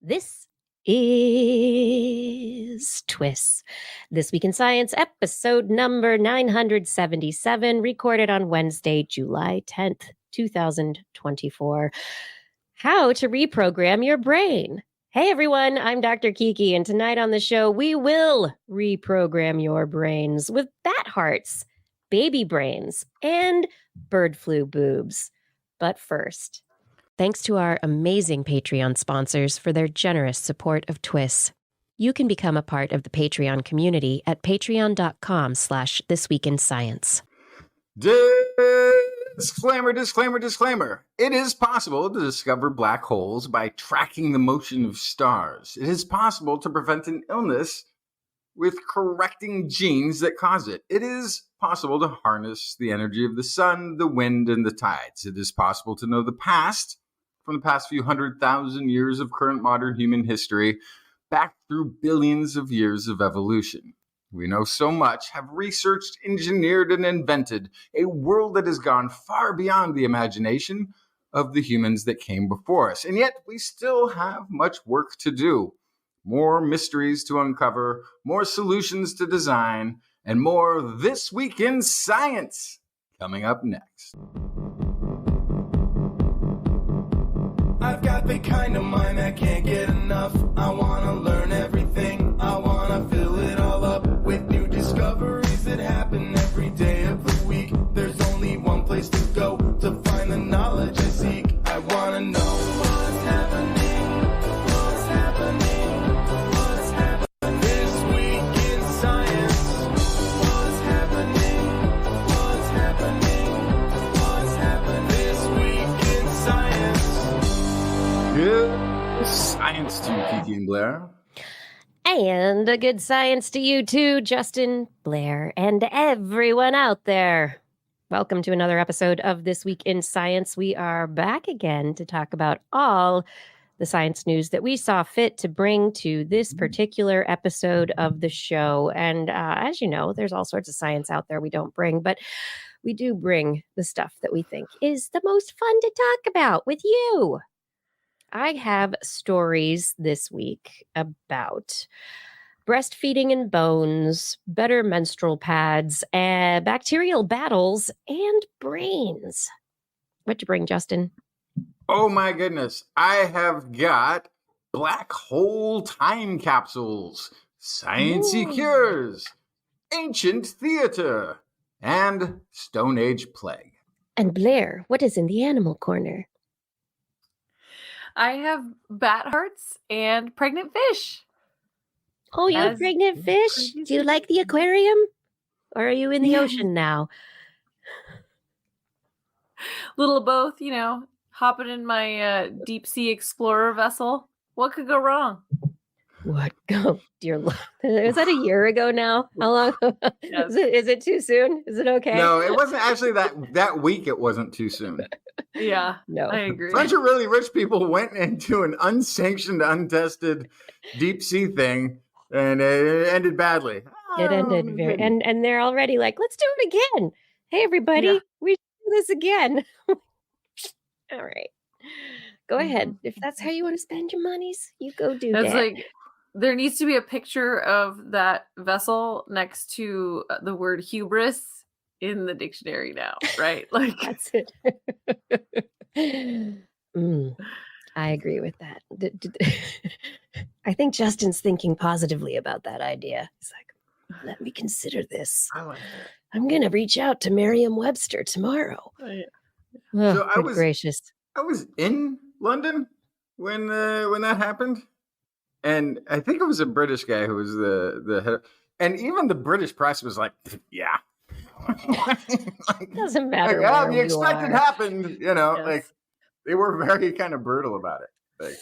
This is TWIS. This Week in Science, episode number 977, recorded on Wednesday, July 10th, 2024. How to reprogram your brain. Hey everyone, I'm Dr. Kiki, and tonight on the show, we will reprogram your brains with bat hearts, baby brains, and bird flu boobs. But first, thanks to our amazing Patreon sponsors for their generous support of TWIS. You can become a part of the Patreon community at patreon.com/thisweekinscience. Disclaimer. It is possible to discover black holes by tracking the motion of stars. It is possible to prevent an illness with correcting genes that cause it. It is possible to harness the energy of the sun, the wind, and the tides. It is possible to know the past from the past few 100,000 years of current modern human history back through billions of years of evolution. We know so much, have researched, engineered, and invented a world that has gone far beyond the imagination of the humans that came before us. And yet we still have much work to do. More mysteries to uncover, more solutions to design, and more This Week in Science coming up next. I've got the kind of mind that can't get enough. I want to learn everything. I want to fill it all up with new discoveries that happen every day of the week. There's only one place to go to find the knowledge I seek. I want to know what's happening. What's happening? What's happening this week in science? What's happening? What's happening? What's happening this week in science? Good science to you, Kiki and Blair. And a good science to you too, Justin, Blair, and everyone out there. Welcome to another episode of This Week in Science. We are back again to talk about all the science news that we saw fit to bring to this particular episode of the show. And as you know, there's all sorts of science out there we don't bring, but we do bring the stuff that we think is the most fun to talk about with you. I have stories this week about breastfeeding and bones, better menstrual pads, bacterial battles, and brains. What'd you bring, Justin? Oh my goodness. I have got black hole time capsules, sciencey cures, ancient theater, and Stone Age plague. And Blair, what is in the animal corner? I have bat hearts and pregnant fish. Oh, you have pregnant fish? Do you like the aquarium? Or are you in the ocean now? Little of both, you know, hopping in my deep sea explorer vessel. What could go wrong? What go, dear Lord. Was that a year ago now? How long? Yes. Is it too soon? Is it okay? No, it wasn't actually that week. It wasn't too soon. Yeah, no, I agree. A bunch of really rich people went into an unsanctioned, untested deep sea thing, and it ended badly. It ended very, and they're already like, let's do it again. Hey, everybody, we should do this again. All right, go ahead. If that's how you want to spend your monies, you go do that. Like, there needs to be a picture of that vessel next to the word hubris in the dictionary now, right? Like that's it. I agree with that. I think Justin's thinking positively about that idea. He's like, let me consider this. I like that. I'm going to reach out to Merriam-Webster tomorrow. Oh, yeah. Oh, so gracious. I was in London when that happened. And I think it was a British guy who was the head. And even the British press was like, yeah. Doesn't matter. Like, the expected happened, you know, yes. Like they were very kind of brutal about it. Like,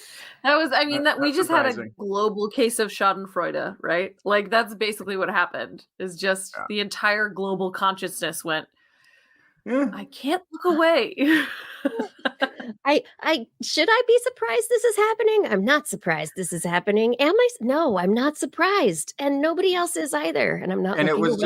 that was, I mean, that we just had a global case of Schadenfreude, right? Like that's basically what happened. Is just the entire global consciousness went, I can't look away. Should I be surprised this is happening? I'm not surprised this is happening. Am I? No, I'm not surprised, and nobody else is either. And I'm not. And it was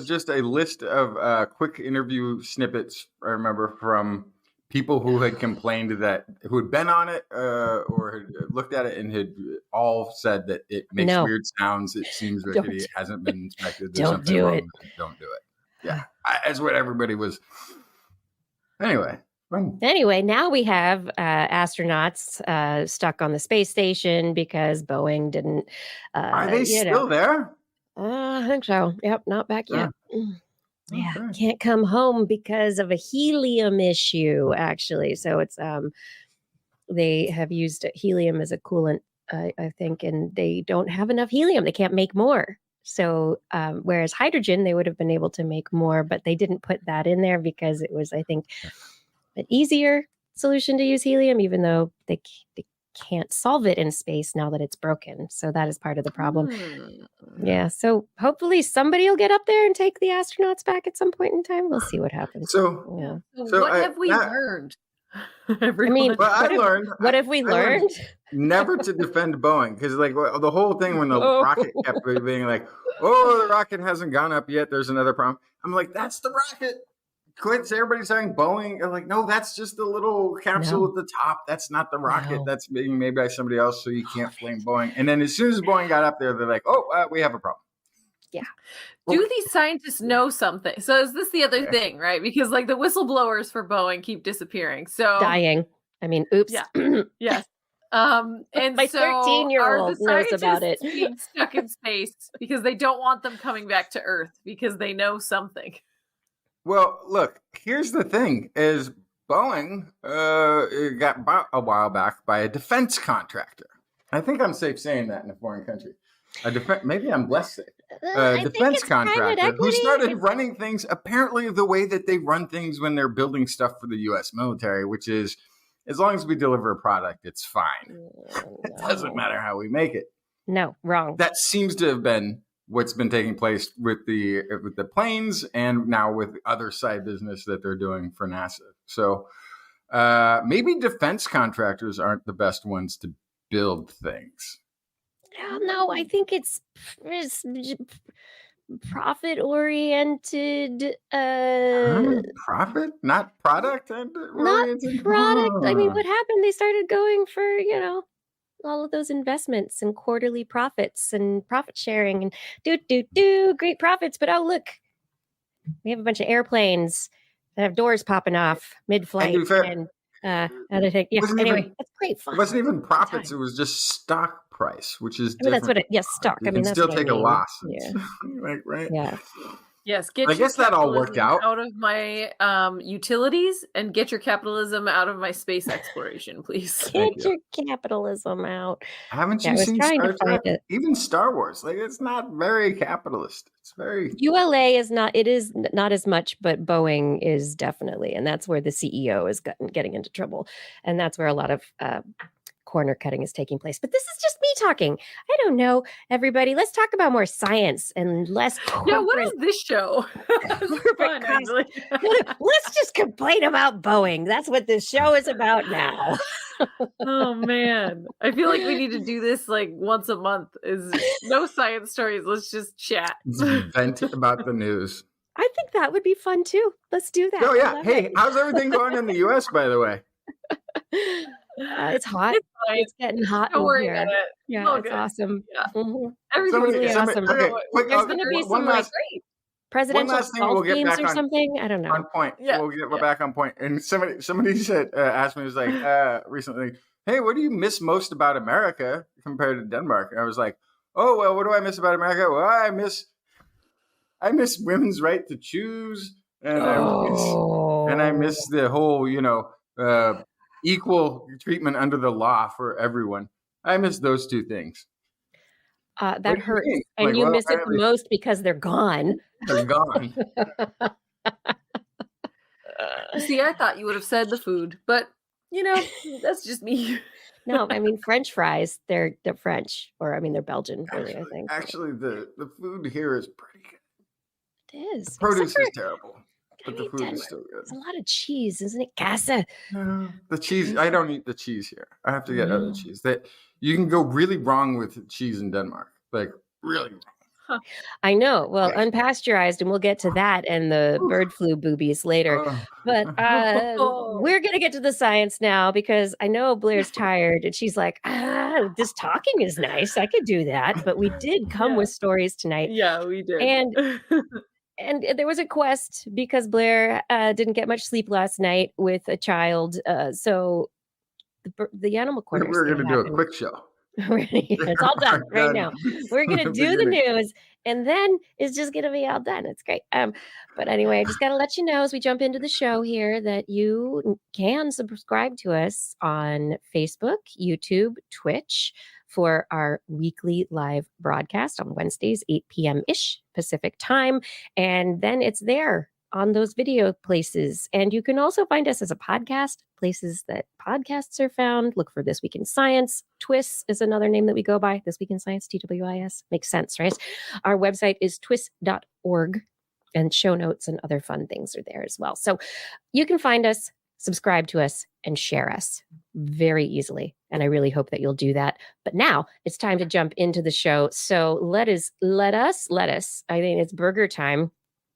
just a list of quick interview snippets. I remember from people who had complained who had been on it or had looked at it and had all said that it makes weird sounds. It seems rickety. It hasn't been inspected. There's something wrong with it. Don't do it. Yeah, that's what everybody was. Anyway. Anyway, now we have astronauts stuck on the space station because Boeing didn't. Are they still there? I think so. Yep, not back yet. Yeah, can't come home because of a helium issue, actually. So it's they have used helium as a coolant, I think, and they don't have enough helium. They can't make more. So whereas hydrogen, they would have been able to make more, but they didn't put that in there because it was, I think, an easier solution to use helium, even though they can't solve it in space now that it's broken. So that is part of the problem. Yeah. So hopefully somebody will get up there and take the astronauts back at some point in time. We'll see what happens. So what have we learned? I mean, what have we learned? Never to defend Boeing, because like the whole thing when the rocket kept being like, oh, the rocket hasn't gone up yet. There's another problem. I'm like, that's the rocket. Quit. Everybody's saying Boeing. I'm like, no, that's just a little capsule at the top. That's not the rocket. That's being made by somebody else. So you can't blame Boeing. And then as soon as Boeing got up there, they're like, oh, we have a problem. Yeah. Do these scientists know something? So is this the other thing, right? Because like the whistleblowers for Boeing keep disappearing. So dying. I mean, oops. Yeah. Yes. And my so 13-year-old knows about it. Being stuck in space because they don't want them coming back to Earth because they know something. Well, look, here's the thing: is Boeing got bought a while back by a defense contractor. I think I'm safe saying that in a foreign country. Maybe I'm less safe. Defense contractor who started running things apparently the way that they run things when they're building stuff for the U.S. military, which is as long as we deliver a product, it's fine. It doesn't matter how we make it. No, wrong. That seems to have been what's been taking place with the planes and now with the other side business that they're doing for NASA. So maybe defense contractors aren't the best ones to build things. No, I think it's profit oriented. Profit, not product. Not product. I mean, what happened? They started going for all of those investments and quarterly profits and profit sharing and great profits. But look, we have a bunch of airplanes that have doors popping off mid-flight and other things. Yeah. Anyway, that's great fun. It wasn't even profits; it was just stock price, which is different. That's what it. Yes, stock. You can still take a loss. Yeah. right. Yeah. Yes, I guess that all worked out of my utilities and get your capitalism out of my space exploration, please. Get your capitalism out. Haven't you seen Star Trek? Even Star Wars, like it's not very capitalist. It's very ULA is not. It is not as much, but Boeing is definitely, and that's where the CEO is getting into trouble, and that's where a lot of corner cutting is taking place. But this is just me talking. I don't know, everybody. Let's talk about more science and less corporate. Yeah, what is this show? Fun, let's just complain about Boeing. That's what this show is about now. Oh man. I feel like we need to do this like once a month. Is no science stories. Let's just chat. Vent about the news. I think that would be fun too. Let's do that. Oh yeah. Hey, how's everything going in the US, by the way? It's hot. It's getting hot. Don't worry about it. Yeah, it's awesome. Yeah. Mm-hmm. Everything's really awesome. Okay, There's going to be some presidential golf games or something. I don't know. On point. Yeah. We'll get back on point. And somebody said, asked me, was like recently, hey, what do you miss most about America compared to Denmark? And I was like, oh, well, what do I miss about America? Well, I miss women's right to choose. And I miss the whole, equal treatment under the law for everyone. I miss those two things. That hurts. And you miss it the most because they're gone. They're gone. See, I thought you would have said the food, but that's just me. No, I mean French fries. They're French, or I mean they're Belgian. Really, I think. Actually, the food here is pretty good. It is. The produce is terrible. But the food is still good. It's a lot of cheese, isn't it? Casa. The cheese. I don't eat the cheese here. I have to get other cheese. That you can go really wrong with cheese in Denmark. Like really wrong. I know. Well, unpasteurized, and we'll get to that and the bird flu boobies later. But we're going to get to the science now because I know Blair's tired and she's like, this talking is nice. I could do that. But we did come with stories tonight. Yeah, we did. And there was a quest because Blair didn't get much sleep last night with a child. So the animal corner. We're going to do a quick show. It's all done right now. We're gonna do the news, and then it's just gonna be all done. It's great. But anyway, I just gotta let you know as we jump into the show here that you can subscribe to us on Facebook, YouTube, Twitch for our weekly live broadcast on Wednesdays, 8 p.m. ish Pacific time, and then it's there on those video places. And you can also find us as a podcast, places that podcasts are found. Look for This Week in Science. TWIS is another name that we go by. This Week in Science, TWIS. Makes sense, right? Our website is twis.org, and show notes and other fun things are there as well. So you can find us, subscribe to us, and share us very easily. And I really hope that you'll do that. But now it's time to jump into the show. So let us, I think it's burger time.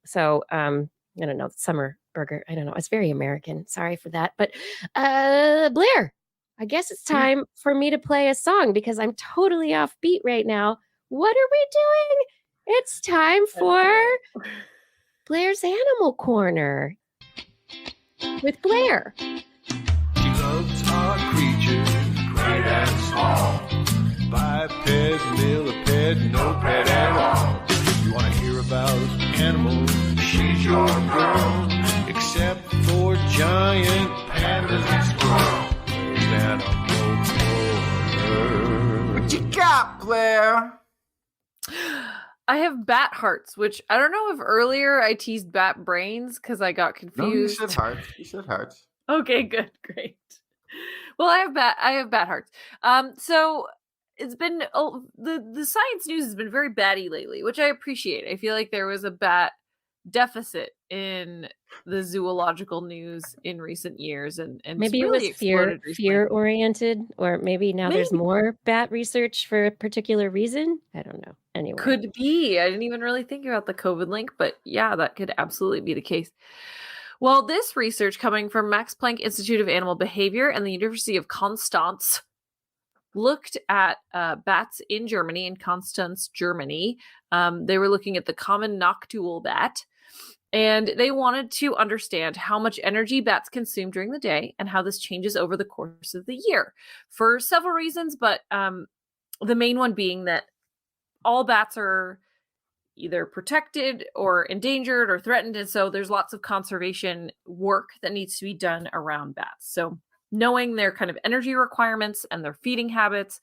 So, I don't know, summer burger. I don't know. It's very American. Sorry for that. But Blair, I guess it's time for me to play a song because I'm totally off beat right now. What are we doing? It's time for Blair's Animal Corner with Blair. She loves our creatures, great and small. Biped, millipede, no pet at all. If you want to hear about animals, she's your girl. Except for giant pandas and squirrels. There's Animal Corner. What you got, Blair? I have bat hearts, which I don't know if earlier I teased bat brains because I got confused. No, you said hearts. You said hearts. Okay, good, great. Well, I have bat hearts. So it's been the science news has been very batty lately, which I appreciate. I feel like there was a bat deficit in the zoological news in recent years, and maybe really it was fear oriented, or maybe now there's more bat research for a particular reason. I don't know. Anyway, could be. I didn't even really think about the COVID link, but yeah, that could absolutely be the case. Well, this research coming from Max Planck Institute of Animal Behavior and the University of Konstanz looked at bats in Germany, in Konstanz, Germany. They were looking at the common noctule bat, and they wanted to understand how much energy bats consume during the day and how this changes over the course of the year for several reasons, but the main one being that all bats are either protected or endangered or threatened, and so there's lots of conservation work that needs to be done around bats. So knowing their kind of energy requirements and their feeding habits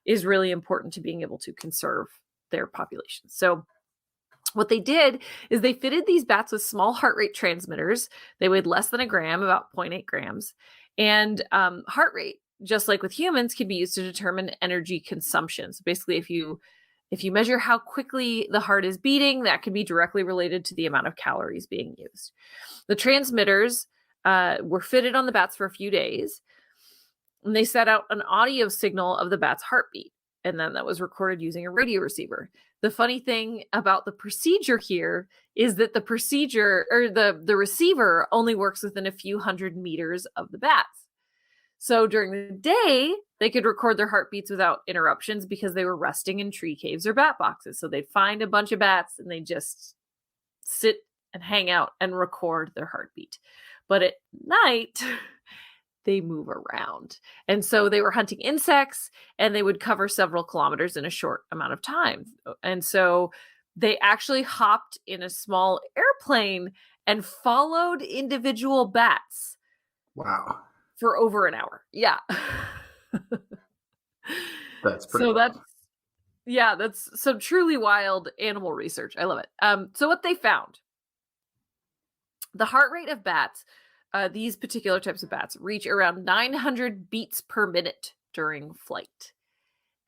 is really important to being able to conserve their population. So what they did is they fitted these bats with small heart rate transmitters. They weighed less than a gram, about 0.8 grams. And heart rate, just like with humans, can be used to determine energy consumption. So basically, if you measure how quickly the heart is beating, that can be directly related to the amount of calories being used. The transmitters were fitted on the bats for a few days, and they set out an audio signal of the bat's heartbeat, and then that was recorded using a radio receiver. The funny thing about the procedure here is that the procedure, or the receiver, only works within a few hundred meters of the bats. So during the day, they could record their heartbeats without interruptions because they were resting in tree caves or bat boxes. So they'd find a bunch of bats and they just sit and hang out and record their heartbeat. But at night, they move around. And so they were hunting insects, and they would cover several kilometers in a short amount of time. And so they actually hopped in a small airplane and followed individual bats. Wow. For over an hour. Yeah. That's pretty wild. That's some truly wild animal research. I love it. So what they found, the heart rate of bats, these particular types of bats, reach around 900 beats per minute during flight.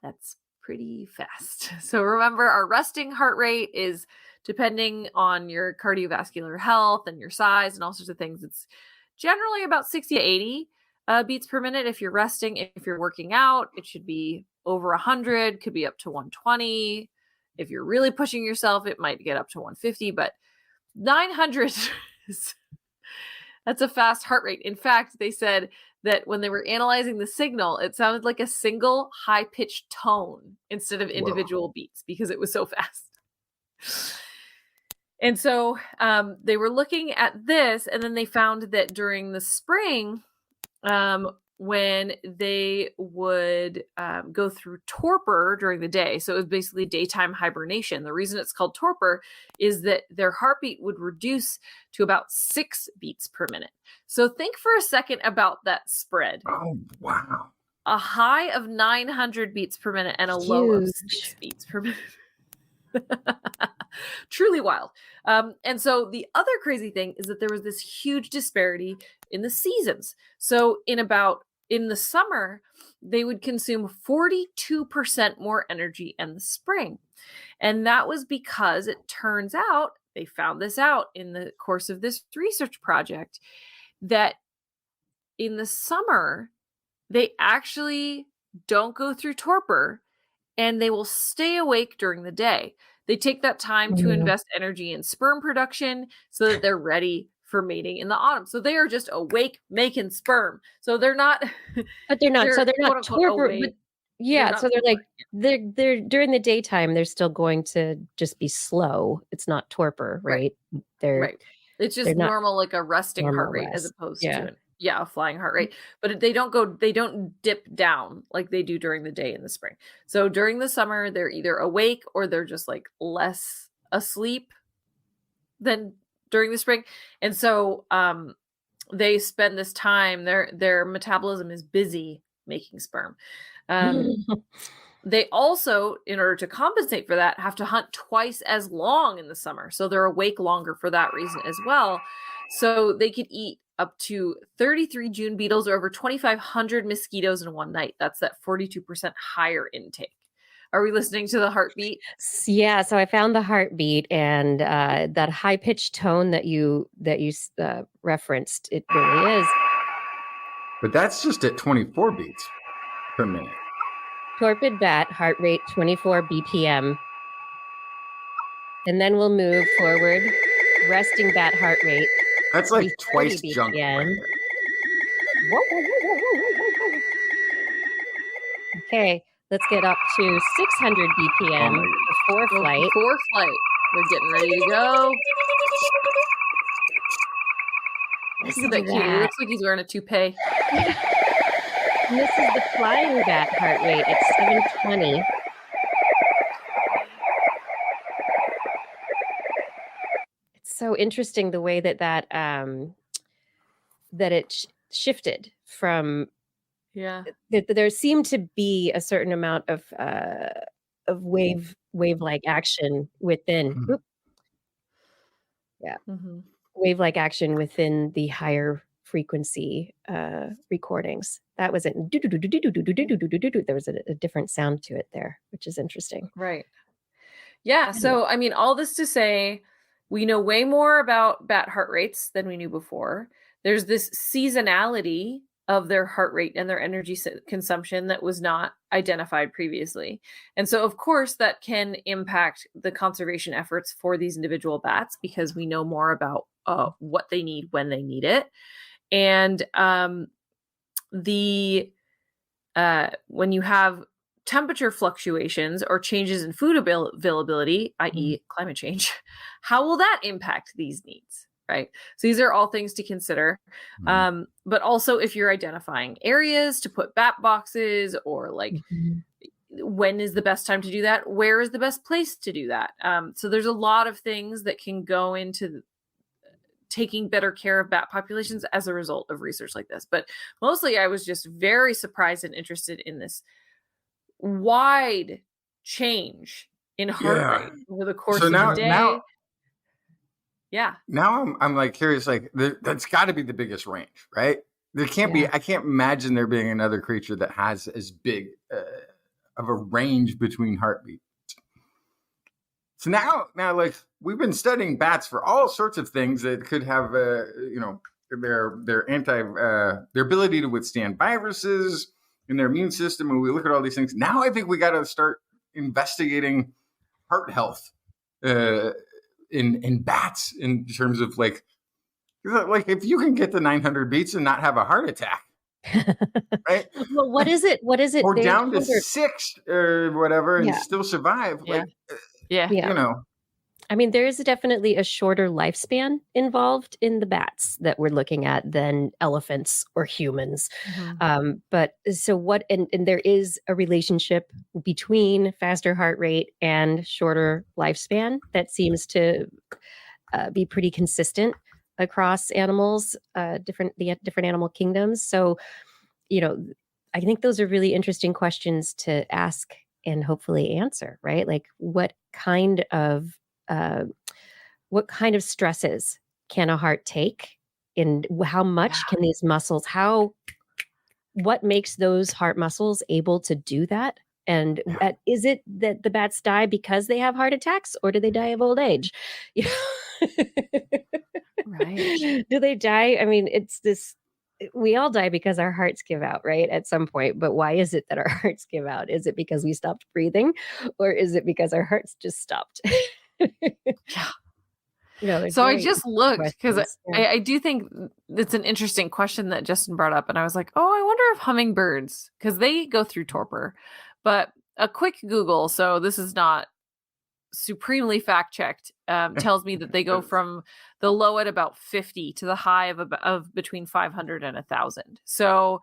That's pretty fast. So remember, our resting heart rate is depending on your cardiovascular health and your size and all sorts of things. It's generally about 60 to 80 beats per minute. If you're resting, if you're working out, it should be over 100, could be up to 120. If you're really pushing yourself, it might get up to 150, but 900 that's a fast heart rate. In fact, they said that when they were analyzing the signal, it sounded like a single high-pitched tone instead of individual beats because it was so fast. And so they were looking at this, and then they found that during the spring, when they would go through torpor during the day, so it was basically daytime hibernation. The reason it's called torpor is that their heartbeat would reduce to about 6 beats per minute. So think for a second about that spread. Oh, wow. A high of 900 beats per minute and a low of 6 beats per minute. Truly wild. And so the other crazy thing is that there was this huge disparity in the seasons. So in the summer, they would consume 42% more energy in the spring. And that was because it turns out, they found this out in the course of this research project, that in the summer, they actually don't go through torpor and they will stay awake during the day. They take that time to invest energy in sperm production so that they're ready for mating in the autumn. So they are just awake making sperm. So they're not, but they're not. So they're not torpor. But yeah. So they're like, they're during the daytime, they're still going to just be slow. It's not torpor, right? Right. It's just normal, like a resting heart rate as opposed to a flying heart rate. But they don't dip down like they do during the day in the spring. So during the summer, they're either awake or they're just like less asleep than during the spring. And so they spend this time, their metabolism is busy making sperm. They also, in order to compensate for that, have to hunt twice as long in the summer. So they're awake longer for that reason as well. So they could eat up to 33 June beetles or over 2,500 mosquitoes in one night. That's that 42% higher intake. Are we listening to the heartbeat? Yeah. So I found the heartbeat, and that high-pitched tone that you referenced, it really is. But that's just at 24 beats per minute. Torpid bat, heart rate 24 BPM. And then we'll move forward. Resting bat heart rate. That's like twice jump. Right, okay, let's get up to 600 BPM before flight. Before flight. We're getting ready to go. Look at that cute. He looks like he's wearing a toupee. And this is the flying bat heart rate at 720. It's so interesting the way that it shifted from. Yeah. There seemed to be a certain amount of wave-like action within. Mm-hmm. Yeah. Mm-hmm. Wave-like action within the higher frequency recordings. That was it. There was a different sound to it there, which is interesting. Right. Yeah. So, I mean, all this to say, we know way more about bat heart rates than we knew before. There's this seasonality of their heart rate and their energy consumption that was not identified previously. And so, of course, that can impact the conservation efforts for these individual bats because we know more about what they need when they need it. And when you have temperature fluctuations or changes in food availability, i.e. climate change, how will that impact these needs, right? So these are all things to consider. But also if you're identifying areas to put bat boxes or like when is the best time to do that? Where is the best place to do that? So there's a lot of things that can go into taking better care of bat populations as a result of research like this. But mostly I was just very surprised and interested in this wide change in heart rate over the course of the day. Now I'm like curious, like that's got to be the biggest range, right? There can't be, I can't imagine there being another creature that has as big of a range between heartbeats. So now like we've been studying bats for all sorts of things that could have, their ability to withstand viruses in their immune system. And we look at all these things. Now I think we got to start investigating heart health in bats in terms of like if you can get to 900 beats and not have a heart attack, right? Well, what is it? Or They down to encountered- 6 or whatever and Yeah. still survive. Yeah. Like, Yeah. you know. I mean, there is definitely a shorter lifespan involved in the bats that we're looking at than elephants or humans. But so what, and there is a relationship between faster heart rate and shorter lifespan that seems to be pretty consistent across animals, different animal kingdoms. So, I think those are really interesting questions to ask and hopefully answer, right? Like what kind of stresses can a heart take, and how much can these muscles, what makes those heart muscles able to do that? And is it that the bats die because they have heart attacks, or do they die of old age? Right. Do they die? I mean, it's this, we all die because our hearts give out, right? At some point. But why is it that our hearts give out? Is it because we stopped breathing, or is it because our hearts just stopped? Yeah. So I just looked because I do think it's an interesting question that Justin brought up. And I was like, oh, I wonder if hummingbirds, because they go through torpor. But a quick Google, so this is not supremely fact checked, tells me that they go from the low at about 50 to the high of between 500 and 1,000. So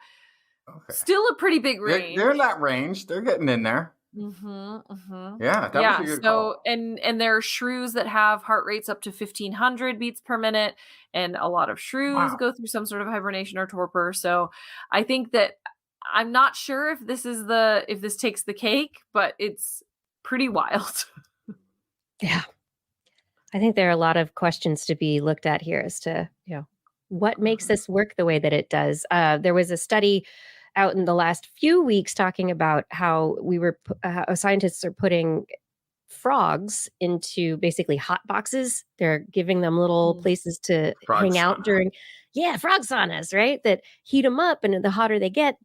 still a pretty big range. They're in that range. They're getting in there. Yeah, that was a good call. And there are shrews that have heart rates up to 1,500 beats per minute, and a lot of shrews go through some sort of hibernation or torpor. So I think that I'm not sure if this takes the cake, but it's pretty wild. Yeah. I think there are a lot of questions to be looked at here as to, what makes this work the way that it does. There was a study out in the last few weeks talking about how scientists are putting frogs into basically hot boxes. They're giving them little places to hang out during, frog saunas, right? That heat them up, and the hotter they get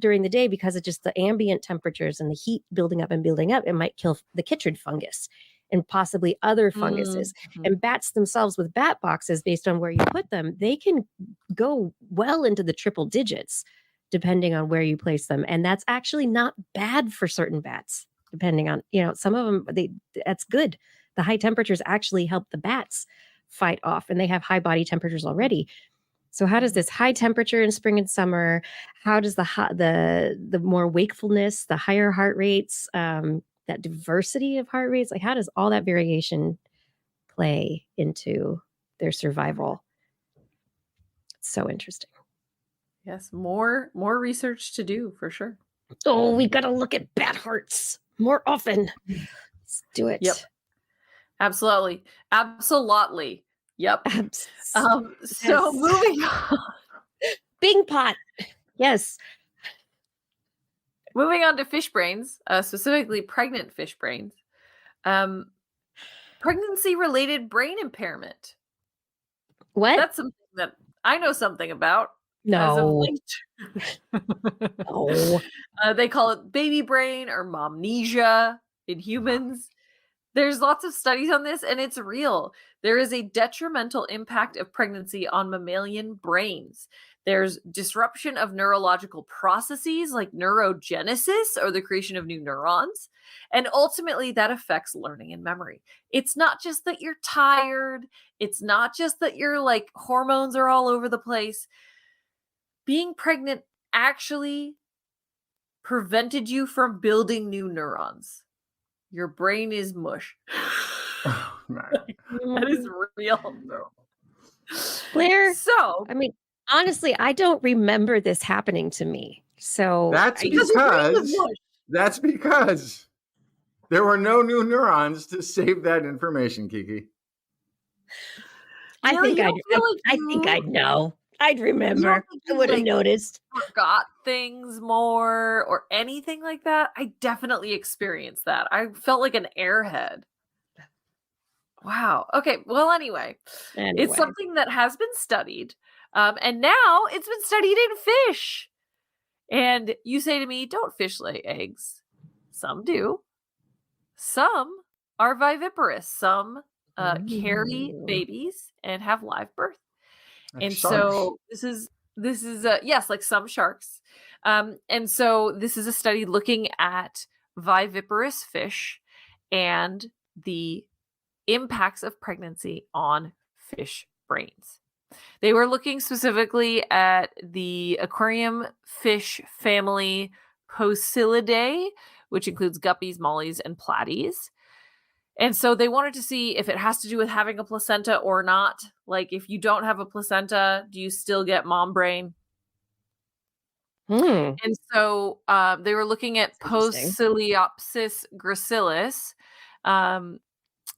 during the day, because of just the ambient temperatures and the heat building up, it might kill the chytrid fungus and possibly other funguses. And bats themselves, with bat boxes, based on where you put them, they can go well into the triple digits depending on where you place them. And that's actually not bad for certain bats, depending on, some of them, that's good. The high temperatures actually help the bats fight off, and they have high body temperatures already. So how does this high temperature in spring and summer, how does the more wakefulness, the higher heart rates, that diversity of heart rates, like how does all that variation play into their survival? It's so interesting. Yes, more research to do for sure. Oh, we got to look at bat hearts more often. Let's do it. Yep. Absolutely. Yep. So moving on. Bing pot. Yes. Moving on to fish brains, specifically pregnant fish brains. Pregnancy-related brain impairment. What? That's something that I know something about. No. No. They call it baby brain or momnesia in humans. There's lots of studies on this, and it's real. There is a detrimental impact of pregnancy on mammalian brains. There's disruption of neurological processes like neurogenesis, or the creation of new neurons. And ultimately, that affects learning and memory. It's not just that you're tired. It's not just that your hormones are all over the place. Being pregnant actually prevented you from building new neurons. Your brain is mush. Oh, that is real. No. Blair, so I mean, honestly, I don't remember this happening to me. So that's because there were no new neurons to save that information, Kiki. I think I'd know. I'd remember. I would have noticed. Forgot things more or anything like that. I definitely experienced that. I felt like an airhead. Wow. Okay. Well, anyway, it's something that has been studied. And now it's been studied in fish. And you say to me, don't fish lay eggs. Some do. Some are viviparous. Some carry babies and have live birth. Like And sharks? so this is yes, like some sharks. And so this is a study looking at viviparous fish and the impacts of pregnancy on fish brains. They were looking specifically at the aquarium fish family Posilidae, which includes guppies, mollies, and platies. And so they wanted to see if it has to do with having a placenta or not. Like, if you don't have a placenta, do you still get mom brain? And so they were looking at Posiliopsis gracilis.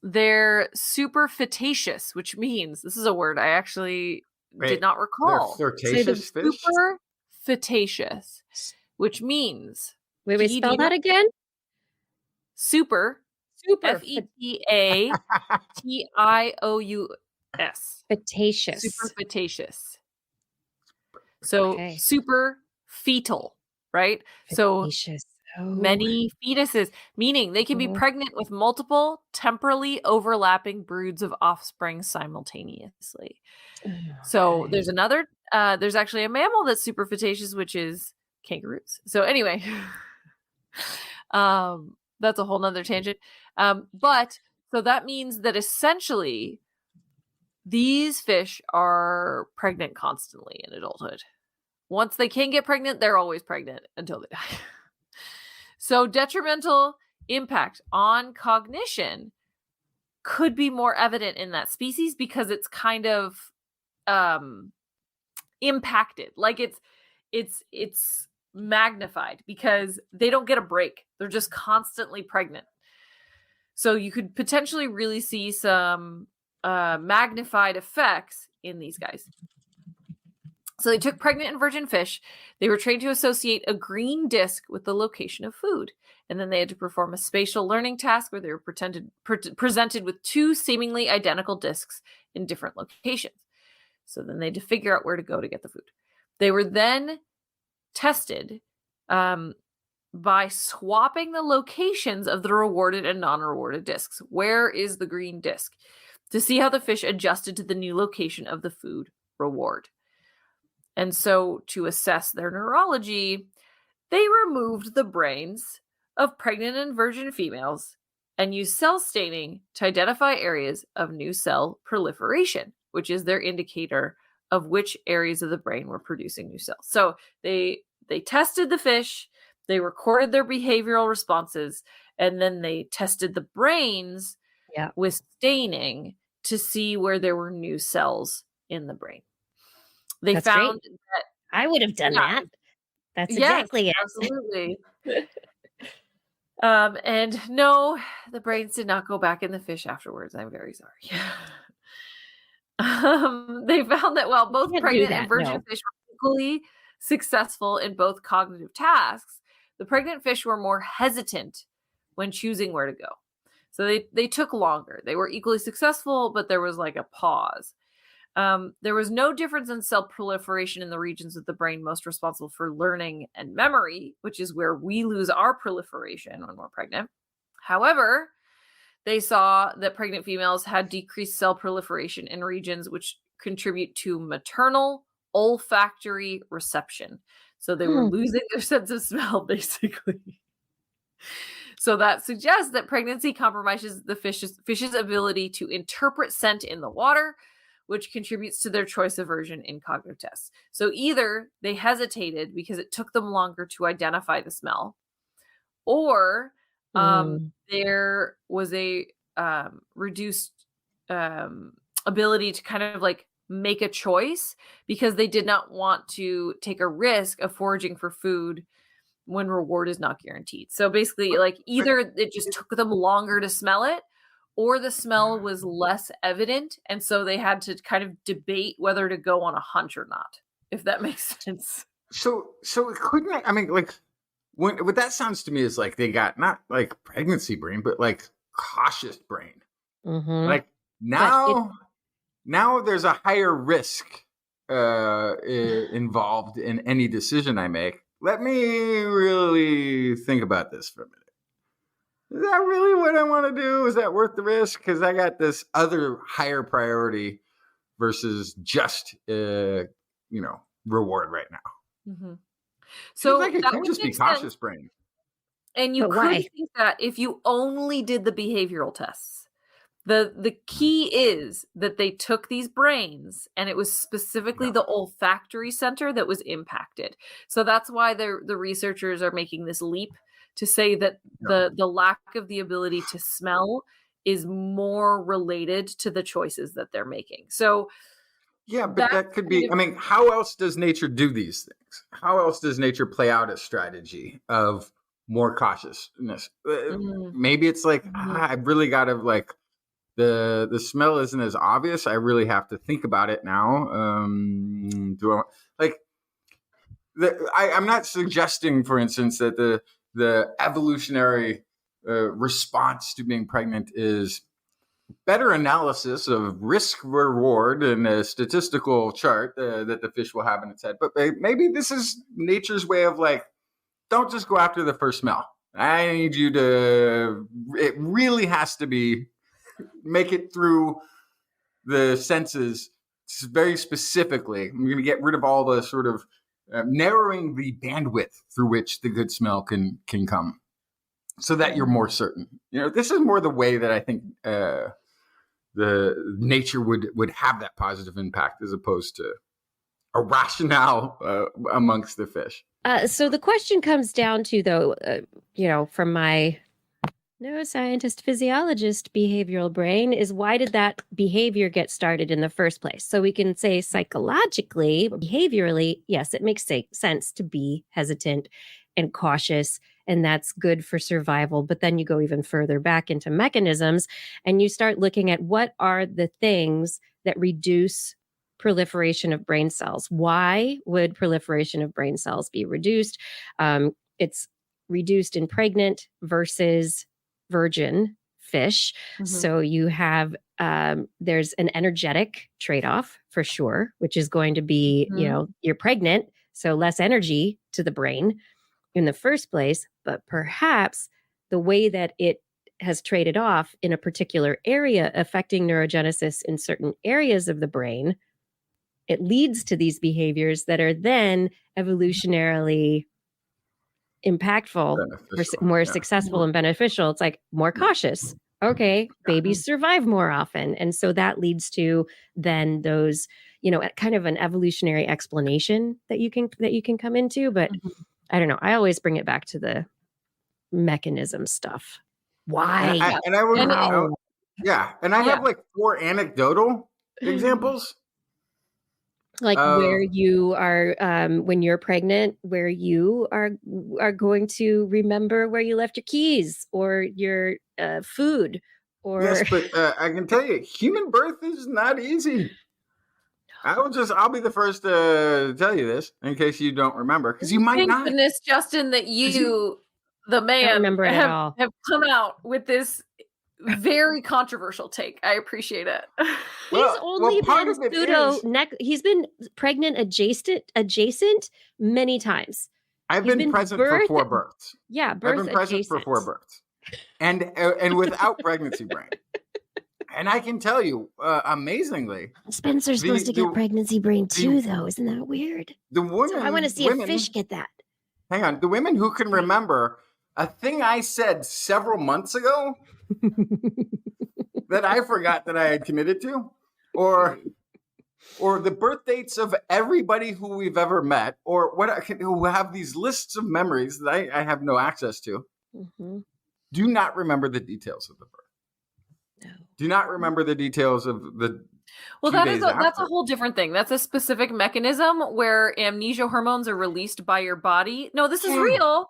They're superfetaceous, which means, this is a word I actually did not recall. They're flirtatious fish? Superfetaceous, which means... Wait, spell that again? Super. Fetations. Fetaceous. Superfetaceous. So super fetal, right? Fetaceous. So many fetuses, meaning they can be pregnant with multiple temporally overlapping broods of offspring simultaneously. So there's there's actually a mammal that's superfetaceous, which is kangaroos. So anyway, that's a whole nother tangent. But so that means that essentially these fish are pregnant constantly in adulthood. Once they can get pregnant, they're always pregnant until they die. So detrimental impact on cognition could be more evident in that species because it's kind of impacted. Like it's magnified because they don't get a break. They're just constantly pregnant. So you could potentially really see some magnified effects in these guys. So they took pregnant and virgin fish. They were trained to associate a green disc with the location of food. And then they had to perform a spatial learning task where they were presented with two seemingly identical discs in different locations. So then they had to figure out where to go to get the food. They were then tested by swapping the locations of the rewarded and non-rewarded discs. Where is the green disc? To see how the fish adjusted to the new location of the food reward. And so to assess their neurology, they removed the brains of pregnant and virgin females and used cell staining to identify areas of new cell proliferation, which is their indicator of which areas of the brain were producing new cells. So they tested the fish, they recorded their behavioral responses, and then they tested the brains with staining to see where there were new cells in the brain. They found that I would have done that. That's exactly it. Absolutely. And no, the brains did not go back in the fish afterwards. I'm very sorry. They found that while both pregnant and virgin fish were equally successful in both cognitive tasks, the pregnant fish were more hesitant when choosing where to go. So they took longer. They were equally successful, but there was like a pause. There was no difference in cell proliferation in the regions of the brain most responsible for learning and memory, which is where we lose our proliferation when we're pregnant. However, they saw that pregnant females had decreased cell proliferation in regions which contribute to maternal olfactory reception. So they were losing their sense of smell, basically. So that suggests that pregnancy compromises the fish's ability to interpret scent in the water, which contributes to their choice aversion in cognitive tests. So either they hesitated because it took them longer to identify the smell, or there was a reduced ability to kind of like make a choice because they did not want to take a risk of foraging for food when reward is not guaranteed. So basically, like either it just took them longer to smell it, or the smell was less evident, and so they had to kind of debate whether to go on a hunch or not, if that makes sense. So couldn't I mean, like, what that sounds to me is like they got not like pregnancy brain, but like cautious brain. Like now there's a higher risk involved in any decision I make. Let me really think about this for a minute. is that really what I want to do? Is that worth the risk? Because I got this other higher priority versus just, reward right now. Mm-hmm. So like it that could would just be make cautious sense. brain. And you But could why? think that if you only did the behavioral tests. The key is that they took these brains and it was specifically the olfactory center that was impacted. So that's why the researchers are making this leap to say that the lack of the ability to smell is more related to the choices that they're making. So yeah, but that could be, I mean, how else does nature do these things? How else does nature play out a strategy of more cautiousness? Maybe it's like, I really got to like, the smell isn't as obvious. I really have to think about it now. I'm not suggesting, for instance, that the evolutionary response to being pregnant is better analysis of risk reward and a statistical chart that the fish will have in its head. But maybe this is nature's way of like, don't just go after the first smell. I need you to, it really has to be, make it through the senses very specifically. I'm going to get rid of all the sort of narrowing the bandwidth through which the good smell can come so that you're more certain. This is more the way that I think the nature would have that positive impact as opposed to a rationale amongst the fish. So the question comes down to, though, from my neuroscientist, physiologist, behavioral brain, is why did that behavior get started in the first place? So we can say psychologically, behaviorally, yes, it makes sense to be hesitant and cautious, and that's good for survival. But then you go even further back into mechanisms and you start looking at what are the things that reduce proliferation of brain cells. Why would proliferation of brain cells be reduced? It's reduced in pregnant versus virgin fish. So you have, there's an energetic trade-off for sure, which is going to be, you're pregnant, so less energy to the brain in the first place, but perhaps the way that it has traded off in a particular area affecting neurogenesis in certain areas of the brain, it leads to these behaviors that are then evolutionarily impactful, more successful and beneficial. It's like more cautious. Okay, babies survive more often. And so that leads to then those, kind of an evolutionary explanation that you can come into. But I don't know. I always bring it back to the mechanism stuff. Why? And I have like 4 anecdotal examples. Like where you are, when you're pregnant, where you are going to remember where you left your keys or your food. Or yes, but I can tell you, human birth is not easy. I'll be the first to tell you this in case you don't remember, because you might Thank not. goodness, Justin, that you, the man, remember it at all. Have come out with this very controversial take. I appreciate it. He's been pregnant adjacent many times. I've been present for 4 births. Yeah, I've been present for 4 births, and without pregnancy brain. And I can tell you, amazingly, Spencer's supposed to get pregnancy brain too, though. Isn't that weird? The women, so I want to see a fish get that. Hang on, the women who can remember a thing I said several months ago that I forgot that I had committed to, or the birth dates of everybody who we've ever met, or who have these lists of memories that I have no access to, do not remember the details of the birth. No. Do not remember the details of the. Well, that's a whole different thing. That's a specific mechanism where amnesia hormones are released by your body. No, this is real.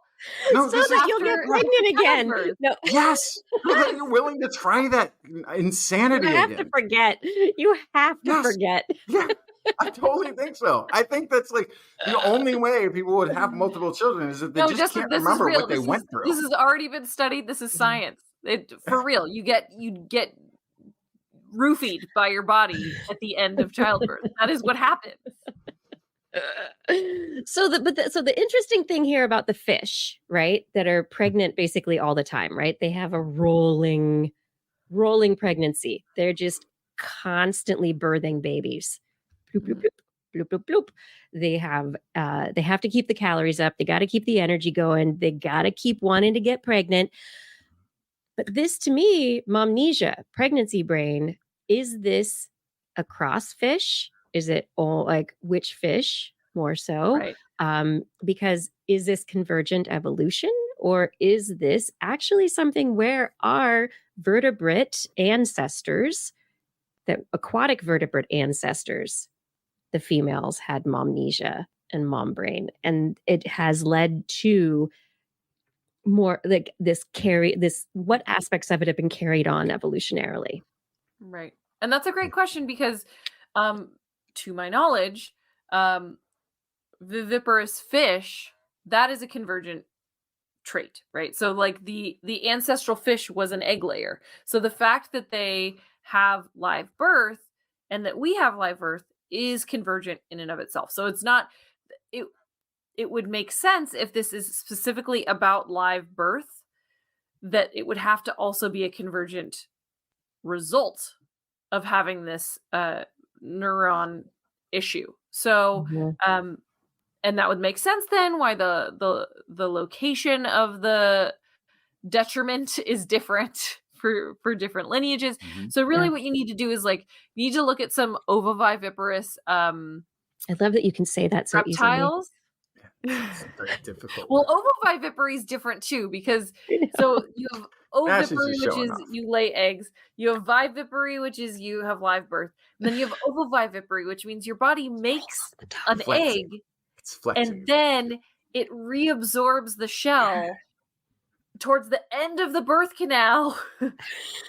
No, so that you'll get pregnant again. No. Yes, you're willing to try that insanity. You have to forget. You have to forget. Yeah, I totally think so. I think that's like the only way people would have multiple children is if they just can't remember what they went through. This has already been studied. This is science. For real. You get roofied by your body at the end of childbirth. That is what happens. So the interesting thing here about the fish, right, that are pregnant basically all the time, right? They have a rolling pregnancy. They're just constantly birthing babies. Bloop, bloop, bloop, bloop, bloop, bloop. They have to keep the calories up. They got to keep the energy going. They got to keep wanting to get pregnant. But this, to me, momnesia, pregnancy brain, is this a cross fish? Is it all like which fish more so? Right. Because is this convergent evolution, or is this actually something where our vertebrate ancestors, the aquatic vertebrate ancestors, the females had momnesia and mom brain, and it has led to more like this what aspects of it have been carried on evolutionarily? Right. And that's a great question because to my knowledge, viviparous fish, that is a convergent trait, right? So like the ancestral fish was an egg layer. So the fact that they have live birth and that we have live birth is convergent in and of itself. So it's not it would make sense if this is specifically about live birth that it would have to also be a convergent result of having this neuron issue. So and that would make sense then why the location of the detriment is different for different lineages. So really what you need to do is like you need to look at some ovoviviparous I love that you can say that so reptiles. easily. It's very difficult. Well, ovovivipary is different too because so you have ovipary, which is you lay eggs. You have vivipary, which is you have live birth. And then you have ovovivipary, which means your body makes an egg, and then it reabsorbs the shell towards the end of the birth canal,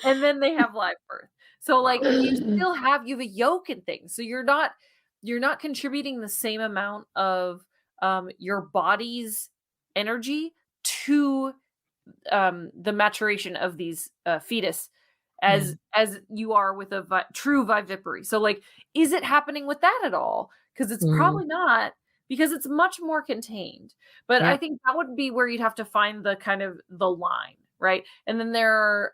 and then they have live birth. So like you have a yolk and things. So you're not contributing the same amount of your body's energy to the maturation of these fetus as you are with a true vivipary. So like, is it happening with that at all? Because it's probably not, because it's much more contained. But I think that would be where you'd have to find the kind of the line, right? And then there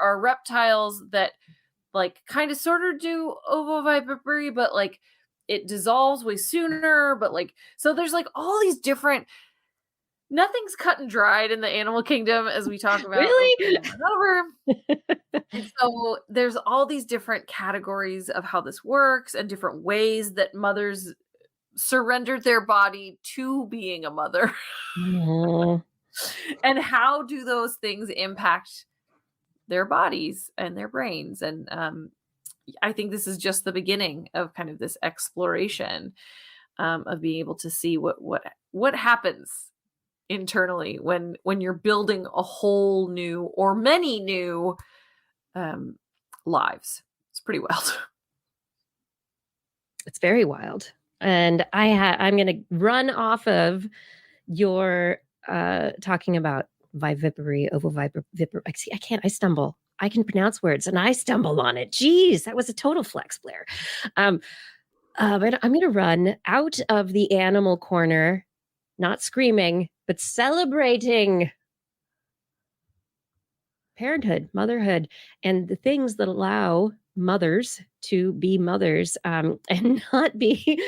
are reptiles that like kind of sort of do ovovivipary, but like it dissolves way sooner, but like, so there's like all these different, nothing's cut and dried in the animal kingdom as we talk about really over. And so there's all these different categories of how this works and different ways that mothers surrendered their body to being a mother. And how do those things impact their bodies and their brains? And I think this is just the beginning of kind of this exploration of being able to see what happens internally when you're building a whole new or many new lives. It's pretty wild. It's very wild. And I'm going to run off of your talking about vivipary, ovovivipary. I stumble. I can pronounce words and I stumble on it. Geez, that was a total flex, Blair. But I'm going to run out of the animal corner, not screaming, but celebrating parenthood, motherhood, and the things that allow mothers to be mothers and not be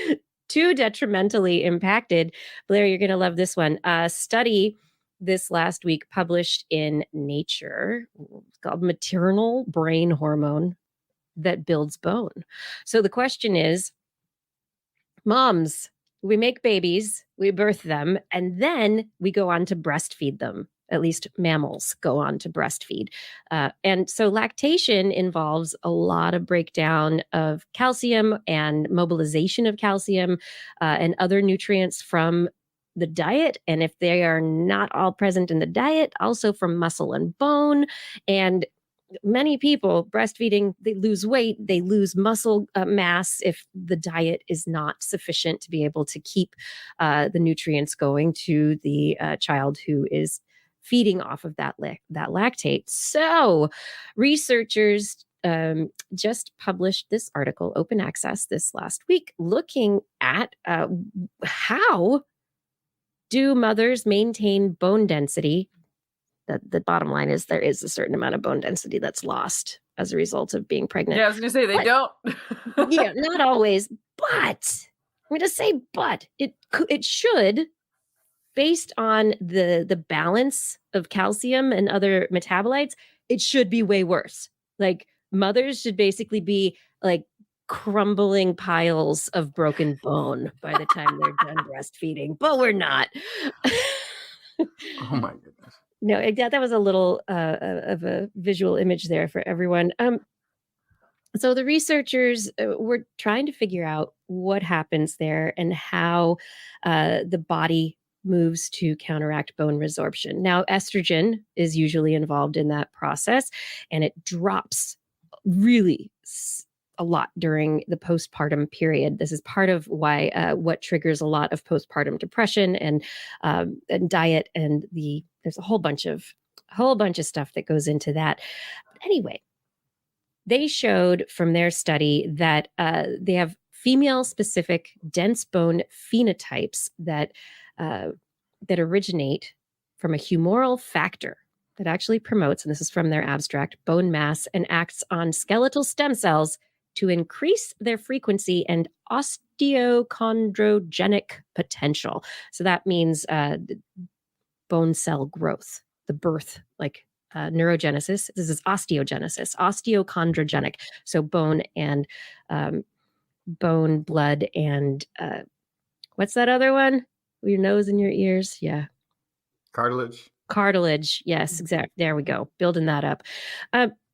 too detrimentally impacted. Blair, you're going to love this one. A study this last week published in Nature called Maternal Brain Hormone that Builds Bone. So the question is, moms, we make babies, we birth them, and then we go on to breastfeed them. At least mammals go on to breastfeed. And so lactation involves a lot of breakdown of calcium and mobilization of calcium and other nutrients from the diet. And if they are not all present in the diet, also from muscle and bone. And many people breastfeeding, they lose weight, they lose muscle mass if the diet is not sufficient to be able to keep the nutrients going to the child who is feeding off of that lactate. So researchers just published this article, open access, this last week, looking at how do mothers maintain bone density. The bottom line is there is a certain amount of bone density that's lost as a result of being pregnant. Yeah, I was going to say they don't. Yeah, not always, but I'm going to say, but it should, based on the balance of calcium and other metabolites, it should be way worse. Like mothers should basically be like crumbling piles of broken bone by the time they're done breastfeeding, but we're not. Oh my goodness. No, that was a little of a visual image there for everyone. So the researchers were trying to figure out what happens there and how the body moves to counteract bone resorption. Now, estrogen is usually involved in that process, and it drops really a lot during the postpartum period. This is part of why what triggers a lot of postpartum depression and diet, and there's a whole bunch of stuff that goes into that. But anyway, they showed from their study that they have female-specific dense bone phenotypes that originate from a humoral factor that actually promotes, and this is from their abstract, bone mass and acts on skeletal stem cells to increase their frequency and osteochondrogenic potential. So that means bone cell growth, the birth, like neurogenesis. This is osteogenesis, osteochondrogenic. So bone and bone, blood, and what's that other one? Your nose and your ears. Yeah. Cartilage. Yes, exactly. There we go. Building that up.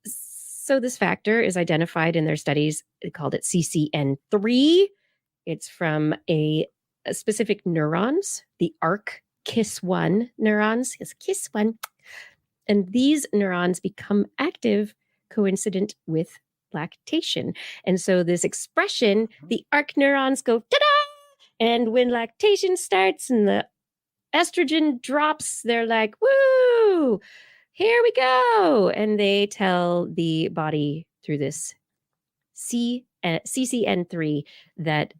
So this factor is identified in their studies. They called it CCN3. It's from a specific neurons, the ARC-KIS1 neurons. Yes, KIS1. And these neurons become active coincident with lactation. And so this expression, the ARC neurons go ta-da! And when lactation starts and the estrogen drops, they're like, woo, here we go. And they tell the body through this CCN3 that,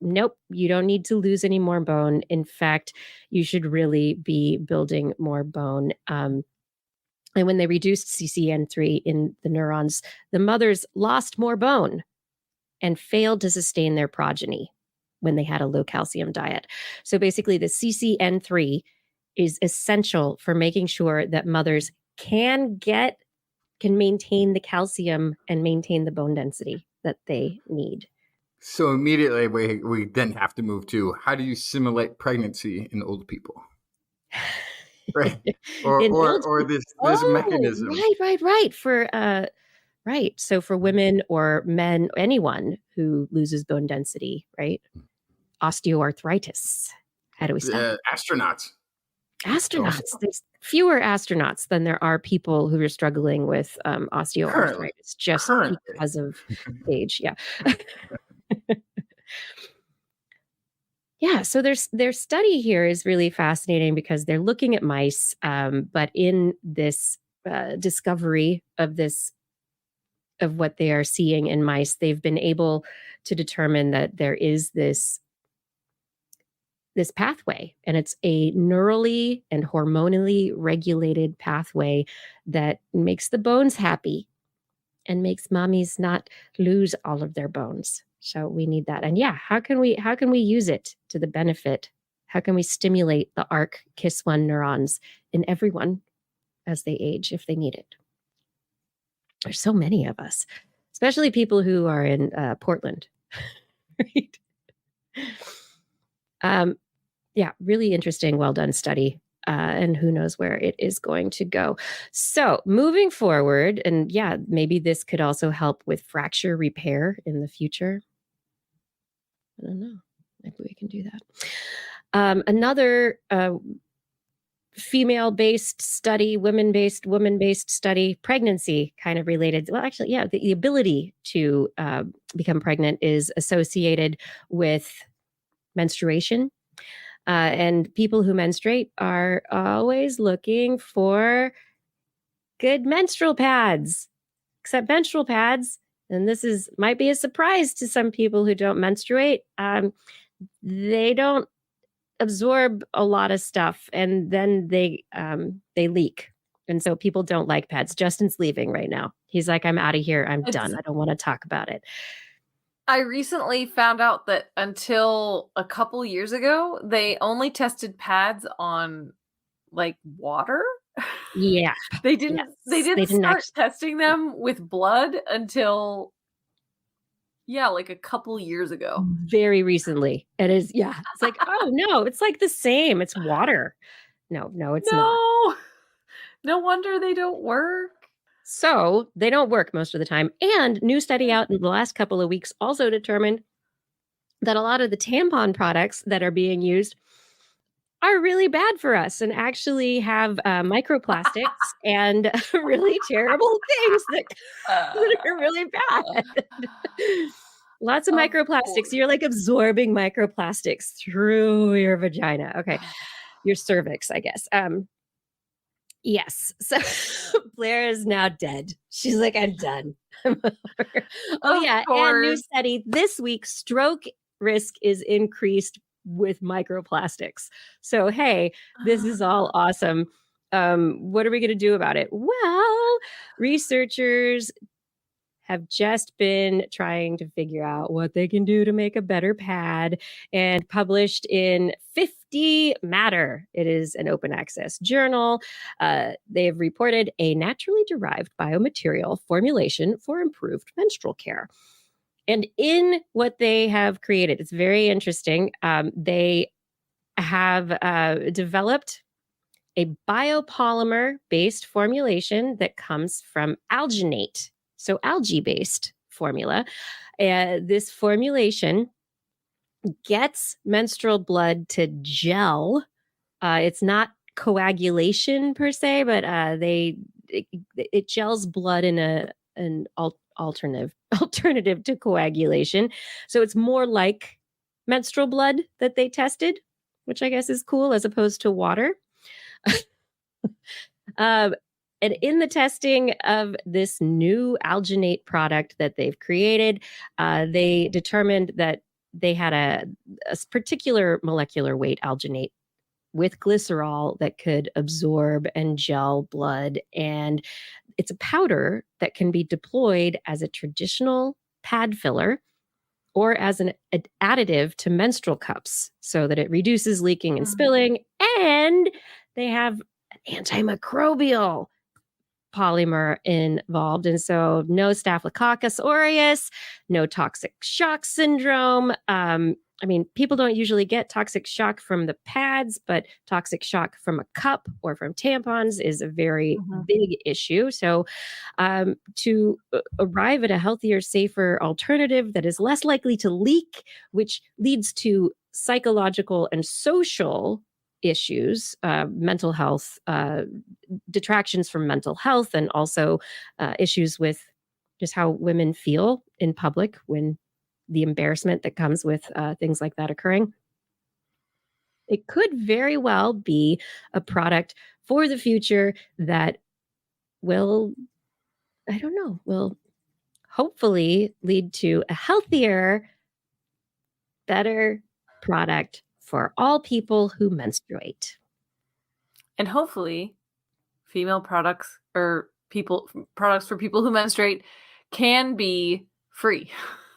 nope, you don't need to lose any more bone. In fact, you should really be building more bone. And when they reduced CCN3 in the neurons, the mothers lost more bone and failed to sustain their progeny when they had a low calcium diet. So basically, the CCN3 is essential for making sure that mothers can maintain the calcium and maintain the bone density that they need. So immediately we then have to move to, how do you simulate pregnancy in old people? Right. Or this mechanism. Right. So for women or men, anyone who loses bone density, right? Osteoarthritis. How do we stop? Astronauts. There's fewer astronauts than there are people who are struggling with osteoarthritis currently. Because of age. Yeah. Yeah. So their study here is really fascinating because they're looking at mice, but in this discovery of what they are seeing in mice, they've been able to determine that there is this pathway, and it's a neurally and hormonally regulated pathway that makes the bones happy and makes mommies not lose all of their bones. So we need that. And yeah, how can we use it to the benefit? How can we stimulate the ARC-KIS1 neurons in everyone as they age if they need it? There's so many of us, especially people who are in Portland, right? Yeah, really interesting, well done study. And who knows where it is going to go. So moving forward, and yeah, maybe this could also help with fracture repair in the future. I don't know. Maybe we can do that. Another female-based study, woman-based study, pregnancy kind of related. Well, actually, yeah, the ability to become pregnant is associated with menstruation. And people who menstruate are always looking for good menstrual pads. except menstrual pads, and this might be a surprise to some people who don't menstruate, they don't absorb a lot of stuff, and then they leak. And so people don't like pads. Justin's leaving right now. He's like, I'm out of here. I'm done. I don't want to talk about it. I recently found out that until a couple years ago, they only tested pads on like water. Yeah. They didn't start testing them with blood until like a couple years ago. Very recently. It is, yeah. It's like, oh no, it's like the same. It's water. No, it's not. No wonder they don't work. So they don't work most of the time. And new study out in the last couple of weeks also determined that a lot of the tampon products that are being used are really bad for us and actually have microplastics and really terrible things that are really bad. Lots of microplastics. Course. You're like absorbing microplastics through your vagina. Okay. Your cervix, I guess. Yes. So Blair is now dead. She's like, I'm done. Oh, yeah. And new study this week, stroke risk is increased with microplastics. So, hey, this is all awesome. What are we going to do about it? Well, researchers have just been trying to figure out what they can do to make a better pad, and published in 50 Matter. It is an open access journal. They have reported a naturally derived biomaterial formulation for improved menstrual care. And in what they have created, it's very interesting. They have developed a biopolymer-based formulation that comes from alginate. So algae-based formula. This formulation gets menstrual blood to gel. It's not coagulation per se, but it gels blood in an alternative to coagulation. So it's more like menstrual blood that they tested, which I guess is cool, as opposed to water. And in the testing of this new alginate product that they've created, they determined that they had a particular molecular weight alginate with glycerol that could absorb and gel blood. And it's a powder that can be deployed as a traditional pad filler or as an additive to menstrual cups so that it reduces leaking and spilling. And they have an antimicrobial polymer involved. And so no Staphylococcus aureus, no toxic shock syndrome. I mean, people don't usually get toxic shock from the pads, but toxic shock from a cup or from tampons is a very big issue. So to arrive at a healthier, safer alternative that is less likely to leak, which leads to psychological and social issues, mental health, detractions from mental health, and also issues with just how women feel in public when the embarrassment that comes with things like that occurring. It could very well be a product for the future that will hopefully lead to a healthier, better product for all people who menstruate. And hopefully female products or products for people who menstruate can be free.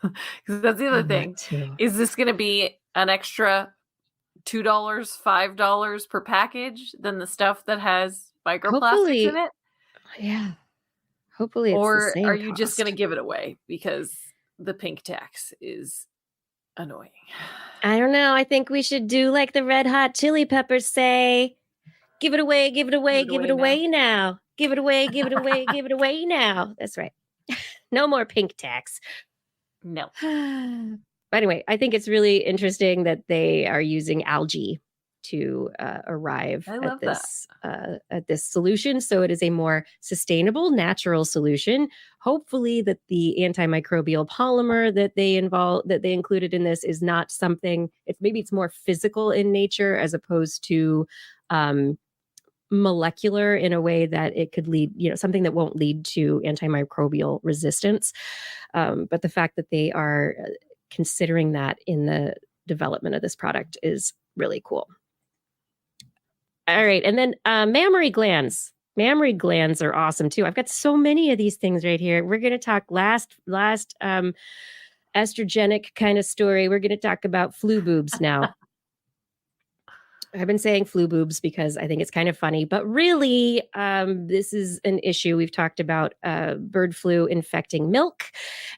Because that's the other thing. Is this going to be an extra $2, $5 per package than the stuff that has microplastics in it? Yeah. Hopefully it's or the same are you cost. just going to give it away because the pink tax is annoying? I don't know. I think we should do like the Red Hot Chili Peppers say, give it away, give it away, give it away now. Give it away, give it away, give it away now. That's right. No more pink tax. No. But anyway, I think it's really interesting that they are using algae to arrive at this solution. So it is a more sustainable, natural solution. Hopefully that the antimicrobial polymer that they included in this is not something, maybe it's more physical in nature as opposed to molecular in a way that it could lead, something that won't lead to antimicrobial resistance. But the fact that they are considering that in the development of this product is really cool. All right. And then mammary glands. Mammary glands are awesome too. I've got so many of these things right here. We're going to talk last estrogenic kind of story. We're going to talk about flu boobs now. I've been saying flu boobs because I think it's kind of funny, but really, this is an issue. We've talked about bird flu infecting milk.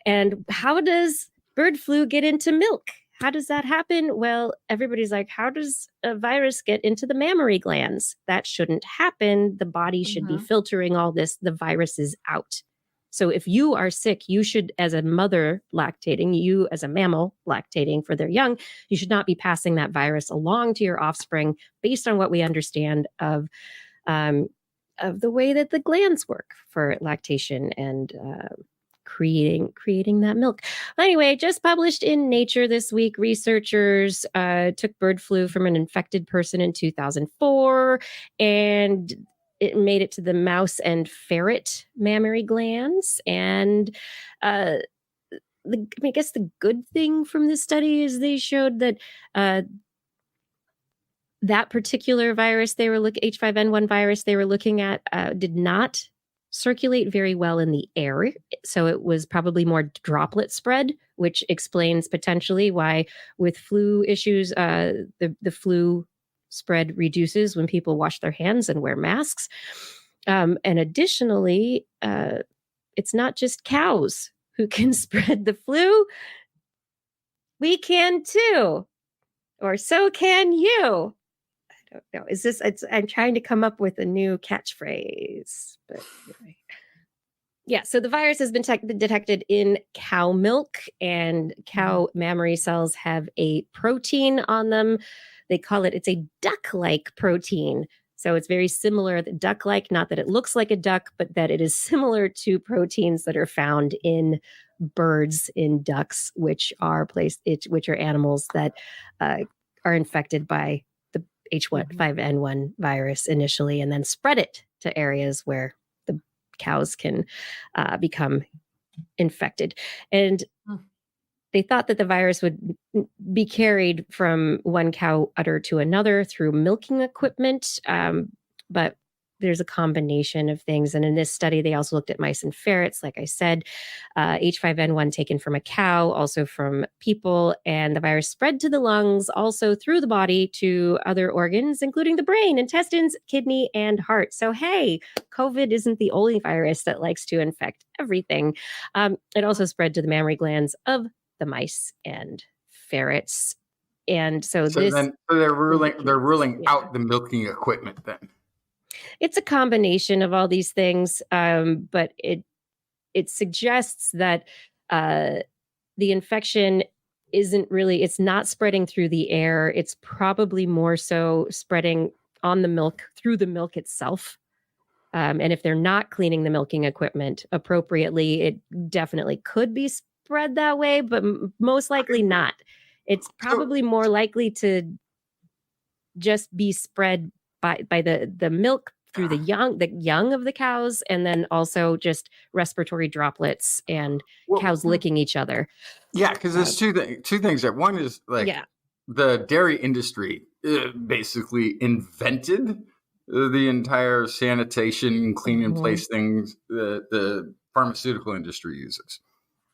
And how does bird flu get into milk? How does that happen? Well, everybody's like, how does a virus get into the mammary glands? That shouldn't happen. The body should be filtering all this. The virus is out. So if you are sick, you should, as a mother lactating, you as a mammal lactating for their young, you should not be passing that virus along to your offspring based on what we understand of the way that the glands work for lactation and creating that milk. Anyway, just published in Nature this week, researchers took bird flu from an infected person in 2004 and it made it to the mouse and ferret mammary glands. And I guess the good thing from this study is they showed that that particular virus they were looking, H5N1 virus they were looking at, did not circulate very well in the air. So it was probably more droplet spread, which explains potentially why with flu issues, the flu spread reduces when people wash their hands and wear masks. And additionally, it's not just cows who can spread the flu. We can too, or so can you. I don't know. I'm trying to come up with a new catchphrase, but anyway. Yeah, so the virus has been detected in cow milk, and cow mammary cells have a protein on them. They call it's a duck-like protein. So it's very similar, duck-like, not that it looks like a duck, but that it is similar to proteins that are found in birds, in ducks, which are animals that are infected by the H5N1 virus initially, and then spread it to areas where the cows can become infected. And they thought that the virus would be carried from one cow udder to another through milking equipment, but there's a combination of things. And in this study, they also looked at mice and ferrets, like I said, H5N1 taken from a cow, also from people, and the virus spread to the lungs, also through the body to other organs, including the brain, intestines, kidney, and heart. So, hey, COVID isn't the only virus that likes to infect everything. It also spread to the mammary glands of the mice and ferrets. And so they're ruling out the milking equipment then. It's a combination of all these things, but it suggests that the infection it's not spreading through the air. It's probably more so spreading on the milk, through the milk itself. And if they're not cleaning the milking equipment appropriately, it definitely could be spread that way, but most likely not. It's probably more likely to just be spread by the milk through the young of the cows, and then also just respiratory droplets and cows licking each other. Yeah, because there's two things there. One is the dairy industry basically invented the entire sanitation, clean in place things the pharmaceutical industry uses.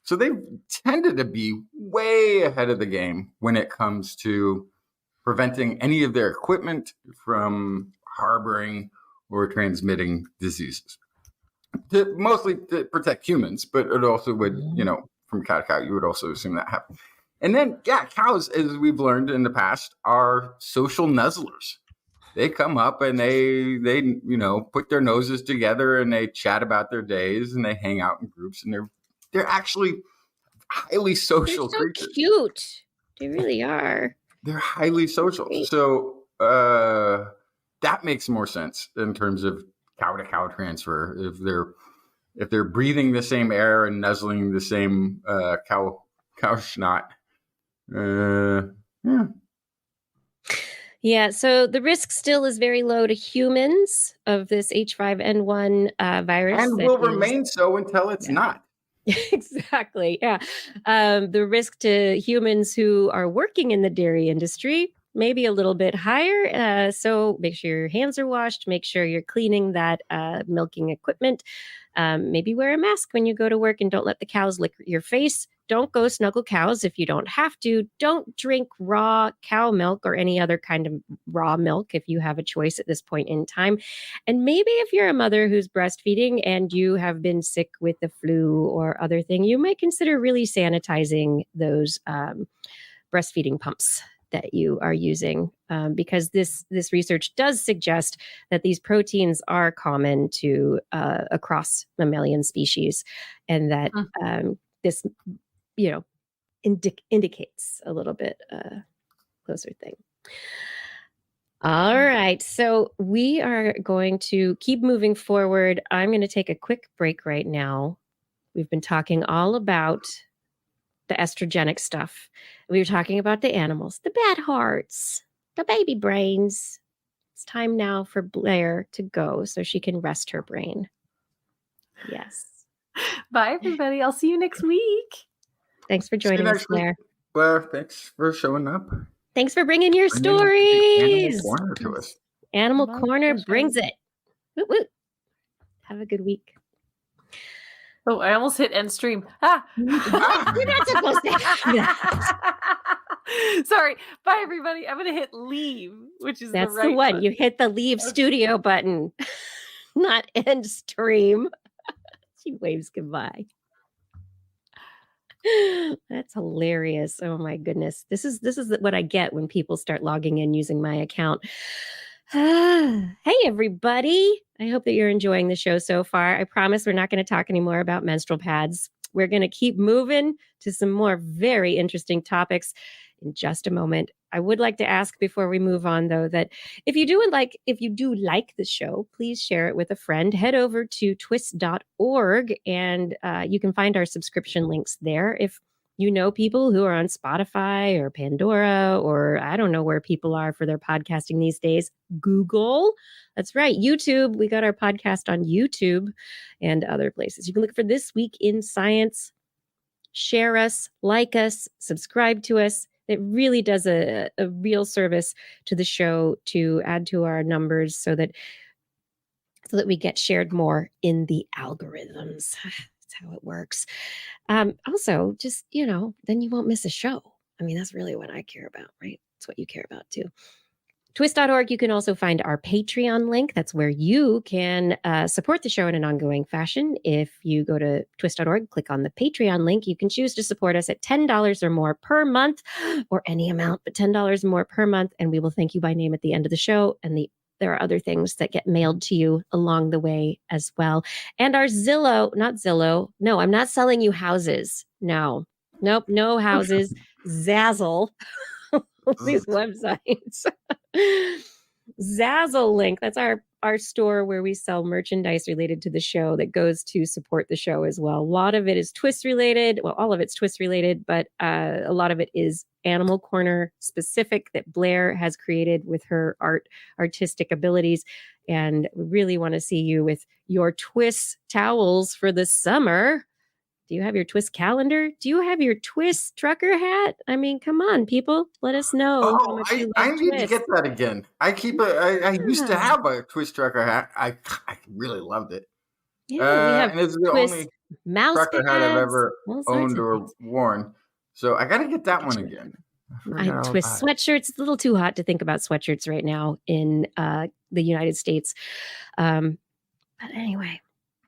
So they tended to be way ahead of the game when it comes to preventing any of their equipment from harboring or transmitting diseases. Mostly to protect humans, but it also would, from cow to cow, you would also assume that happened. And then, cows, as we've learned in the past, are social nuzzlers. They come up and they put their noses together and they chat about their days and they hang out in groups, and they're actually highly social creatures. Cute. They really are. They're highly social. So that makes more sense in terms of cow to cow transfer. If they're breathing the same air and nuzzling the same cow snot. Yeah, so the risk still is very low to humans of this H5N1 virus. And will remain so until it's not. Exactly, yeah. The risk to humans who are working in the dairy industry may be a little bit higher. So make sure your hands are washed, make sure you're cleaning that milking equipment. Maybe wear a mask when you go to work and don't let the cows lick your face. Don't go snuggle cows if you don't have to. Don't drink raw cow milk or any other kind of raw milk if you have a choice at this point in time. And maybe if you're a mother who's breastfeeding and you have been sick with the flu or other thing, you might consider really sanitizing those breastfeeding pumps that you are using, because this research does suggest that these proteins are common to across mammalian species, and that this indicates a little bit closer thing. All right, so we are going to keep moving forward. I'm going to take a quick break right now. We've been talking all about the estrogenic stuff. We were talking about the animals, the bad hearts, the baby brains. It's time now for Blair to go so she can rest her brain. Yes. Bye, everybody. I'll see you next week. Thanks for joining us, Blair. Blair, thanks for showing up. Thanks for bringing your stories. Animal Corner to us. Animal Corner brings it. Woot, woot. Have a good week. Oh, I almost hit end stream. You're not supposed to have that. Sorry. Bye, everybody. I'm going to hit leave, which is That's the right one. button. You hit the leave studio button, not end stream. She waves goodbye. That's hilarious. Oh my goodness. This is what I get when people start logging in using my account. Hey, everybody. I hope that you're enjoying the show so far. I promise we're not going to talk anymore about menstrual pads. We're going to keep moving to some more very interesting topics in just a moment. I would like to ask before we move on, though, that if you do like the show, please share it with a friend. Head over to TWIS.org and you can find our subscription links there. If you know people who are on Spotify or Pandora, or I don't know where people are for their podcasting these days, Google. That's right, YouTube. We got our podcast on YouTube and other places. You can look for This Week in Science. Share us, like us, subscribe to us. It really does a real service to the show to add to our numbers so that we get shared more in the algorithms. That's how it works. Also, just, then you won't miss a show. I mean, that's really what I care about, right? It's what you care about too. TWIS.org, you can also find our Patreon link. That's where you can support the show in an ongoing fashion. If you go to TWIS.org, click on the Patreon link, you can choose to support us at $10 or more per month, or any amount, but $10 or more per month, and we will thank you by name at the end of the show. And there are other things that get mailed to you along the way as well. And our no, I'm not selling you houses. No, nope, no houses. Zazzle. These websites. Zazzle link. That's our store where we sell merchandise related to the show that goes to support the show as well. A lot of it is TWIS related. Well, all of it's TWIS related, but a lot of it is Animal Corner specific that Blair has created with her artistic abilities. And we really want to see you with your TWIS towels for the summer. Do you have your TWIS calendar? Do you have your TWIS trucker hat? I mean, come on, people. Let us know. Oh, I need to get that again. I used to have a TWIS trucker hat. I really loved it. Yeah, we have and it's the TWIS only mouse trucker hat I've ever owned or things. worn. So I got to get that one again. TWIS sweatshirts. It's a little too hot to think about sweatshirts right now in the United States. But anyway.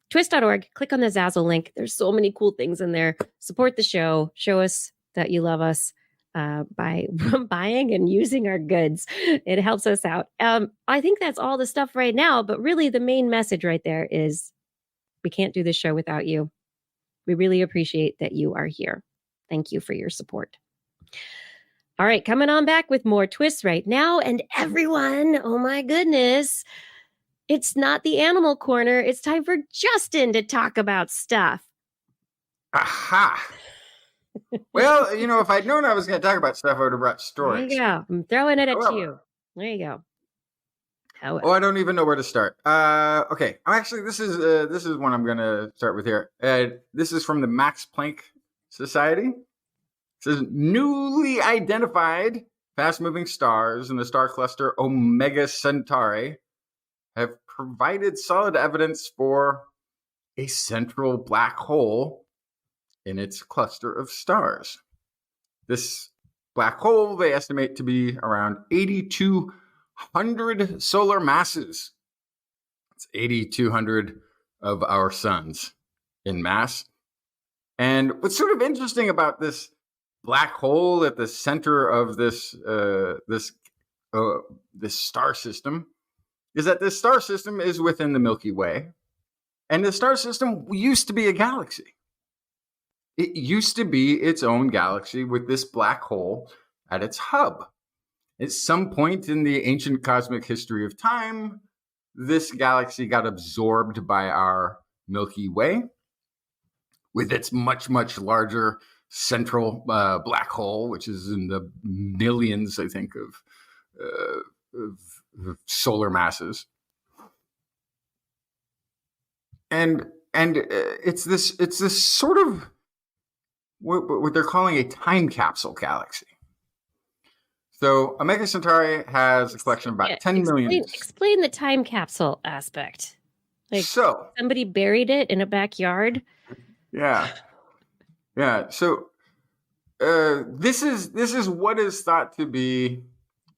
TWIS.org, click on the Zazzle link. There's so many cool things in there. Support the show. Show us that you love us by buying and using our goods. It helps us out. I think that's all the stuff right now, but really the main message right there is we can't do this show without you. We really appreciate that you are here. Thank you for your support. All right, coming on back with more TWIS right now. And everyone, oh my goodness, it's not the Animal Corner. It's time for Justin to talk about stuff. Aha. Well, if I'd known I was going to talk about stuff, I would have brought stories. Yeah, I'm throwing it at you. There you go. Oh, I don't even know where to start. Okay. Actually, this is one I'm going to start with here. This is from the Max Planck Society. It says newly identified fast-moving stars in the star cluster Omega Centauri have provided solid evidence for a central black hole in its cluster of stars. This black hole they estimate to be around 8,200 solar masses. It's 8,200 of our suns in mass. And what's sort of interesting about this black hole at the center of this star system is that this star system is within the Milky Way. And the star system used to be a galaxy. It used to be its own galaxy with this black hole at its hub. At some point in the ancient cosmic history of time, this galaxy got absorbed by our Milky Way with its much, much larger central black hole, which is in the millions, I think, of solar masses. And it's this sort of what they're calling a time capsule galaxy. So Omega Centauri has a collection of about 10 million. Explain the time capsule aspect. Like, so somebody buried it in a backyard. Yeah. So this is what is thought to be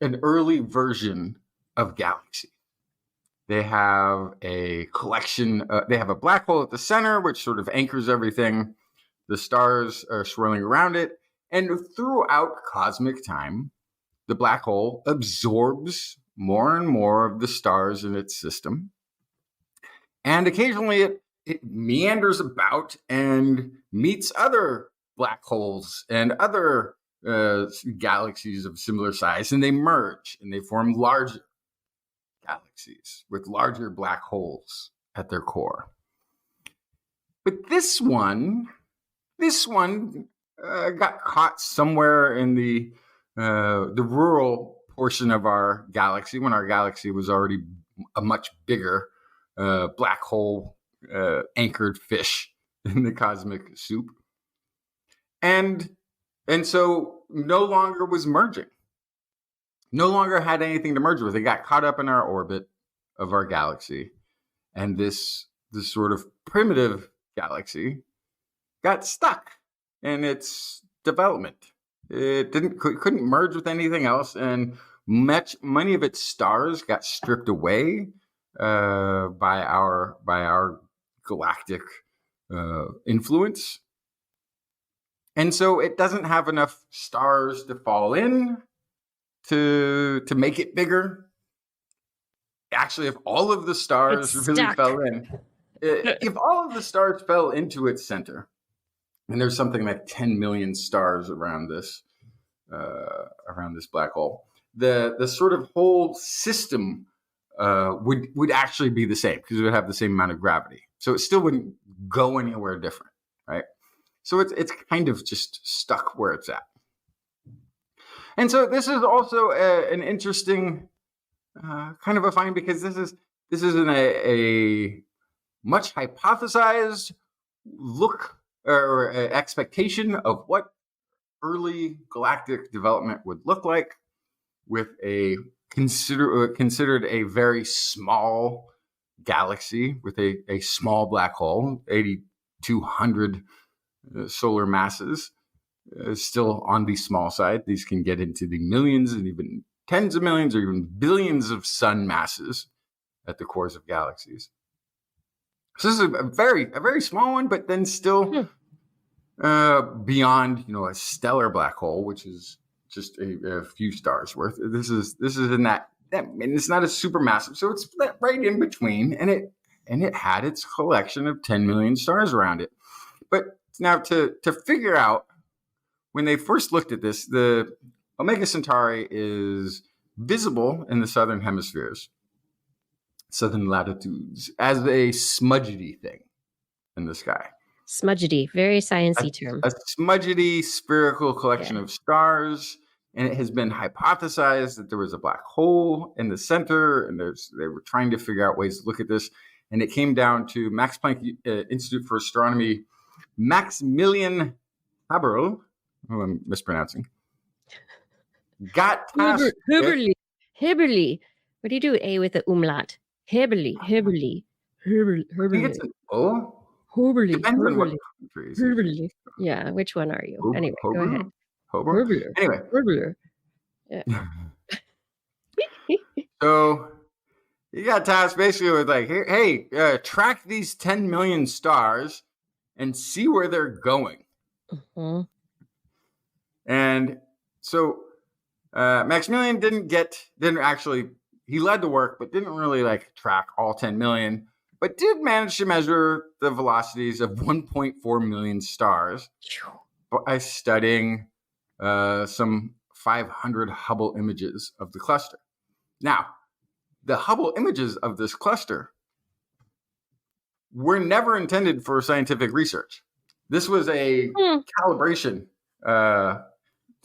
an early version of galaxy. They have a collection. They have a black hole at the center, which sort of anchors everything. The stars are swirling around it. And throughout cosmic time, the black hole absorbs more and more of the stars in its system. And occasionally it meanders about and meets other black holes and other galaxies of similar size. And they merge and they form larger galaxies with larger black holes at their core. But this one got caught somewhere in the rural portion of our galaxy when our galaxy was already a much bigger black hole anchored fish in the cosmic soup, and so no longer was merging. No longer had anything to merge with. It got caught up in our orbit of our galaxy, and this sort of primitive galaxy got stuck in its development. It couldn't merge with anything else, and many of its stars got stripped away by our galactic influence, and so it doesn't have enough stars to fall in to make it bigger. Actually, if all of the stars really fell in, if all of the stars fell into its center. And there's something like 10 million stars around this black hole. The sort of whole system would actually be the same because it would have the same amount of gravity. So it still wouldn't go anywhere different, right? So it's kind of just stuck where it's at. And so this is also an interesting kind of a find because this is a much hypothesized look or expectation of what early galactic development would look like with a considered a very small galaxy with a small black hole, 8,200 solar masses, still on the small side. These can get into the millions and even tens of millions or even billions of sun masses at the cores of galaxies. So this is a very small one, but then still beyond, a stellar black hole, which is just a few stars worth. This is in that, and it's not a supermassive, so it's right in between, and it had its collection of 10 million stars around it. But now to figure out when they first looked at this, the Omega Centauri is visible in the southern hemispheres. Southern latitudes as a smudgety thing in the sky. Smudgety, very sciencey term. A smudgety spherical collection of stars And it has been hypothesized that there was a black hole in the center, and they were trying to figure out ways to look at this. And it came down to Max Planck Institute for Astronomy, Maximilian Haberl, who I'm mispronouncing, got tasked. Hiberly. What do you do? A with the umlaut. Hiberly. I think it's an O. Depends on what country. Yeah, which one are you? Anyway, go ahead. Anyway. Yeah. So you got tasked basically with like, hey, track these 10 million stars and see where they're going. Mm-hmm. And so Maximilian he led the work, but didn't really like track all 10 million, but did manage to measure the velocities of 1.4 million stars by studying some 500 Hubble images of the cluster. Now, the Hubble images of this cluster were never intended for scientific research. This was a calibration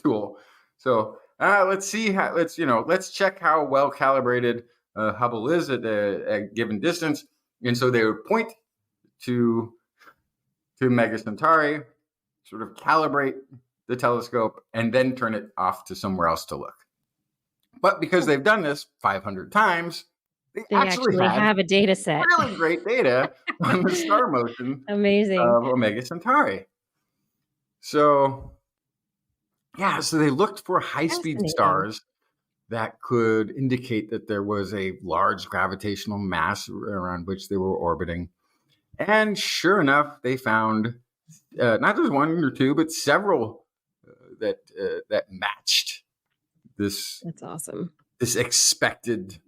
tool. So let's check how well calibrated Hubble is at a given distance. And so they would point to Mega Centauri, sort of calibrate the telescope, and then turn it off to somewhere else to look. But because they've done this 500 times, they actually have a data set. Really great data on the star motion Amazing. of Omega Centauri. So, so they looked for high-speed stars that could indicate that there was a large gravitational mass around which they were orbiting. And sure enough, they found not just one or two, but several that matched this. That's awesome. This expected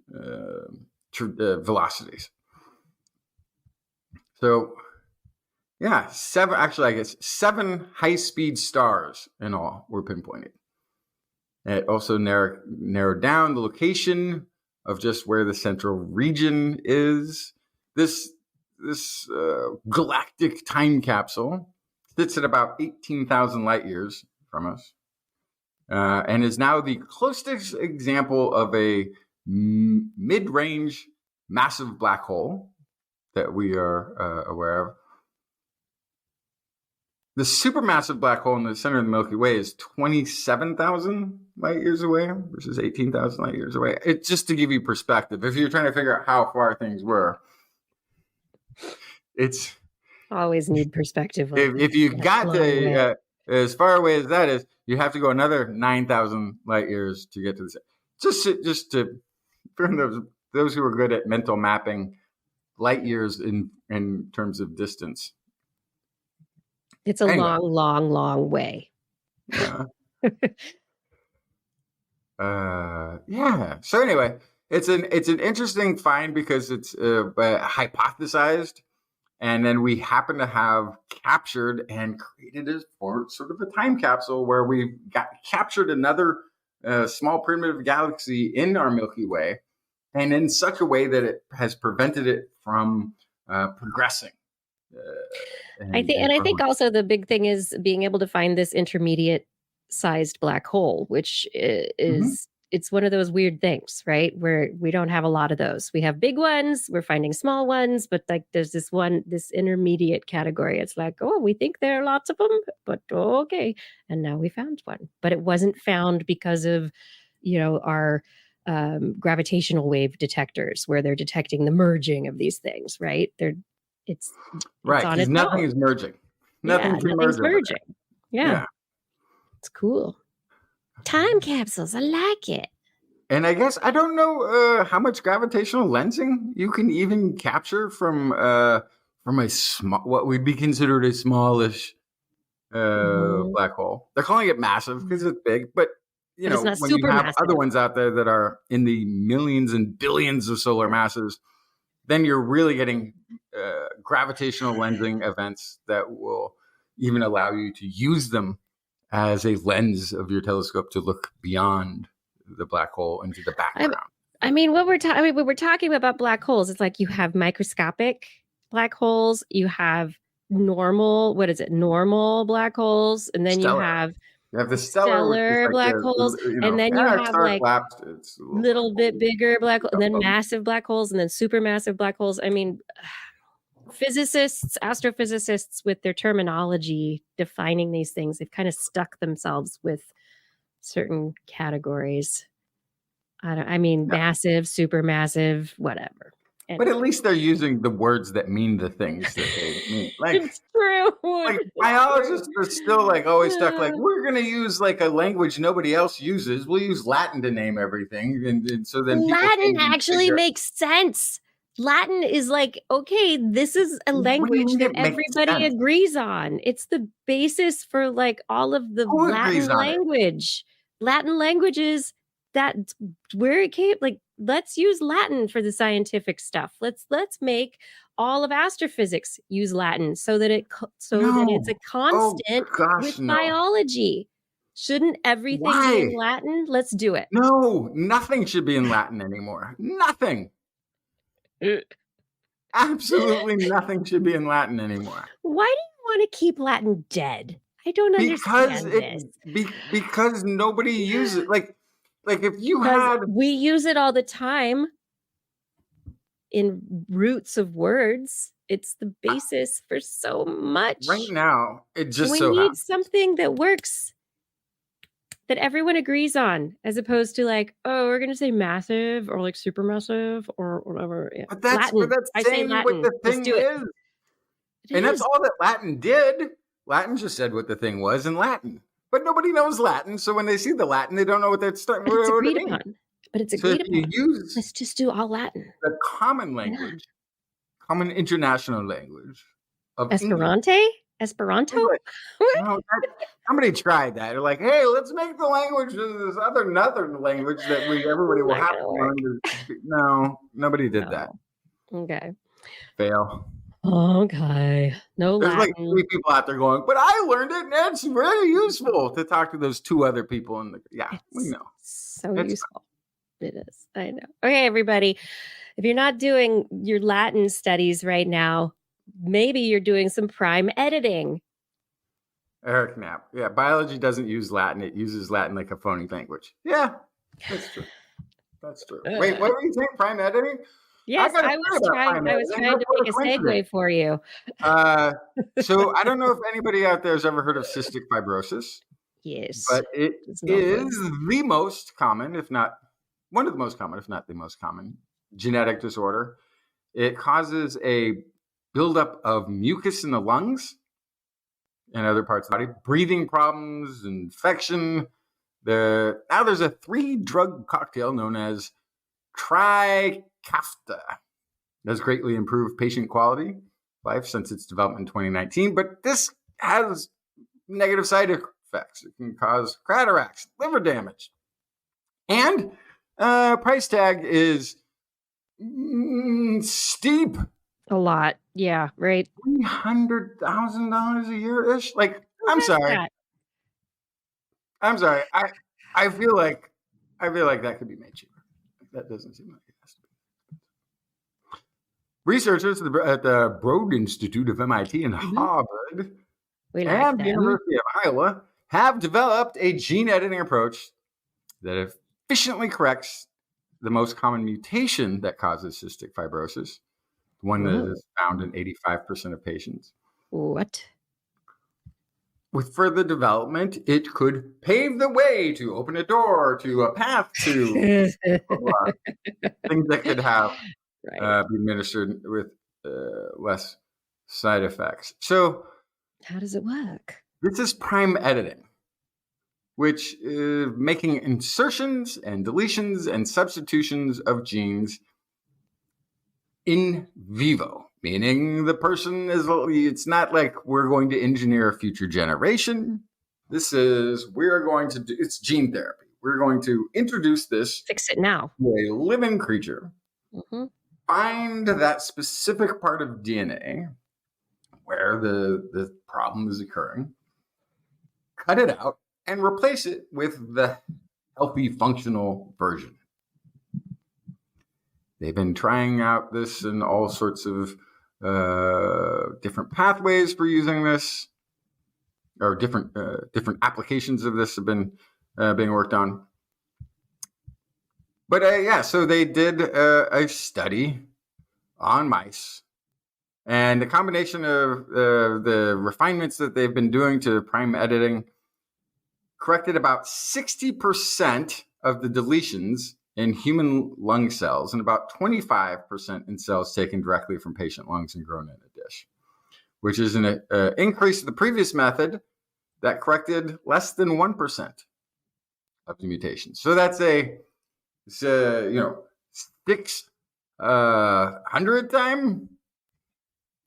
velocities. So, seven high-speed stars in all were pinpointed. It also narrowed down the location of just where the central region is. This galactic time capsule sits at about 18,000 light years from us, and is now the closest example of a mid-range massive black hole that we are aware of. The supermassive black hole in the center of the Milky Way is 27,000 light years away versus 18,000 light years away. It's just to give you perspective. If you're trying to figure out how far things were, it's always need perspective. If you got to as far away as that is, you have to go another 9,000 light years to get to the. Just to for those who are good at mental mapping, light years in terms of distance. It's a long way. Yeah. So anyway, it's an interesting find because it's hypothesized, and then we happen to have captured and created a sort of a time capsule where we've captured another small primitive galaxy in our Milky Way, and in such a way that it has prevented it from progressing. I think also the big thing is being able to find this intermediate sized black hole, which is it's one of those weird things, right? Where we don't have a lot of those. We have big ones, we're finding small ones, but like there's this intermediate category. It's like, oh, we think there are lots of them, but okay. And now we found one, but it wasn't found because of, our gravitational wave detectors where they're detecting the merging of these things, right? It's right, because nothing is merging. Nothing's merging. Yeah. It's cool. Time capsules, I like it. And I guess I don't know how much gravitational lensing you can even capture from a small, what would be considered a smallish black hole. They're calling it massive because it's big, but when you have other ones out there that are in the millions and billions of solar masses, then you're really getting gravitational lensing events that will even allow you to use them as a lens of your telescope to look beyond the black hole into the background. When we're talking about black holes, it's like you have microscopic black holes, you have normal black holes, and then you have You have the stellar, which is stellar like black holes, and then you have star like collapsed. It's a little bit bigger black hole, and then Um, massive black holes, and then supermassive black holes. I mean, physicists, astrophysicists, with their terminology defining these things, they've kind of stuck themselves with certain categories. Massive, supermassive, whatever. But at least they're using the words that mean the things that they mean. Like, it's true. like biologists are still like always stuck. Like, we're going to use like a language nobody else uses. We'll use Latin to name everything, and so then Latin actually makes sense. Latin is like, okay, this is a language that everybody agrees on. It's the basis for like all of the Latin language. Latin languages, that's where it came. Like, let's use Latin for the scientific stuff. Let's make all of astrophysics use Latin so that it's a constant with biology. Shouldn't everything be in Latin? Let's do it. No, nothing should be in Latin anymore. Nothing. Absolutely nothing should be in Latin anymore. Why do you want to keep Latin dead? I don't understand this. Because nobody uses it. Like if you we use it all the time in roots of words. It's the basis for so much. Right now, it just we need something that works, that everyone agrees on, as opposed to like, oh, we're gonna say massive or like supermassive or whatever. Yeah. But that's saying what the thing is. And that's all that Latin did. Latin just said what the thing was in Latin. But nobody knows Latin, so when they see the Latin, they don't know what they're starting. But it's agreed upon. Let's just do all Latin. The common language, common international language of Esperanto? English. Esperanto? No, somebody tried that. They're like, hey, let's make the language this other language that everybody will have to learn. No, nobody did that. Okay. Fail. Okay. No There's Latin. like 3 people out there going, but I learned it and it's really useful to talk to those 2 other people. We know. So useful. It is. I know. Okay, everybody. If you're not doing your Latin studies right now, maybe you're doing some prime editing. Eric Knapp. Yeah, biology doesn't use Latin. It uses Latin like a phony language. Yeah, that's true. That's true. Wait, what were you saying? Prime editing? Yes, I was trying to make a segue for you. So I don't know if anybody out there has ever heard of cystic fibrosis. Yes. But it is the most common, if not one of the most common, if not the most common, genetic disorder. It causes a buildup of mucus in the lungs and other parts of the body, breathing problems, infection. Now there's a 3-drug cocktail known as Trikafta. Has greatly improved patient quality of life since its development in 2019, but this has negative side effects. It can cause cataracts, liver damage, and price tag is steep. A lot, yeah, right. $300,000 a year ish. Like, I'm sorry. I feel like that could be made cheaper. That doesn't seem like it has to be. Researchers at the Broad Institute of MIT and Harvard and the University of Iowa have developed a gene editing approach that efficiently corrects the most common mutation that causes cystic fibrosis, one that is found in 85% of patients. What? With further development, it could pave the way to open a door to a path to things that could have be administered with less side effects. So, how does it work? This is prime editing, which is making insertions and deletions and substitutions of genes in vivo, meaning the person it's not like we're going to engineer a future generation. It's gene therapy. We're going to introduce this. Fix it now. To a living creature. Mm-hmm. Find that specific part of DNA where the problem is occurring, cut it out, and replace it with the healthy, functional version. They've been trying out this in all sorts of different pathways for using this. or different applications of this have been being worked on. But so they did a study on mice, and the combination of the refinements that they've been doing to prime editing corrected about 60% of the deletions in human lung cells and about 25% in cells taken directly from patient lungs and grown in a dish, which is an increase to the previous method that corrected less than 1% of the mutations. So that's a 600 time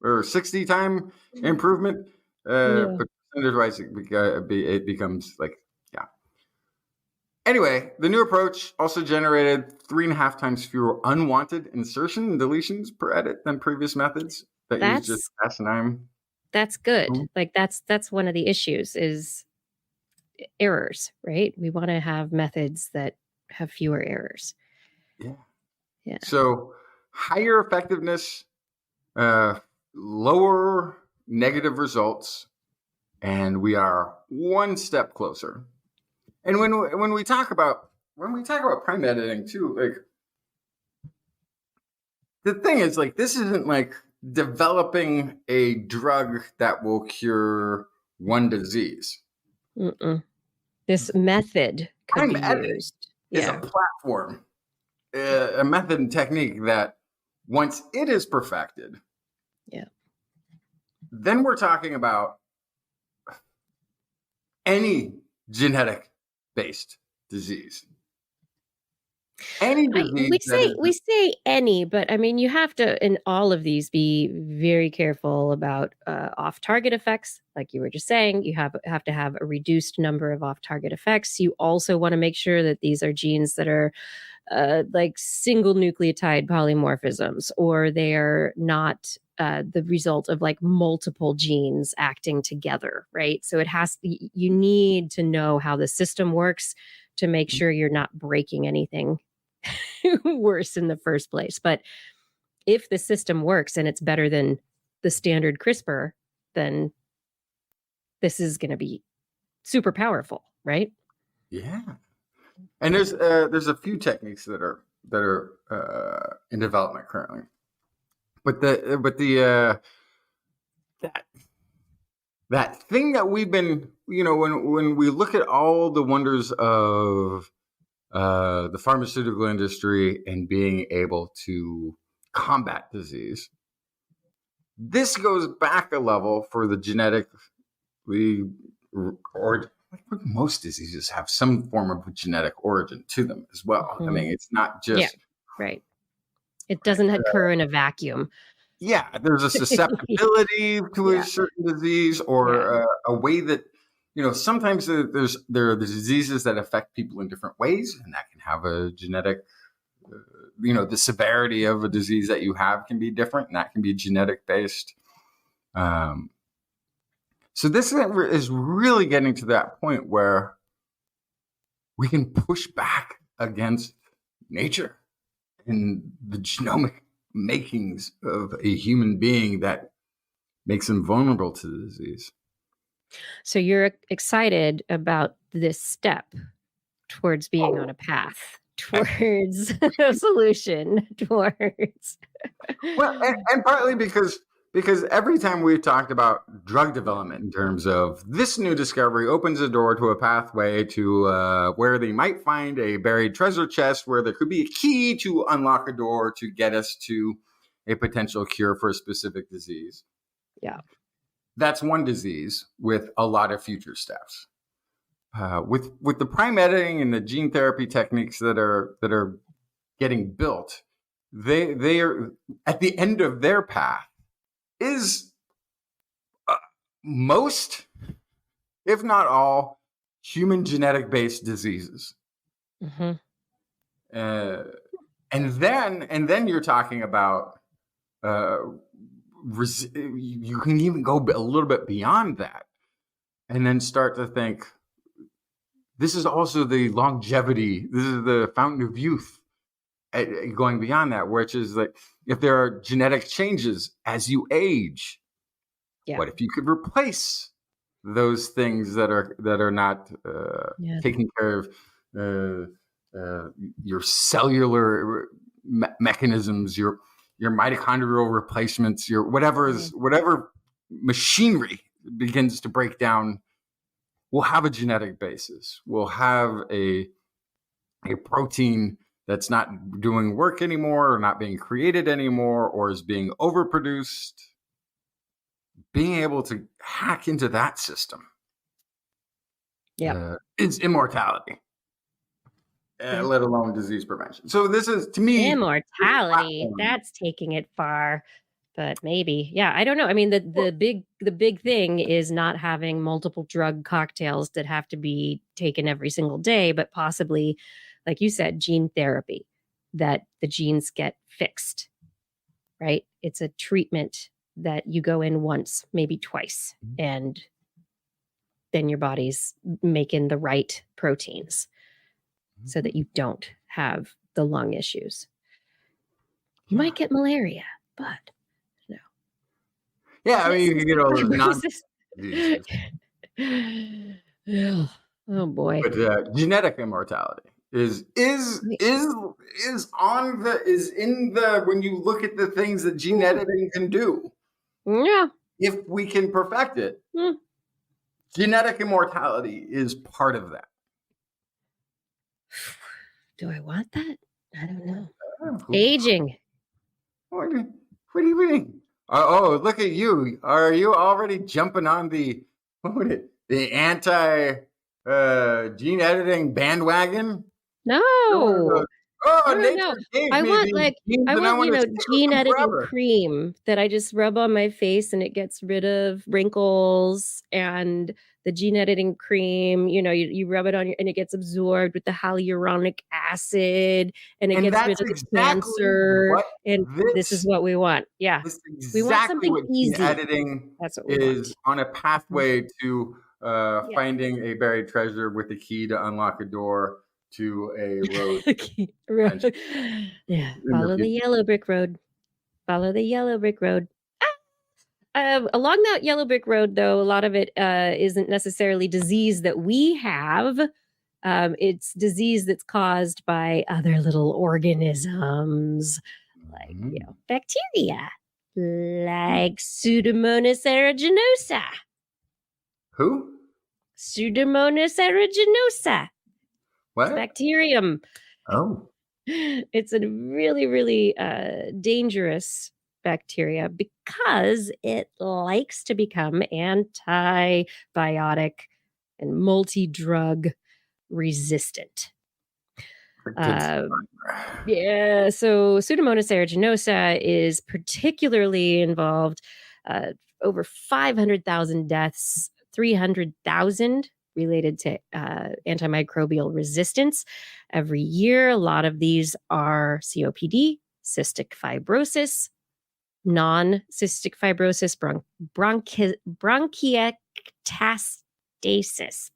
or 60 time improvement. But percentage-wise, it becomes like, yeah. Anyway, the new approach also generated 3.5 times fewer unwanted insertion and deletions per edit than previous methods that use just Cas9. That's good. Like that's one of the issues is errors, right? We want to have methods that have fewer errors. Yeah. So higher effectiveness, lower negative results, and we are one step closer. And when we talk about prime editing too, like the thing is, like, this isn't like developing a drug that will cure one disease. This method could be used. Is a platform, a method and technique that once it is perfected, then we're talking about any genetic-based disease. Any disease. We say any, but I mean, you have to, in all of these, be very careful about off-target effects. Like you were just saying, you have to have a reduced number of off-target effects. You also want to make sure that these are genes that are like single nucleotide polymorphisms, or they are not the result of like multiple genes acting together, right? So you need to know how the system works to make sure you're not breaking anything worse in the first place. But if the system works and it's better than the standard CRISPR, then this is going to be super powerful, right? Yeah. And there's a few techniques that are in development currently, but that thing that we've been, when we look at all the wonders of the pharmaceutical industry and being able to combat disease, this goes back a level for the or most diseases have some form of genetic origin to them as well. I mean, it's not just right. It doesn't occur in a vacuum. Yeah, there's a susceptibility to a certain disease, or a way that, sometimes there are the diseases that affect people in different ways, and that can have a genetic, the severity of a disease that you have can be different, and that can be genetic based. So this is really getting to that point where we can push back against nature and the genomic makings of a human being that makes them vulnerable to the disease. So you're excited about this step towards being on a path towards a solution towards. Well, and partly because every time we've talked about drug development in terms of this new discovery opens a door to a pathway to where they might find a buried treasure chest where there could be a key to unlock a door to get us to a potential cure for a specific disease. Yeah. That's one disease with a lot of future steps. With the prime editing and the gene therapy techniques that are getting built, they are at the end of their path is most, if not all, human genetic-based diseases. Mm-hmm. And then you're talking about you can even go a little bit beyond that, and then start to think this is also the longevity. This is the fountain of youth. Going beyond that, which is like, if there are genetic changes as you age, what if you could replace those things that are not taking care of your cellular mechanisms, your mitochondrial replacements, your whatever machinery begins to break down, will have a genetic basis. We'll have a protein that's not doing work anymore, or not being created anymore, or is being overproduced. Being able to hack into that system is immortality, let alone disease prevention. So this is, to me, immortality. That's taking it far, but maybe. Yeah, I don't know. I mean, the big thing is not having multiple drug cocktails that have to be taken every single day, but possibly, like you said, gene therapy, that the genes get fixed, right? It's a treatment that you go in once, maybe twice, and then your body's making the right proteins so that you don't have the lung issues. You might get malaria, but no. Yeah, I mean, you can get all those non-diseases. Oh boy! But genetic immortality is in the when you look at the things that gene editing can do. Yeah, if we can perfect it, genetic immortality is part of that. Do I want that? I don't know. Aging. What do you mean? Oh, look at you! Are you already jumping on the anti gene editing bandwagon? No. Nature gave I me want these genes I and want want gene editing forever. cream that I just rub on my face and it gets rid of wrinkles, and the gene editing cream, you rub it on and it gets absorbed with the hyaluronic acid and it gets rid of the cancer. And this is what we want. Yeah. We want something easy. Gene editing That's what we is want. on a pathway to finding a buried treasure with a key to unlock a door to a road. Yeah. Follow the yellow brick road. Follow the yellow brick road. Along that yellow brick road, though, a lot of it isn't necessarily disease that we have. It's disease that's caused by other little organisms, like bacteria, like Pseudomonas aeruginosa. Who? Pseudomonas aeruginosa. What? Bacterium. Oh. It's a really, really dangerous bacteria because it likes to become antibiotic and multi-drug resistant. So Pseudomonas aeruginosa is particularly involved. Over 500,000 deaths, 300,000 related to antimicrobial resistance every year. A lot of these are COPD, cystic fibrosis, non-cystic fibrosis,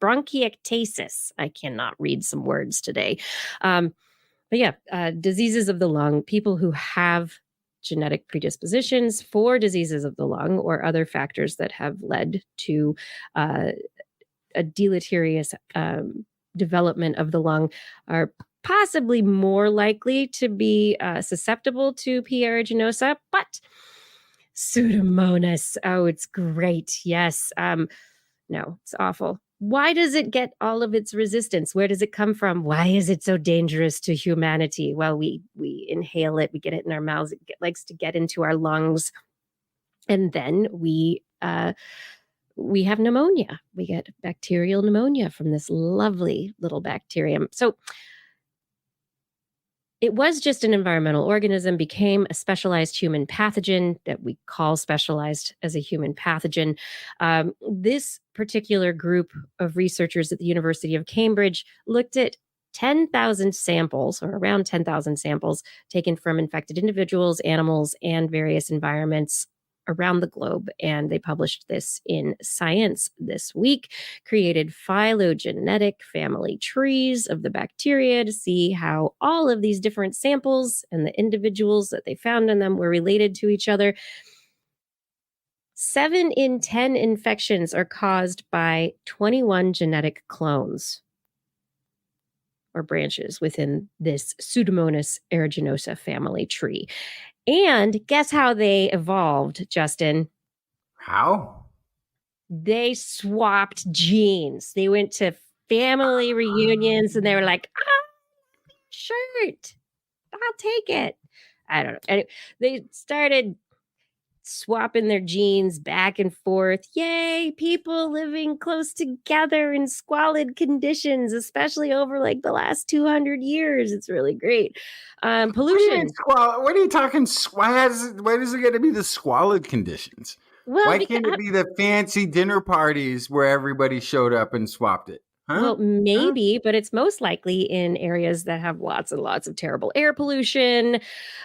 bronchiectasis. I cannot read some words today. Diseases of the lung, people who have genetic predispositions for diseases of the lung or other factors that have led to a deleterious development of the lung are possibly more likely to be susceptible to P. aeruginosa, but Pseudomonas, it's great. Yes. No, it's awful. Why does it get all of its resistance? Where does it come from? Why is it so dangerous to humanity? Well, we inhale it, we get it in our mouths, it likes to get into our lungs, and then we have pneumonia. We get bacterial pneumonia from this lovely little bacterium. So it was just an environmental organism, became a specialized human pathogen that we call specialized as a human pathogen. This particular group of researchers at the University of Cambridge looked at 10,000 samples, or around 10,000 samples, taken from infected individuals, animals, and various environments around the globe. And they published this in Science this week, created phylogenetic family trees of the bacteria to see how all of these different samples and the individuals that they found in them were related to each other. 7 in 10 infections are caused by 21 genetic clones or branches within this Pseudomonas aeruginosa family tree. And guess how they evolved, Justin? How? They swapped genes. They went to family reunions and they were like, shirt, I'll take it. I don't know. Anyway, they started swapping their genes back and forth. Yay, people living close together in squalid conditions, especially over like the last 200 years. It's really great. Pollution. What are you talking? Why is it going to be the squalid conditions? Well, why can't it be the fancy dinner parties where everybody showed up and swapped it? Huh? Well, maybe, but it's most likely in areas that have lots and lots of terrible air pollution,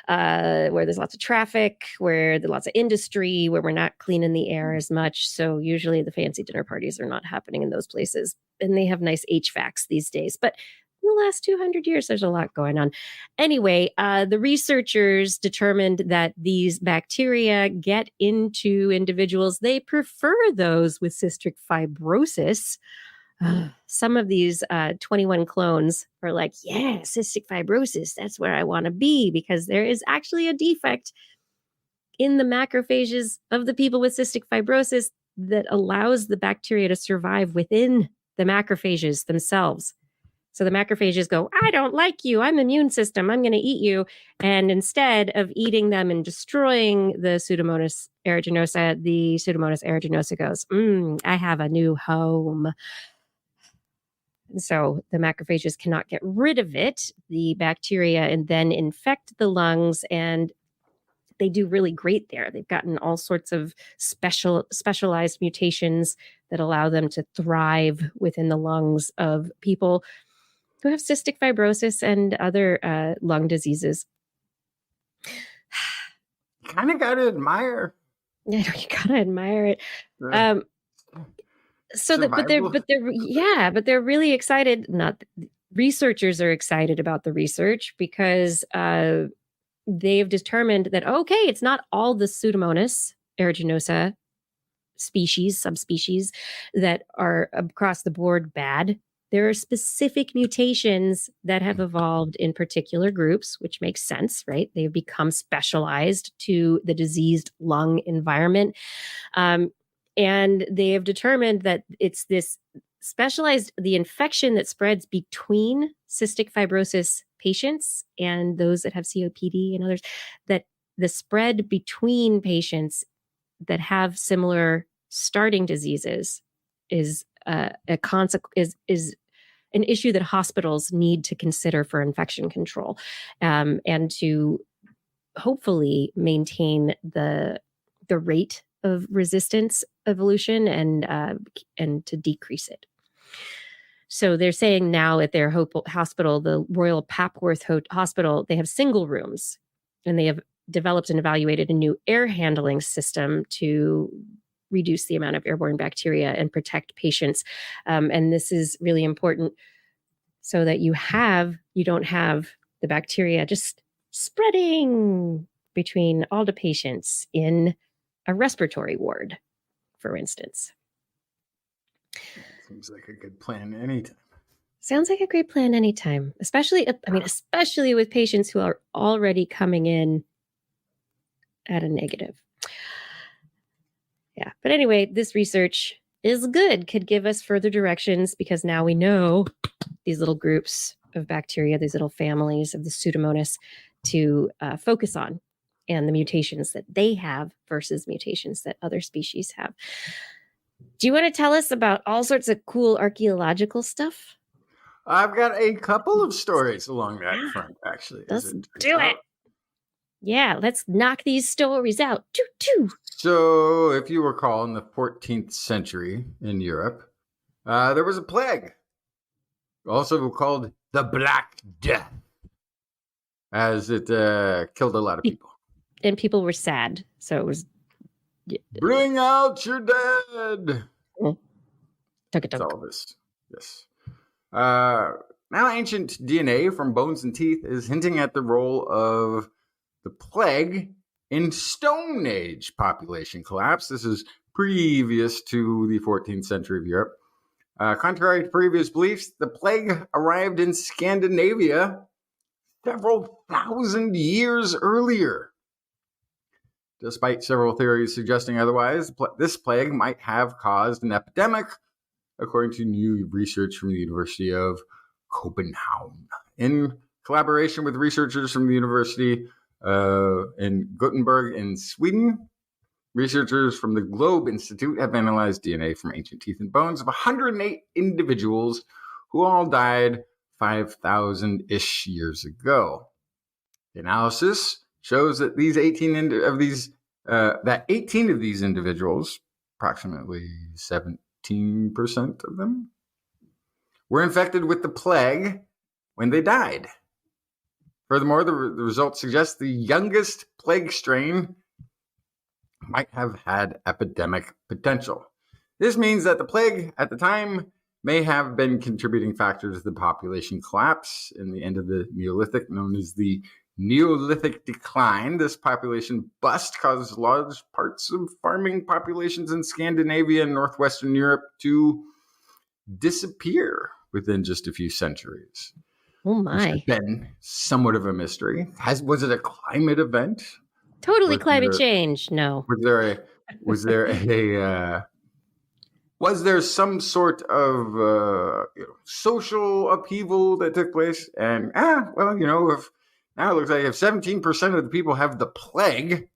where there's lots of traffic, where there's lots of industry, where we're not cleaning the air as much. So usually the fancy dinner parties are not happening in those places. And they have nice HVACs these days. But in the last 200 years, there's a lot going on. Anyway, the researchers determined that these bacteria get into individuals. They prefer those with cystic fibrosis. Some of these 21 clones are like, yeah, cystic fibrosis, that's where I want to be, because there is actually a defect in the macrophages of the people with cystic fibrosis that allows the bacteria to survive within the macrophages themselves. So the macrophages go, I don't like you. I'm immune system. I'm going to eat you. And instead of eating them and destroying the Pseudomonas aeruginosa, the Pseudomonas aeruginosa goes, I have a new home. And so the macrophages cannot get rid of it, the bacteria, and then infect the lungs. And they do really great there. They've gotten all sorts of specialized mutations that allow them to thrive within the lungs of people who have cystic fibrosis and other lung diseases. You kind of got to admire. Yeah, you got to admire it. But they're really excited. Researchers are excited about the research because they've determined that, okay, it's not all the Pseudomonas aeruginosa subspecies that are across the board bad. There are specific mutations that have evolved in particular groups, which makes sense, right? They've become specialized to the diseased lung environment. And they have determined that it's this the infection that spreads between cystic fibrosis patients and those that have COPD and others, that the spread between patients that have similar starting diseases is is an issue that hospitals need to consider for infection control, and to hopefully maintain the rate of resistance evolution and to decrease it. So they're saying now at their hospital, the Royal Papworth Hospital, they have single rooms, and they have developed and evaluated a new air handling system to reduce the amount of airborne bacteria and protect patients. And this is really important so that you don't have the bacteria just spreading between all the patients in a respiratory ward, for instance. Seems like a good plan anytime. Sounds like a great plan anytime, especially with patients who are already coming in at a negative. Yeah. But anyway, this research is good, could give us further directions, because now we know these little groups of bacteria, these little families of the Pseudomonas to focus on, and the mutations that they have versus mutations that other species have. Do you want to tell us about all sorts of cool archaeological stuff? I've got a couple of stories along that front, actually. Let's do it. Yeah, let's knock these stories out. Choo-choo. So, if you recall, in the 14th century in Europe, there was a plague, also called the Black Death, as it killed a lot of people. And people were sad, so it was... Bring out your dead! That's all this. Yes. Now, ancient DNA from bones and teeth is hinting at the role of the plague in Stone Age population collapse. This is previous to the 14th century of Europe. Contrary to previous beliefs, the plague arrived in Scandinavia several thousand years earlier. Despite several theories suggesting otherwise, this plague might have caused an epidemic, according to new research from the University of Copenhagen. In collaboration with researchers from the University in Gothenburg in Sweden, researchers from the Globe Institute have analyzed DNA from ancient teeth and bones of 108 individuals who all died 5,000-ish years ago. The analysis shows that 18 of these individuals, approximately 17% of them, were infected with the plague when they died. Furthermore, the results suggest the youngest plague strain might have had epidemic potential. This means that the plague at the time may have been contributing factor to the population collapse in the end of the Neolithic, known as the Neolithic decline. This population bust caused large parts of farming populations in Scandinavia and northwestern Europe to disappear within just a few centuries. Oh my. Which has been somewhat of a mystery. Was it a climate event? Totally climate change. No. Was there some sort of social upheaval that took place? And if now it looks like if 17% of the people have the plague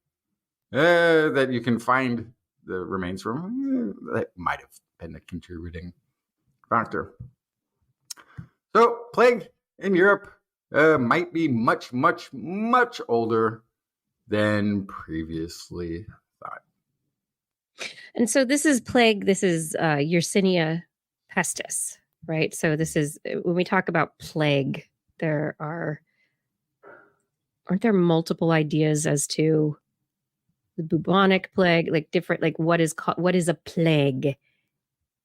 that you can find the remains from, that might have been a contributing factor. So plague in Europe might be much, much, much older than previously thought. And so this is plague. This is Yersinia pestis, right? So this is, when we talk about plague, aren't there multiple ideas as to the bubonic plague, like different, like what is a plague?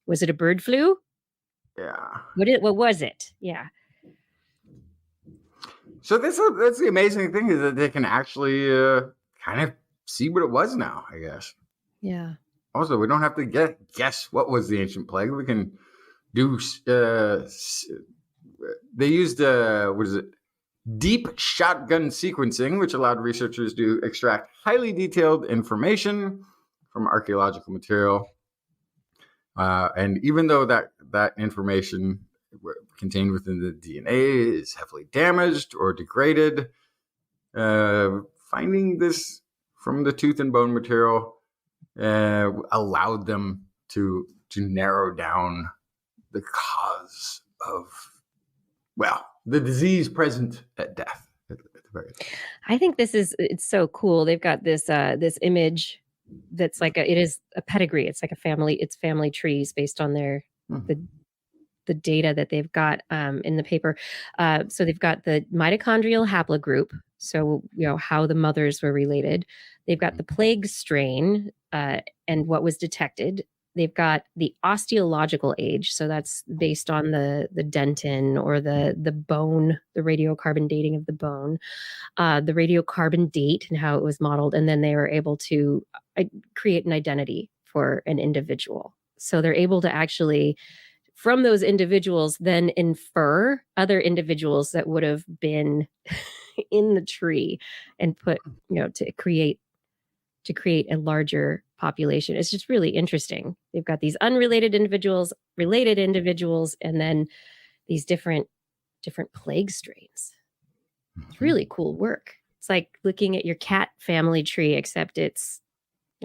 Was it a bird flu? Yeah. What was it? Yeah. So that's the amazing thing, is that they can actually kind of see what it was now, I guess. Yeah. Also, we don't have to guess what was the ancient plague. We can do. They used deep shotgun sequencing, which allowed researchers to extract highly detailed information from archaeological material. And even though that information contained within the DNA is heavily damaged or degraded, finding this from the tooth and bone material allowed them to narrow down the cause of, the disease present at death. I think it's so cool. They've got this image that's like it is a pedigree. It's like it's family trees based on their the data that they've got in the paper. So they've got the mitochondrial haplogroup, so how the mothers were related. They've got the plague strain and what was detected. They've got the osteological age, so that's based on the dentin or the bone, the radiocarbon dating of the bone, the radiocarbon date and how it was modeled, and then they were able to create an identity for an individual. So they're able to actually, from those individuals, then infer other individuals that would have been in the tree and put, to create a larger population. It's just really interesting. They've got these unrelated individuals, related individuals, and then these different plague strains. It's really cool work. It's like looking at your cat family tree, except it's,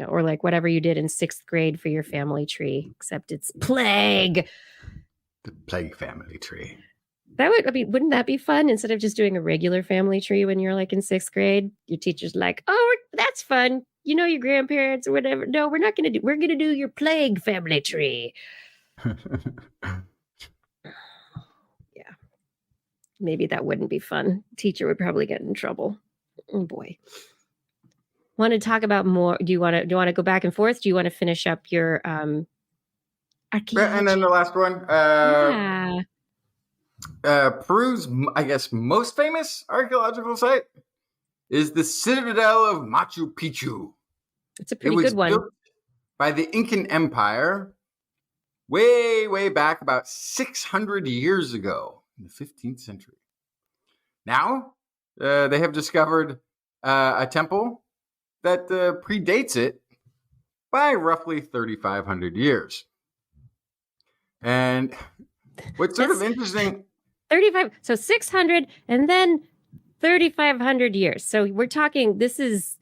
or like whatever you did in 6th grade for your family tree, except it's plague. The plague family tree. Wouldn't that be fun? Instead of just doing a regular family tree when you're like in 6th grade, your teacher's like, "Oh, that's fun. Your grandparents or whatever. No, we're not going to we're going to do your plague family tree." Yeah. Maybe that wouldn't be fun. Teacher would probably get in trouble. Oh boy. Want to talk about more? Do you want to go back and forth? Do you want to finish up your archaeology? And then the last one. Peru's, I guess, most famous archaeological site is the Citadel of Machu Picchu. It's a pretty good one. Built by the Incan Empire way, way back about 600 years ago in the 15th century. Now, they have discovered a temple that predates it by roughly 3,500 years. And what's sort of interesting... 600 and then 3,500 years. So we're talking, this is,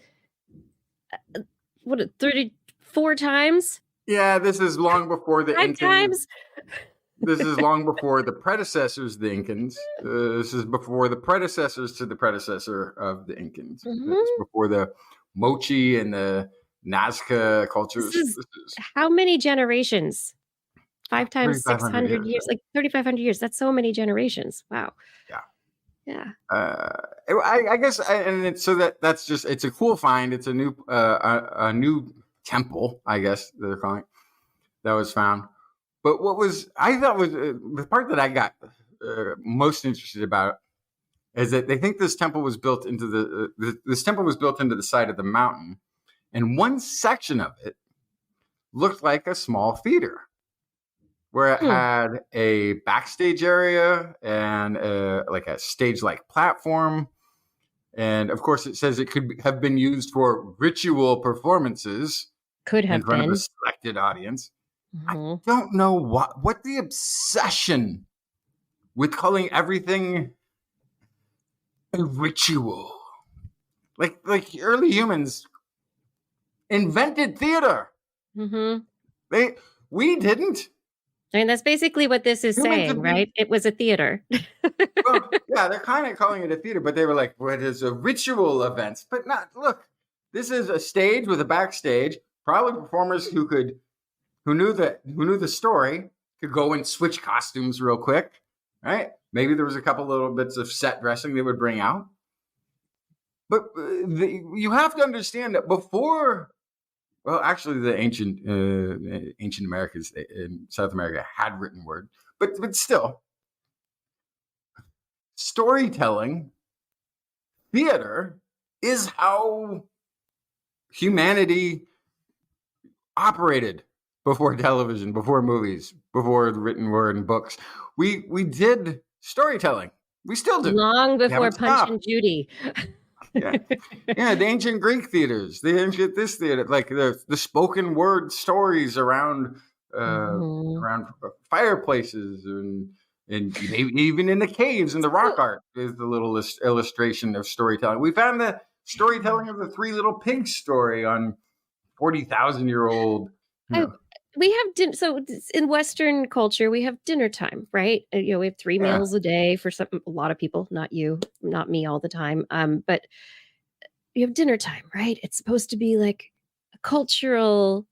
34 times? Yeah, this is long before the 5 Incans. times? This is long before the predecessors, the Incans. This is before the predecessors to the predecessor of the Incans. Mm-hmm. It's before the Mochi and the Nazca cultures. This is how many generations? 5 times 600 years, like 3,500 years. That's so many generations. Wow. Yeah. I guess, that's just, it's a cool find. It's a new temple, I guess they're calling it, that was found. But I thought was the part that I got most interested about is that they think this temple was built into the side of the mountain, and one section of it looked like a small theater, where it had a backstage area and like a stage-like platform. And of course, it says it could have been used for ritual performances. Could have in front been. of a selected audience. Mm-hmm. I don't know what the obsession with calling everything a ritual. Like early humans invented theater. Mm-hmm. We didn't. I mean, that's basically what this is saying, right? It was a theater. Well, yeah, they're kind of calling it a theater, but they were like, well, it is a ritual event. But look, this is a stage with a backstage, probably performers who knew the story could go and switch costumes real quick, right? Maybe there was a couple little bits of set dressing they would bring out. But you have to understand that before... Well, actually, the ancient Americans in South America had written word, but still, storytelling, theater is how humanity operated before television, before movies, before the written word and books. We did storytelling. We still do. Long before Punch and Judy. Yeah, the ancient Greek theaters, the ancient this theater, like the spoken word stories around around fireplaces and maybe even in the caves and the rock art is the little illustration of storytelling. We found the storytelling of the Three Little Pigs story on 40,000-year-old. We have so in Western culture, we have dinner time, right? We have 3 meals a day for a lot of people, not you, not me all the time. But you have dinner time, right? It's supposed to be like a cultural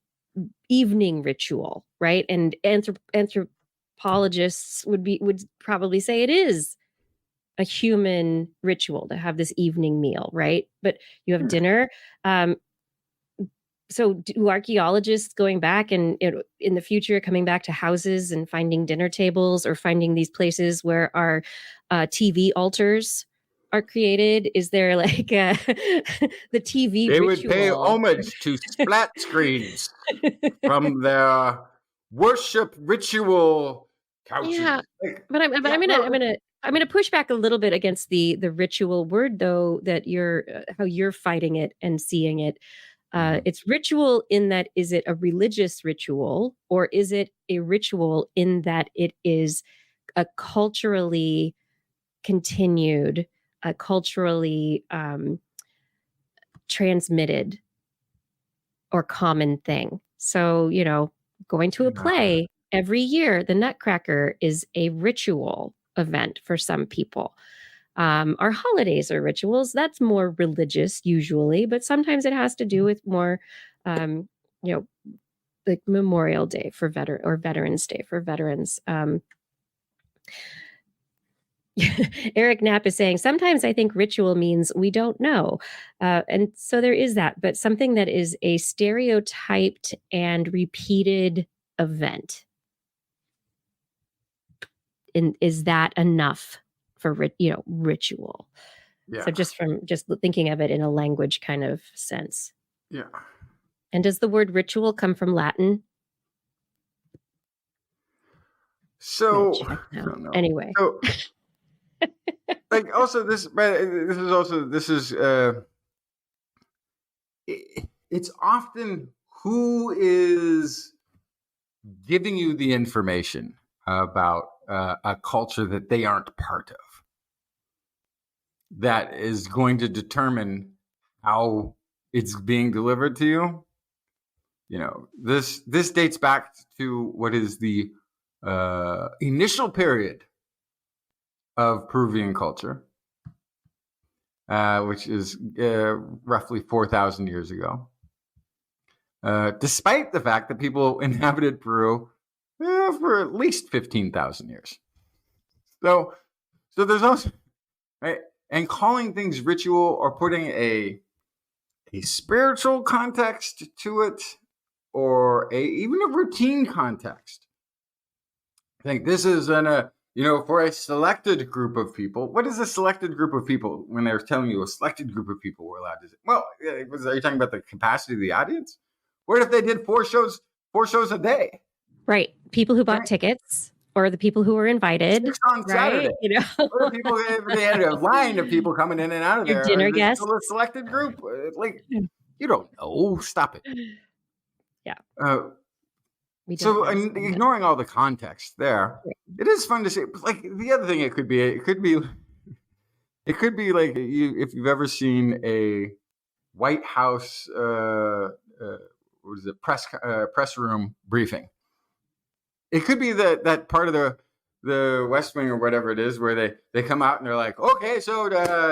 evening ritual, right? And anthropologists would probably say it is a human ritual to have this evening meal, right? But you have dinner. So do archaeologists going back and in the future coming back to houses and finding dinner tables or finding these places where our TV altars are created? Is there like the TV They ritual? would pay homage to splat screens from their worship ritual couches. Yeah, but I'm gonna push back a little bit against the ritual word, though, that how you're fighting it and seeing it. It's ritual in that, is it a religious ritual, or is it a ritual in that it is a culturally continued, a culturally transmitted or common thing? So, going to a play every year, the Nutcracker is a ritual event for some people. Our holidays are rituals. That's more religious usually, but sometimes it has to do with more, like Memorial Day for Veterans Day for veterans. Eric Knapp is saying, sometimes I think ritual means we don't know. And so there is that, but something that is a stereotyped and repeated event. Is that enough for ritual? Yeah. So just thinking of it in a language kind of sense. Yeah. And does the word ritual come from Latin? So I don't know. Anyway. So, like also this is it's often who is giving you the information about a culture that they aren't part of that is going to determine how it's being delivered to you. You know, this dates back to what is the initial period of Peruvian culture, which is roughly 4,000 years ago. Despite the fact that people inhabited Peru for at least 15,000 years. So there's also, right, and calling things ritual or putting a spiritual context to it, or even a routine context. I think this is for a selected group of people. What is a selected group of people when they're telling you a selected group of people were allowed to? Well, are you talking about the capacity of the audience? What if they did four shows a day? Right. People who bought tickets, or the people who were invited. 6 on Saturday. You know? Or people, they had a line of people coming in and out of Your there. dinner guests. Still a selected group. Like, you don't know. Stop it. Yeah. So ignoring all the context there, it is fun to say. Like the other thing, it could be like if you've ever seen a White House press room briefing. It could be that part of the West Wing or whatever it is where they come out and they're like, okay, so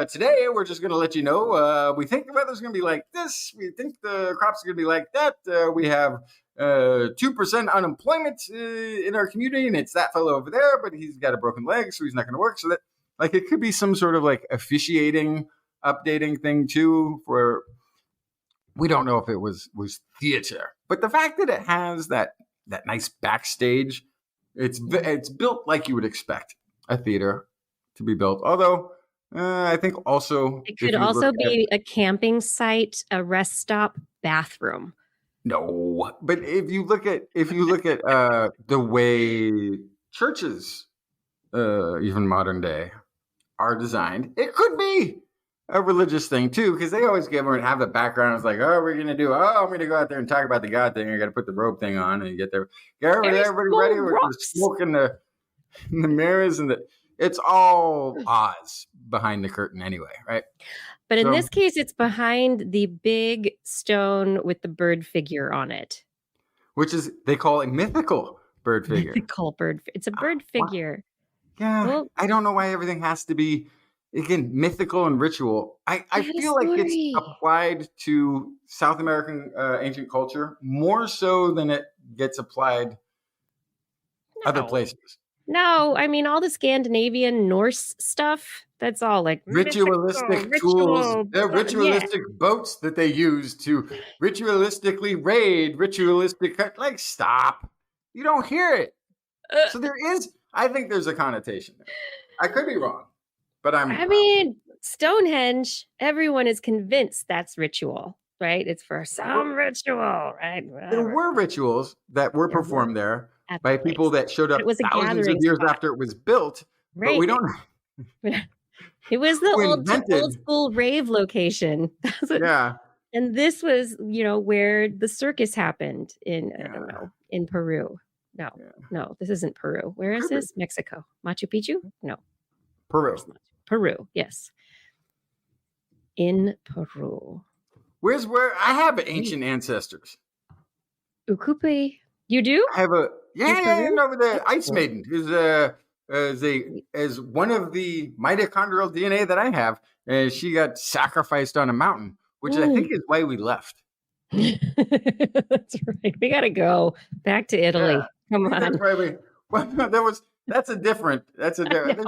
today we're just going to let you know we think the weather's going to be like this. We think the crops are going to be like that. We have 2% unemployment in our community, and it's that fellow over there, but he's got a broken leg, so he's not going to work. So that, like, it could be some sort of like officiating, updating thing too. For we don't know if it was theater, but the fact that it has that nice backstage, it's built like you would expect a theater to be built. Although I think also it could also be a camping site, a rest stop, bathroom. No, but if you look at the way churches, even modern day, are designed, it could be a religious thing too, because they always have the background. It's like, I'm going to go out there and talk about the God thing. I got to put the robe thing on, and you get there. Everybody ready with the smoke and the mirrors, and it's all Oz behind the curtain anyway, right? But in this case, it's behind the big stone with the bird figure on it. Which is, they call a mythical bird figure. It's a bird figure. Yeah. Well, I don't know why everything has to be, again, mythical and ritual. I feel like it's applied to South American ancient culture more so than it gets applied other places. No, I mean, all the Scandinavian Norse stuff, that's all like ritualistic tools. They're ritualistic boats that they use to ritualistically raid, like, stop. You don't hear it. So I think there's a connotation there. I could be wrong, but I mean, Stonehenge, everyone is convinced that's ritual, right? It's for some ritual, right? Whatever. There were rituals that were performed there by people that showed up thousands of years after it was built, right. But we don't. It was the old school rave location. Yeah. And this was, where the circus happened in, I don't know, in Peru. No, this isn't Peru. Where is this? Mexico. Machu Picchu? No. Peru, yes. In Peru. Where I have ancient ancestors. Ukupe. You do? I have over the Ice Maiden, who's as one of the mitochondrial DNA that I have. She got sacrificed on a mountain, which I think is why we left. That's right. We got to go back to Italy. Yeah. Come on. That's right. There's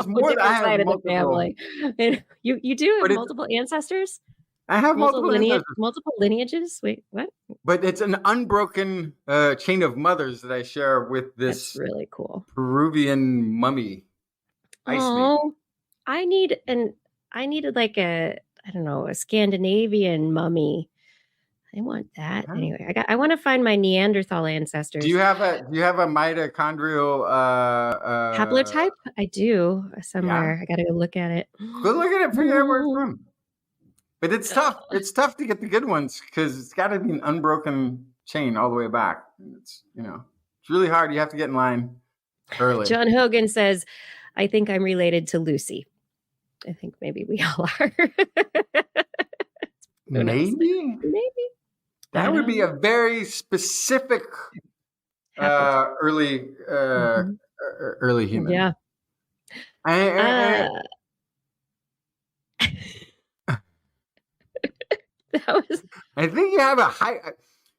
more that I have multiple. Family. And you do have multiple ancestors? I have multiple lineages. Wait, what? But it's an unbroken chain of mothers that I share with this. That's really cool Peruvian mummy. Oh, I need an I needed like a Scandinavian mummy. I want that. Huh? Anyway, I want to find my Neanderthal ancestors. Do you have a mitochondrial haplotype? I do somewhere. Yeah. I gotta go look at it. Go look at it, figure out where it's from. But it's tough. It's tough to get the good ones because it's got to be an unbroken chain all the way back. It's it's really hard. You have to get in line early. John Hogan says, "I think I'm related to Lucy." I think maybe we all are. Maybe. That would be a very specific early human. Yeah. I think you have a high.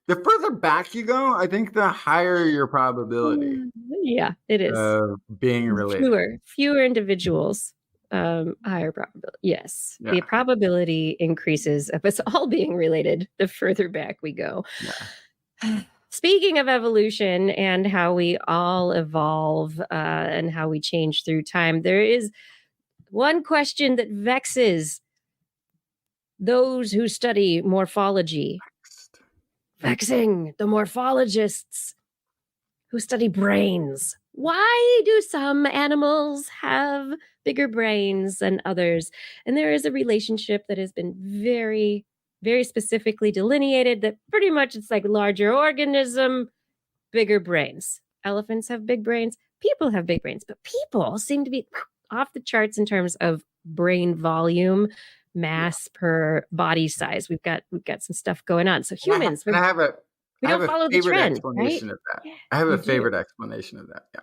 The further back you go, I think the higher your probability. Yeah, it is. Being related. Fewer individuals, higher probability. Yes. Yeah. The probability increases of us all being related the further back we go. Yeah. Speaking of evolution and how we all evolve and how we change through time, there is one question that vexes those who study morphology. Vexing the morphologists who study brains. Why do some animals have bigger brains than others? And there is a relationship that has been very, very specifically delineated that pretty much it's like larger organism, bigger brains. Elephants have big brains. People have big brains, but people seem to be off the charts in terms of brain volume, mass per body size. We've got some stuff going on. So humans, we don't follow the trend, right? Yeah, I have a favorite explanation of that. Yeah.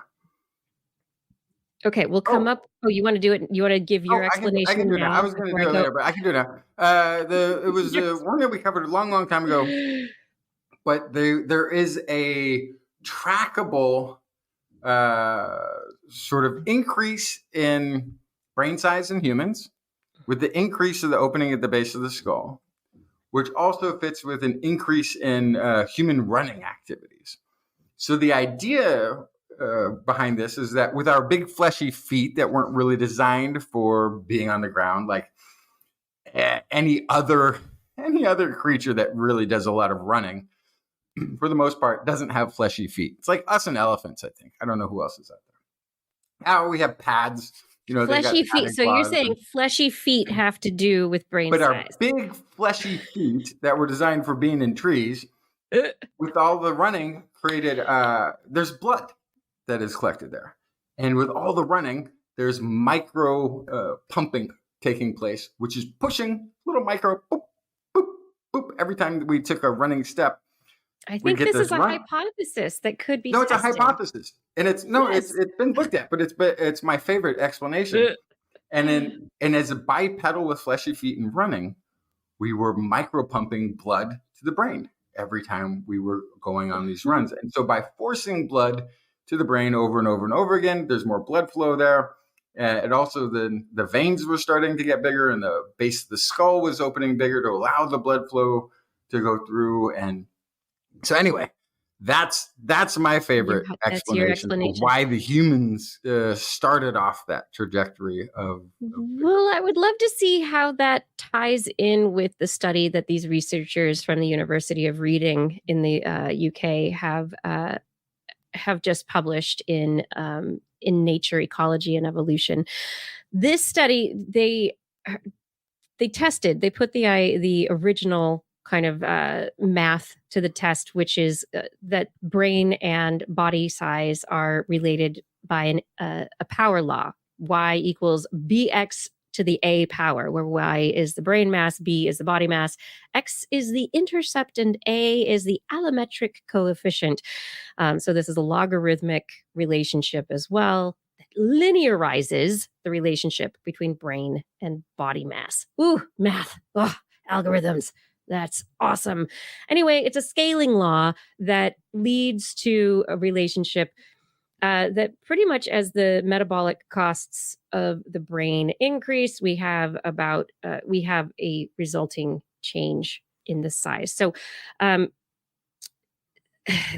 Okay, we'll come up. Oh, you want to do it? You want to give your explanation? I can do it now. I was going to do it later, but I can do it now. It was one that we covered a long, long time ago. But there is a trackable sort of increase in brain size in humans, with the increase of the opening at the base of the skull, which also fits with an increase in human running activities. So the idea behind this is that with our big fleshy feet that weren't really designed for being on the ground, like any other creature that really does a lot of running, for the most part, doesn't have fleshy feet. It's like us and elephants, I think. I don't know who else is out there. Now we have pads. Fleshy feet. So you're saying fleshy feet have to do with brain size. But our big fleshy feet that were designed for being in trees, with all the running created, there's blood that is collected there. And with all the running, there's micro pumping taking place, which is pushing little micro boop, boop, boop. Every time we took a running step, I think this is a hypothesis that could be tested. It's a hypothesis. And it's been looked at, but it's my favorite explanation. And as a bipedal with fleshy feet and running, we were micro pumping blood to the brain every time we were going on these runs. And so by forcing blood to the brain over and over and over again, there's more blood flow there. And also the veins were starting to get bigger and the base of the skull was opening bigger to allow the blood flow to go through. And so anyway, that's my favorite explanation of why the humans started off that trajectory of. Well, I would love to see how that ties in with the study that these researchers from the University of Reading in the UK have just published in Nature, Ecology, and Evolution. This study, they put the original kind of math to the test, which is that brain and body size are related by a power law. Y equals bx to the a power, where y is the brain mass, b is the body mass, x is the intercept, and a is the allometric coefficient. So this is a logarithmic relationship as well that linearizes the relationship between brain and body mass. Ooh, math. Oh, algorithms. That's awesome. Anyway, it's a scaling law that leads to a relationship that pretty much as the metabolic costs of the brain increase, we have a resulting change in the size. So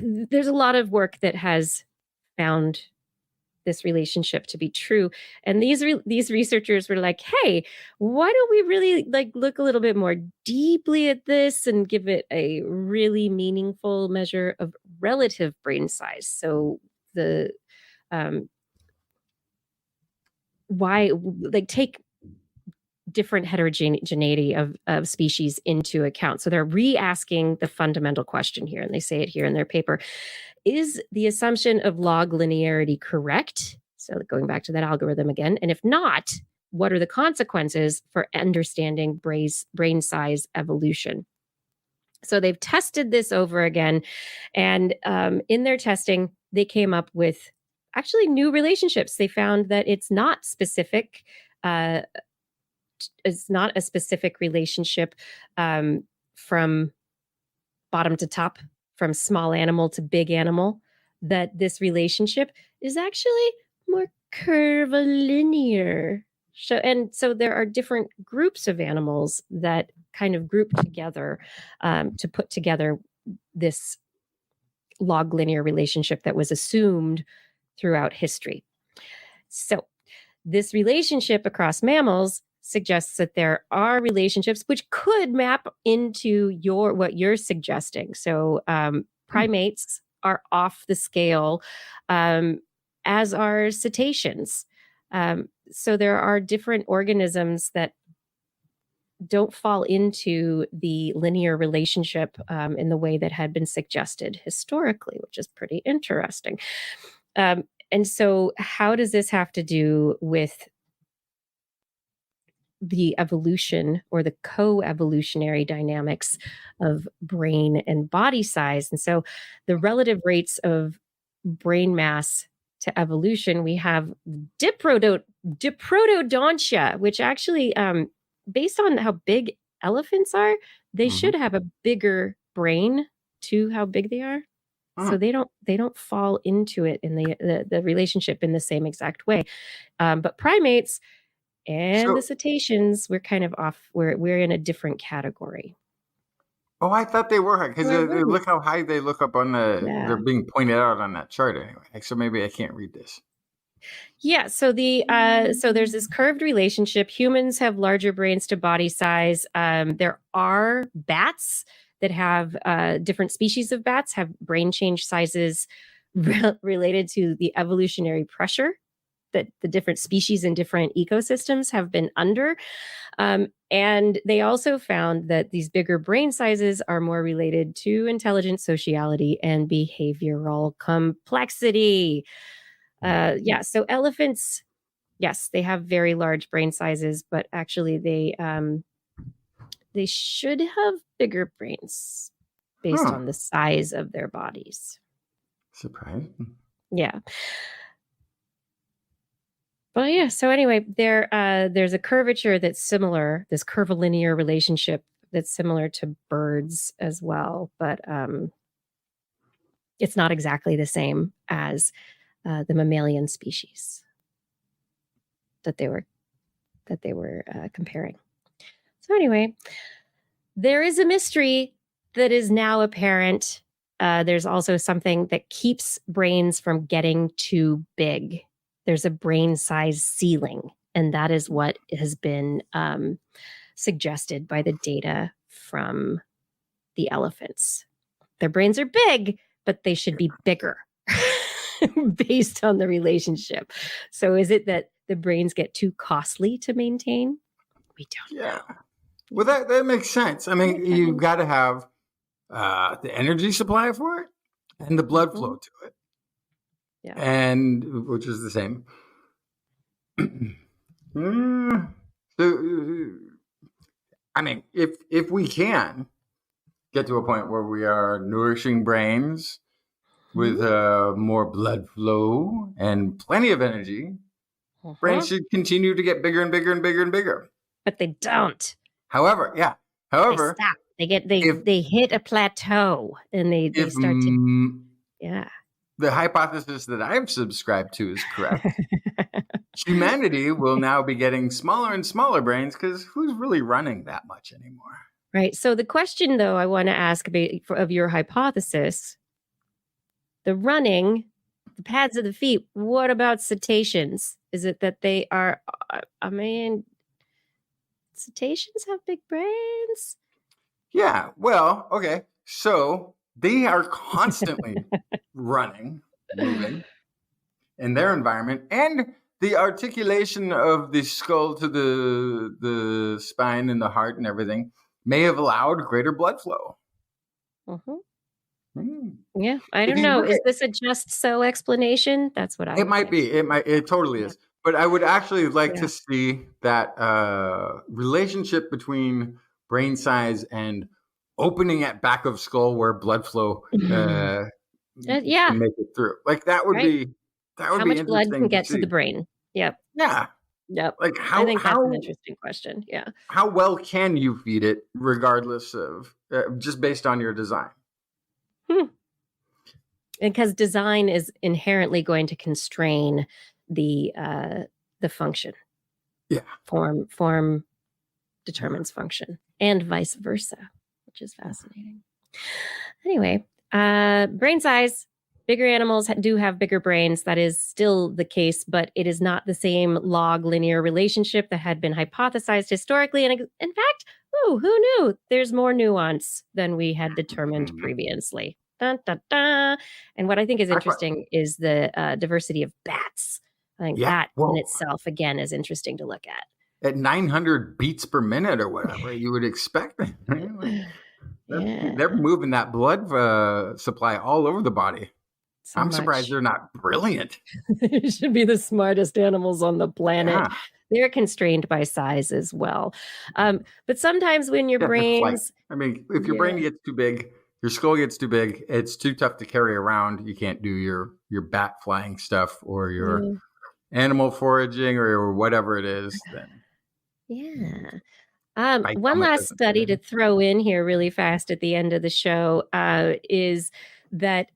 there's a lot of work that has found this relationship to be true. And these researchers were like, hey, why don't we really look a little bit more deeply at this and give it a really meaningful measure of relative brain size? So the take different heterogeneity of species into account. So they're re-asking the fundamental question here, and they say it here in their paper. Is the assumption of log linearity correct? So going back to that algorithm again. And if not, what are the consequences for understanding brain size evolution? So they've tested this over again. And in their testing, they came up with actually new relationships. They found that it's not specific. It's not a specific relationship from bottom to top, from small animal to big animal, that this relationship is actually more curvilinear. So there are different groups of animals that kind of group together to put together this log linear relationship that was assumed throughout history. So this relationship across mammals suggests that there are relationships which could map into what you're suggesting. So primates are off the scale, as are cetaceans. So there are different organisms that don't fall into the linear relationship in the way that had been suggested historically, which is pretty interesting. And so how does this have to do with the evolution or the co-evolutionary dynamics of brain and body size? And so the relative rates of brain mass to evolution, we have diprotodontia, which actually, based on how big elephants are, they should have a bigger brain to how big they are. So they don't fall into it in the relationship in the same exact way. But primates and the cetaceans, we're kind of off. We're in a different category. Oh, I thought they were, because look how high they look up on the. Yeah. They're being pointed out on that chart anyway. So maybe I can't read this. Yeah. So so there's this curved relationship. Humans have larger brains to body size. There are bats that have different species of bats have brain change sizes related to the evolutionary pressure that the different species in different ecosystems have been under. And they also found that these bigger brain sizes are more related to intelligence, sociality, and behavioral complexity. So elephants, yes, they have very large brain sizes, but actually they should have bigger brains based on the size of their bodies. Surprising. Yeah. Well, yeah. So anyway, there's a curvature that's similar, this curvilinear relationship that's similar to birds as well, but it's not exactly the same as the mammalian species that they were comparing. So anyway, there is a mystery that is now apparent. There's also something that keeps brains from getting too big. There's a brain size ceiling, and that is what has been suggested by the data from the elephants. Their brains are big, but they should be bigger based on the relationship. So is it that the brains get too costly to maintain? We don't know. Well, that makes sense. I mean, you've got to have the energy supply for it and the blood flow to it. Yeah. And which is the same. So, I mean, if we can get to a point where we are nourishing brains with more blood flow and plenty of energy, brains should continue to get bigger and bigger and bigger and bigger. But they don't. However, they stop. They hit a plateau and they start to. Yeah. The hypothesis that I've subscribed to is correct. Humanity will now be getting smaller and smaller brains because who's really running that much anymore? Right. So the question, though, I want to ask of your hypothesis, the running the pads of the feet. What about cetaceans? Is it that they are, cetaceans have big brains? Yeah, well, okay. So they are constantly running, moving in their environment, and the articulation of the skull to the spine and the heart and everything may have allowed greater blood flow. Yeah, I don't know. Is this a just so explanation? That's what I. It might be. It totally is. But I would actually like to see that relationship between brain size and opening at back of skull where blood flow can make it through. Like that would be how much blood can get to the brain. Yep. Yeah. Yep. Like I think that's an interesting question. Yeah. How well can you feed it regardless of just based on your design? Because design is inherently going to constrain the function. Yeah. Form determines function, and vice versa, which is fascinating. Anyway, brain size. Bigger animals do have bigger brains. That is still the case, but it is not the same log linear relationship that had been hypothesized historically. And in fact, who knew? There's more nuance than we had determined previously. Dun, dun, dun. And what I think is interesting is the diversity of bats. I think that in itself, again, is interesting to look at. At 900 beats per minute or whatever, you would expect it. They're moving that blood supply all over the body. I'm surprised they're not brilliant. They should be the smartest animals on the planet. Yeah. They're constrained by size as well. But sometimes when your brains... if your brain gets too big, your skull gets too big, it's too tough to carry around. You can't do your bat flying stuff or your animal foraging or whatever it is. Then. Yeah. One last study to throw in here really fast at the end of the show is that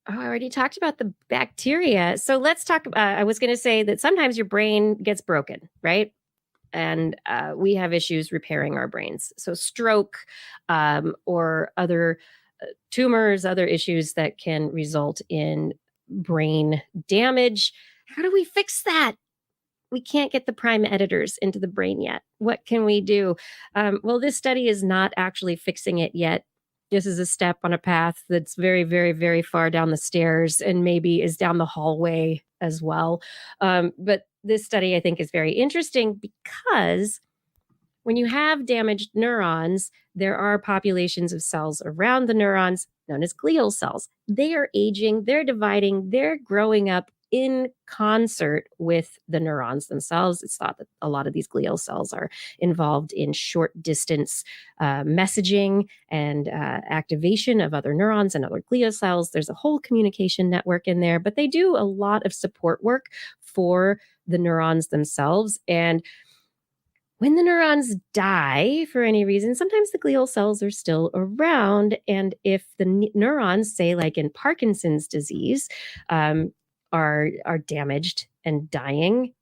I already talked about the bacteria. So let's talk about, I was going to say that sometimes your brain gets broken, right? And we have issues repairing our brains. So stroke or other tumors, other issues that can result in brain damage. How do we fix that? We can't get the prime editors into the brain yet. What can we do? Well, this study is not actually fixing it yet. This is a step on a path that's very, very, very far down the stairs and maybe is down the hallway as well. But this study, I think, is very interesting because when you have damaged neurons, there are populations of cells around the neurons known as glial cells. They are aging, they're dividing, they're growing up in concert with the neurons themselves. It's thought that a lot of these glial cells are involved in short distance messaging and activation of other neurons and other glial cells. There's a whole communication network in there, but they do a lot of support work for the neurons themselves. And when the neurons die for any reason, sometimes the glial cells are still around. And if the neurons, say like in Parkinson's disease, are damaged and dying,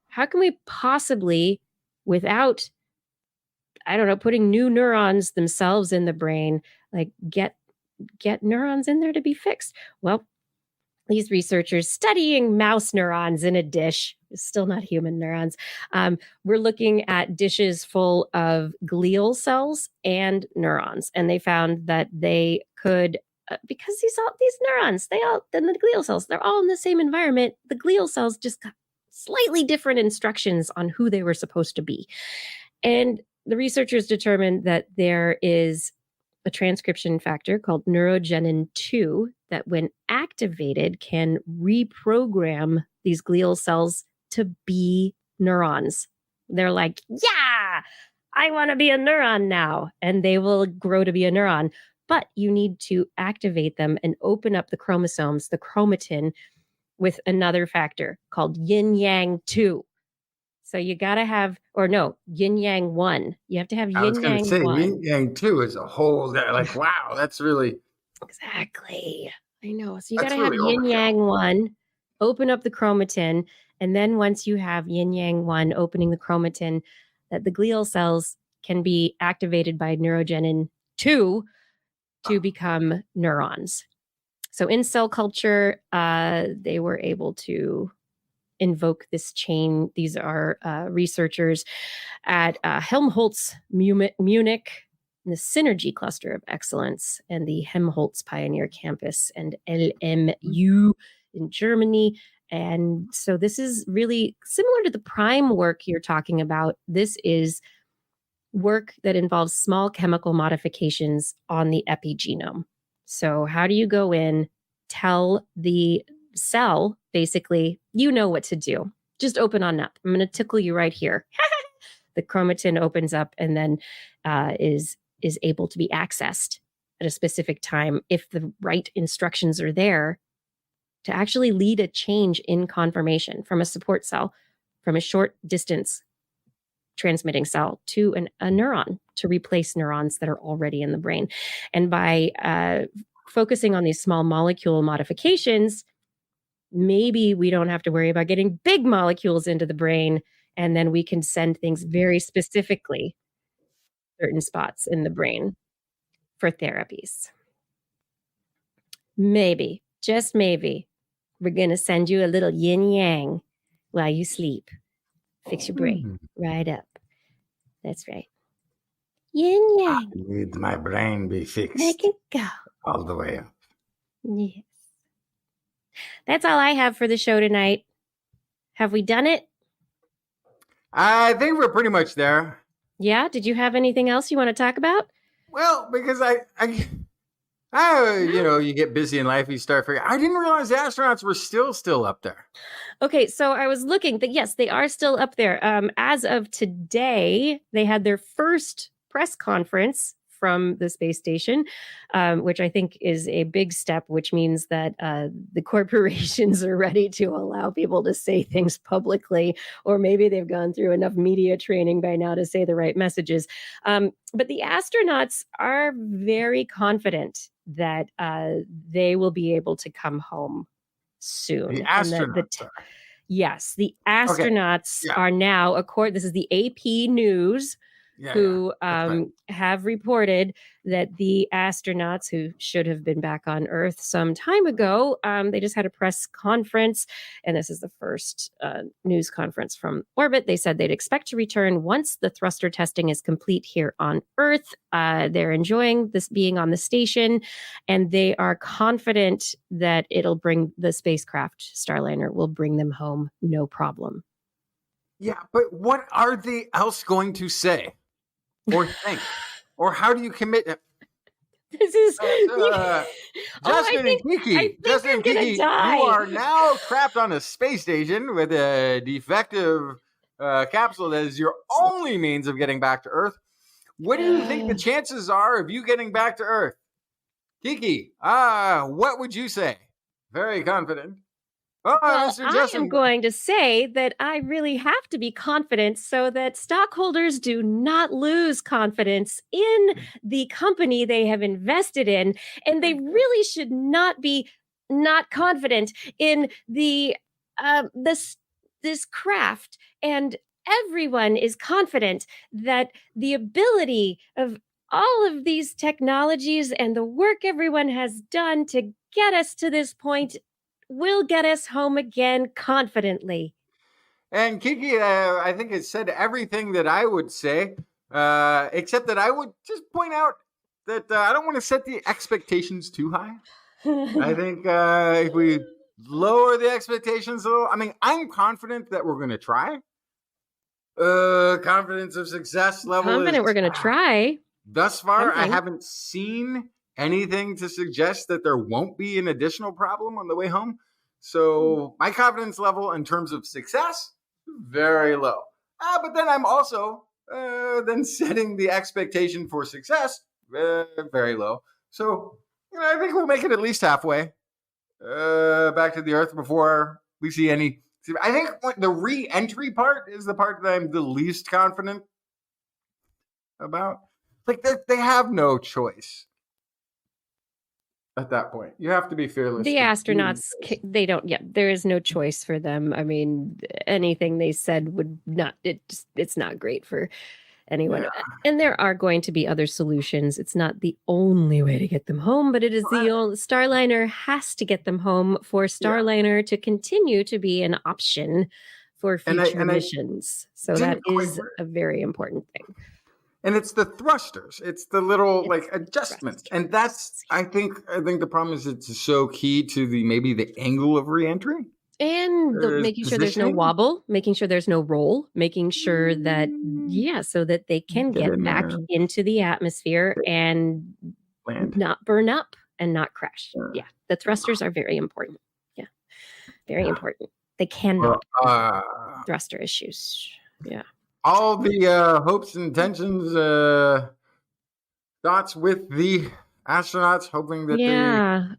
how can we possibly, without, putting new neurons themselves in the brain, like get neurons in there to be fixed? Well, these researchers studying mouse neurons in a dish, still not human neurons, we're looking at dishes full of glial cells and neurons, and they found that they could because these neurons, then the glial cells, they're all in the same environment. The glial cells just got slightly different instructions on who they were supposed to be. And the researchers determined that there is a transcription factor called neurogenin 2 that when activated can reprogram these glial cells to be neurons. They're like, yeah, I want to be a neuron now. And they will grow to be a neuron. But you need to activate them and open up the chromosomes, the chromatin, with another factor called yin-yang 2. So you got to have, yin-yang 1. You have to have yin-yang 1. I was going to say, yin-yang 2 is a whole, wow, that's really. Exactly. I know. So you got to have yin-yang 1, open up the chromatin, and then once you have yin-yang 1 opening the chromatin, that the glial cells can be activated by neurogenin 2 to become neurons. So in cell culture, they were able to invoke this chain. These are researchers at Helmholtz Munich, the Synergy Cluster of Excellence, and the Helmholtz Pioneer Campus, and LMU in Germany. And so this is really similar to the prime work you're talking about. This is work that involves small chemical modifications on the epigenome. So how do you go in, tell the cell, basically, you know what to do. Just open on up. I'm going to tickle you right here. The chromatin opens up and then is able to be accessed at a specific time if the right instructions are there to actually lead a change in conformation from a support cell, from a short distance transmitting cell to a neuron, to replace neurons that are already in the brain. And by focusing on these small molecule modifications, maybe we don't have to worry about getting big molecules into the brain, and then we can send things very specifically certain spots in the brain for therapies. Maybe, just maybe, we're going to send you a little yin yang while you sleep. Fix your brain right up. That's right. Yin yang. I need my brain be fixed. Make it go. All the way up. Yes. That's all I have for the show tonight. Have we done it? I think we're pretty much there. Yeah? Did you have anything else you want to talk about? Well, because I you get busy in life, you start figuring, I didn't realize the astronauts were still up there. Okay, so I was looking, but yes, they are still up there. As of today, they had their first press conference from the space station, which I think is a big step, which means that the corporations are ready to allow people to say things publicly, or maybe they've gone through enough media training by now to say the right messages. But the astronauts are very confident that they will be able to come home soon. The astronauts yes, the astronauts are now, this is the AP News, who have reported that the astronauts who should have been back on Earth some time ago, they just had a press conference, and this is the first news conference from orbit. They said they'd expect to return once the thruster testing is complete here on Earth. They're enjoying this being on the station, and they are confident that it'll bring the spacecraft, Starliner, will bring them home, no problem. Yeah, but what are they else going to say? Or think, or how do you commit? This is Justin and Kiki. Justin and Kiki, you are now trapped on a space station with a defective capsule that is your only means of getting back to Earth. What do you think the chances are of you getting back to Earth? Kiki, what would you say? Very confident. Well, Mr. Justin, I am going to say that I really have to be confident so that stockholders do not lose confidence in the company they have invested in, and they really should not be not confident in the this craft. And everyone is confident that the ability of all of these technologies and the work everyone has done to get us to this point will get us home again confidently. And Kiki, I think it said everything that I would say, except that I would just point out that I don't want to set the expectations too high. I think if we lower the expectations a little, I mean, I'm confident that we're going to try. Confidence of success level. Confident we're going to try. Thus far, I haven't seen anything to suggest that there won't be an additional problem on the way home. So my confidence level in terms of success, very low. But then I'm also then setting the expectation for success very low. So I think we'll make it at least halfway back to the Earth before we see any. I think the re-entry part is the part that I'm the least confident about. Like they have no choice. At that point, you have to be fearless. The astronauts, they don't. Yeah, there is no choice for them. I mean, anything they said would not. It's not great for anyone. Yeah. And there are going to be other solutions. It's not the only way to get them home, but it is the only. Starliner has to get them home for Starliner to continue to be an option for future missions. So that is a very important thing. And it's the thrusters. It's the little adjustments. Thrusters. And that's I think the problem is it's so key to the angle of reentry. And making sure there's no wobble, making sure there's no roll, making sure that, so that they can get back into the atmosphere and not burn up and not crash. Yeah. The thrusters are very important. Yeah. Very important. They cannot thruster issues. Yeah. All the hopes and intentions, thoughts with the astronauts, hoping that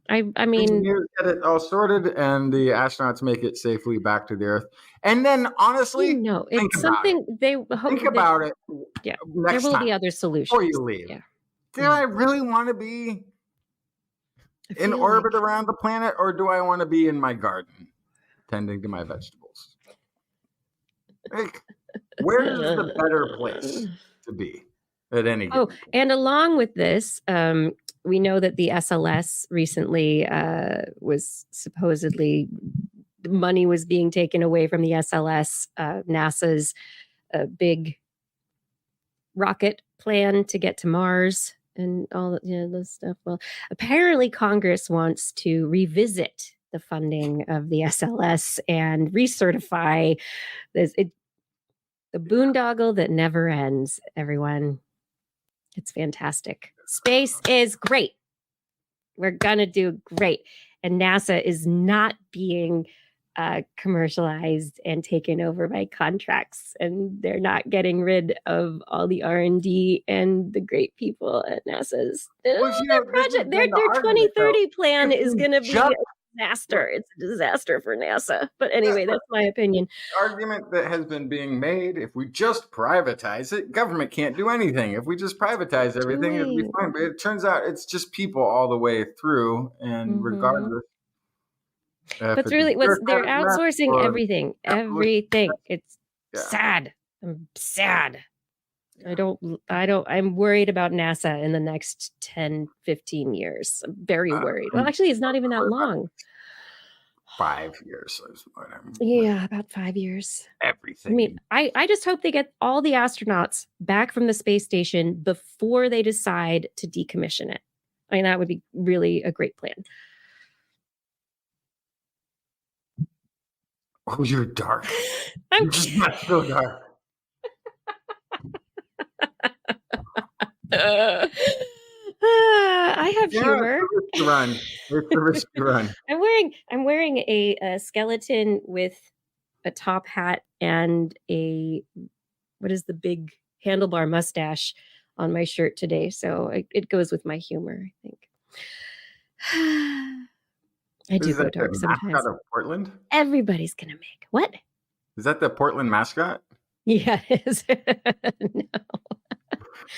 I mean, engineers get it all sorted and the astronauts make it safely back to the Earth. And then, honestly, it's something they hope. Think about it. Yeah, next there will time be other solutions before you leave. Yeah. Do I really want to be in orbit around the planet, or do I want to be in my garden tending to my vegetables? Where is the better place to be at any given point? And along with this, we know that the SLS recently was supposedly money was being taken away from the SLS, NASA's big rocket plan to get to Mars and all this stuff. Well, apparently Congress wants to revisit the funding of the SLS and recertify this. The boondoggle that never ends, everyone. It's fantastic. Space is great. We're going to do great. And NASA is not being commercialized and taken over by contracts. And they're not getting rid of all the R&D and the great people at NASA's. Their project, their 2030 plan is going to be a disaster. It's a disaster for NASA. But anyway, that's my opinion. The argument that has been being made, if we just privatize it, government can't do anything. If we just privatize everything, it'll be fine. But it turns out it's just people all the way through, and regardless. But really, they're outsourcing everything. Everything. It's sad. I'm sad. I'm worried about NASA in the next 10, 15 years. I'm very worried. Well, actually, it's not even that long. 5 years. Whatever. Yeah, about 5 years. Everything. I mean, I just hope they get all the astronauts back from the space station before they decide to decommission it. I mean, that would be really a great plan. Oh, you're dark. You're just not so dark. I have humor. It's a risky run. I'm wearing a skeleton with a top hat and what is the big handlebar mustache on my shirt today. So it goes with my humor, I think. I do go dark sometimes. Mascot of Portland? Everybody's gonna make what? Is that the Portland mascot? Yeah, it is. No.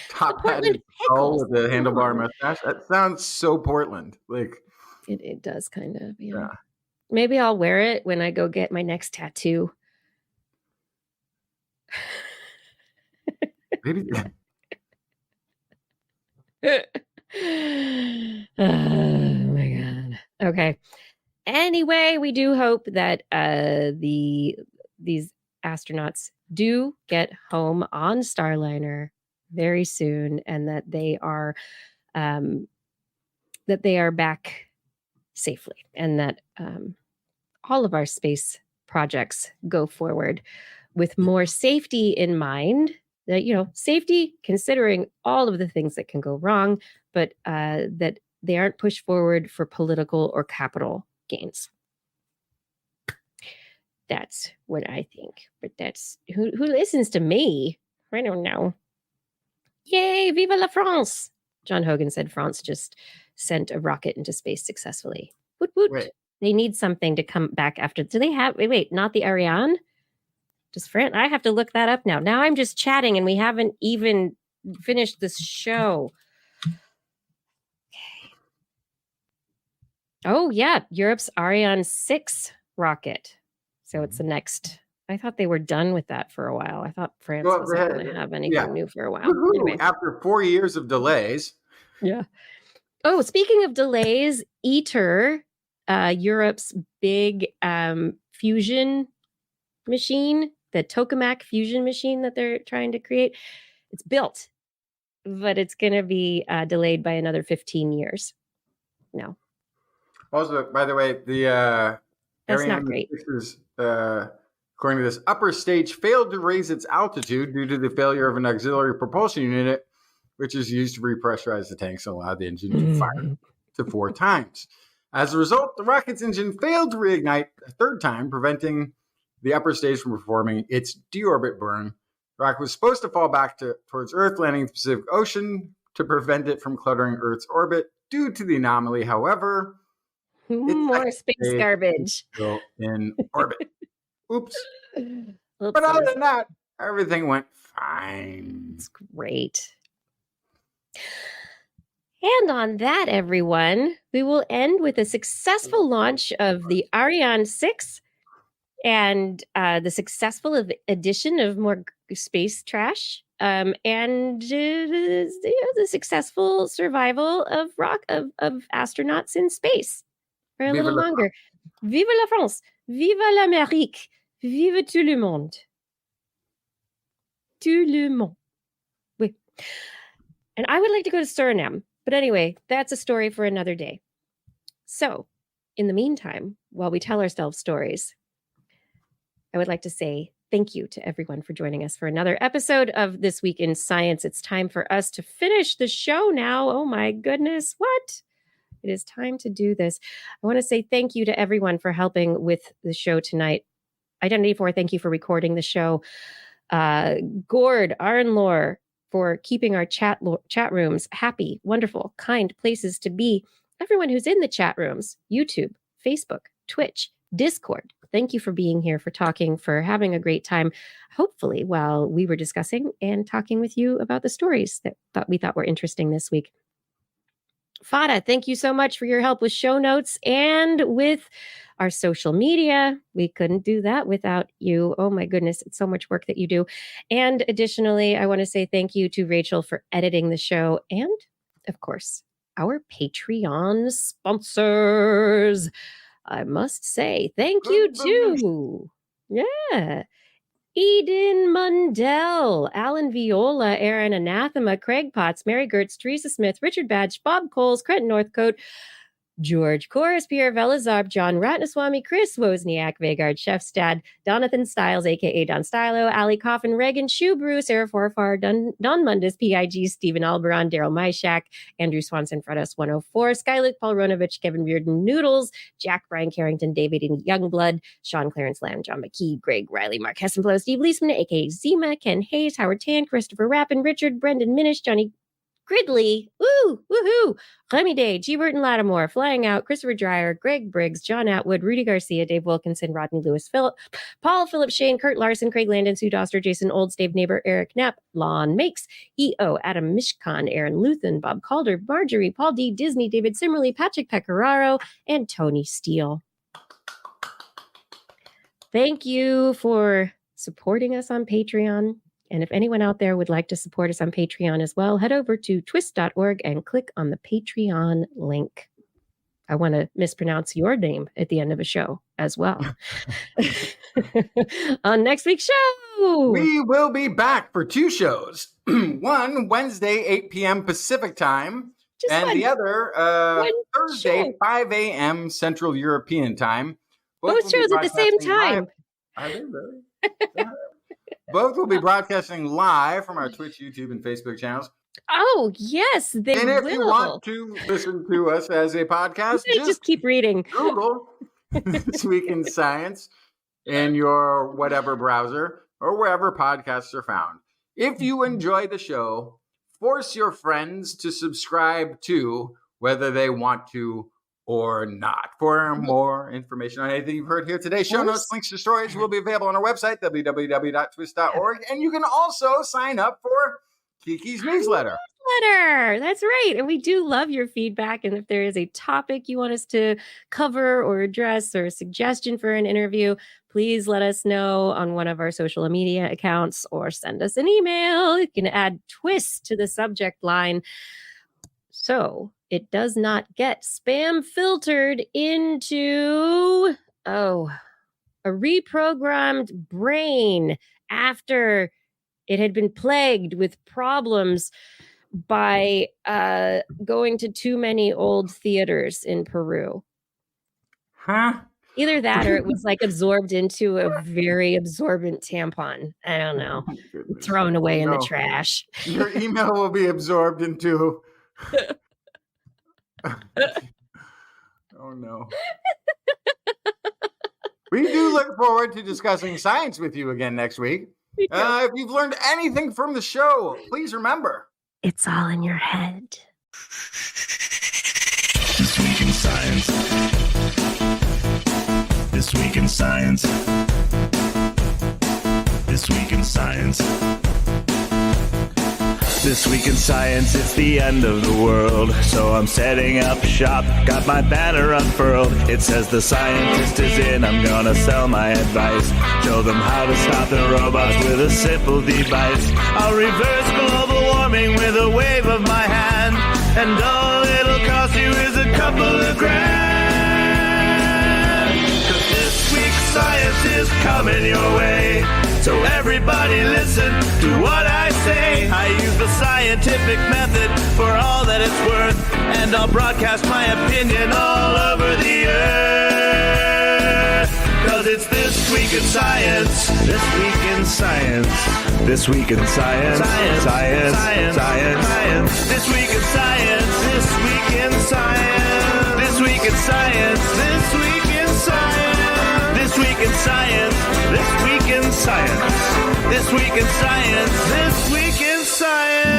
Top hat and skull with the handlebar mustache. That sounds so Portland. It does kind of. Yeah. Maybe I'll wear it when I go get my next tattoo. Maybe. Oh my god. Okay. Anyway, we do hope that these astronauts do get home on Starliner very soon, and that they are back safely, and that all of our space projects go forward with more safety in mind. That safety, considering all of the things that can go wrong, but that they aren't pushed forward for political or capital gains. That's what I think. But that's who listens to me? I don't know. Yay, vive la France! John Hogan said France just sent a rocket into space successfully. Woot woot. Wait. They need something to come back after. Do they have? Wait, not the Ariane? Does France? I have to look that up now. Now I'm just chatting and we haven't even finished this show. Okay. Oh yeah, Europe's Ariane 6 rocket. So it's the next I thought they were done with that for a while. I thought France wasn't going to have anything new for a while. Anyway. After 4 years of delays. Yeah. Oh, speaking of delays, ITER, Europe's big fusion machine, the tokamak fusion machine that they're trying to create, it's built, but it's going to be delayed by another 15 years. No. Also, by the way, the that's not great. According to this, upper stage failed to raise its altitude due to the failure of an auxiliary propulsion unit, which is used to repressurize the tanks and allow the engine to fire to 4 times. As a result, the rocket's engine failed to reignite a 3rd time, preventing the upper stage from performing its deorbit burn. The rocket was supposed to fall back towards Earth, landing in the Pacific Ocean to prevent it from cluttering Earth's orbit. Due to the anomaly, however, more space garbage still in orbit. Oops. But other than that, everything went fine. It's great. And on that, everyone, we will end with a successful launch of the Ariane 6 and the successful addition of more space trash and the successful survival of astronauts in space for a little longer. Vive la France! Vive l'Amérique! Vive tout le monde! Tout le monde. Oui. And I would like to go to Suriname. But anyway, that's a story for another day. So, in the meantime, while we tell ourselves stories, I would like to say thank you to everyone for joining us for another episode of This Week in Science. It's time for us to finish the show now. Oh my goodness, what? It is time to do this. I want to say thank you to everyone for helping with the show tonight. Identity 4, thank you for recording the show. Gord, Arnlore, for keeping our chat rooms happy, wonderful, kind places to be. Everyone who's in the chat rooms, YouTube, Facebook, Twitch, Discord, thank you for being here, for talking, for having a great time, hopefully, while we were discussing and talking with you about the stories that we thought were interesting this week. Fada, thank you so much for your help with show notes and with our social media. We couldn't do that without you. Oh my goodness, it's so much work that you do. And additionally, I want to say thank you to Rachel for editing the show and, of course, our Patreon sponsors. I must say thank you too. Yeah. Eden Mundell, Alan Viola, Aaron Anathema, Craig Potts, Mary Gertz, Teresa Smith, Richard Badge, Bob Coles, Crenton Northcote, George Corus, Pierre Velazarb, John Ratnaswamy, Chris Wozniak, Vagard Chefstad, Donathan Stiles, a.k.a. Don Stylo, Ali Coffin, Reagan, Shubrew, Sarah Forfar, Don Mundus, PIG, Stephen Alberon, Daryl Myshak, Andrew Swanson, Fredas 104, Skyluke, Paul Ronovich, Kevin Reardon, Noodles, Jack, Brian Carrington, David Youngblood, Sean Clarence Lamb, John McKee, Greg Riley, Mark Hessenflow, Steve Leisman, a.k.a. Zima, Ken Hayes, Howard Tan, Christopher Rappin, Richard, Brendan Minish, Johnny Gridley, woo, woohoo, Remy Day, G. Burton Lattimore, Flying Out, Christopher Dreyer, Greg Briggs, John Atwood, Rudy Garcia, Dave Wilkinson, Rodney Lewis, Paul Philip Shane, Kurt Larson, Craig Landon, Sue Doster, Jason Olds, Dave Neighbor, Eric Knapp, Lon Makes, EO, Adam Mishkan, Aaron Luthen, Bob Calder, Marjorie, Paul D. Disney, David Simmerly, Patrick Pecoraro, and Tony Steele. Thank you for supporting us on Patreon. And if anyone out there would like to support us on Patreon as well, head over to twist.org and click on the Patreon link. I want to mispronounce your name at the end of a show as well. On next week's show, we will be back for 2 shows. One Wednesday, 8 p.m. Pacific time, the other Thursday, 5 a.m. Central European time. Both shows at the same time. Are they really? Both will be broadcasting live from our Twitch, YouTube, and Facebook channels. Oh, yes, they will. And if you want to listen to us as a podcast, just keep reading. Google This Week in Science in your whatever browser or wherever podcasts are found. If you enjoy the show, force your friends to subscribe to, whether they want to or not. For more information on anything you've heard here today, show notes, links to stories will be available on our website, www.twist.org. And you can also sign up for Kiki's newsletter. newsletter. That's right. And we do love your feedback. And if there is a topic you want us to cover or address or a suggestion for an interview, please let us know on one of our social media accounts or send us an email. You can add TWIS to the subject line so it does not get spam filtered into, a reprogrammed brain after it had been plagued with problems by going to too many old theaters in Peru. Huh? Either that or it was like absorbed into a very absorbent tampon. I don't know. Thrown away in the trash. Your email will be absorbed into... Oh, no. We do look forward to discussing science with you again next week. If you've learned anything from the show, please remember, it's all in your head. This week in science. This week in science. This week in science. This week in science, it's the end of the world. So I'm setting up shop, got my banner unfurled. It says the scientist is in, I'm gonna sell my advice. Show them how to stop the robots with a simple device. I'll reverse global warming with a wave of my hand. And all it'll cost you is a couple of grand. 'Cause this week's science is coming your way. So everybody listen to what I say. I use the scientific method for all that it's worth. And I'll broadcast my opinion all over the earth. 'Cause it's This Week in Science. This Week in Science. This Week in Science. Science. Science. Science. Science. Science. This Week in Science. This Week in Science. This Week in Science. This Week in Science. This Week in Science. This Week in Science. This Week in Science. This Week in Science.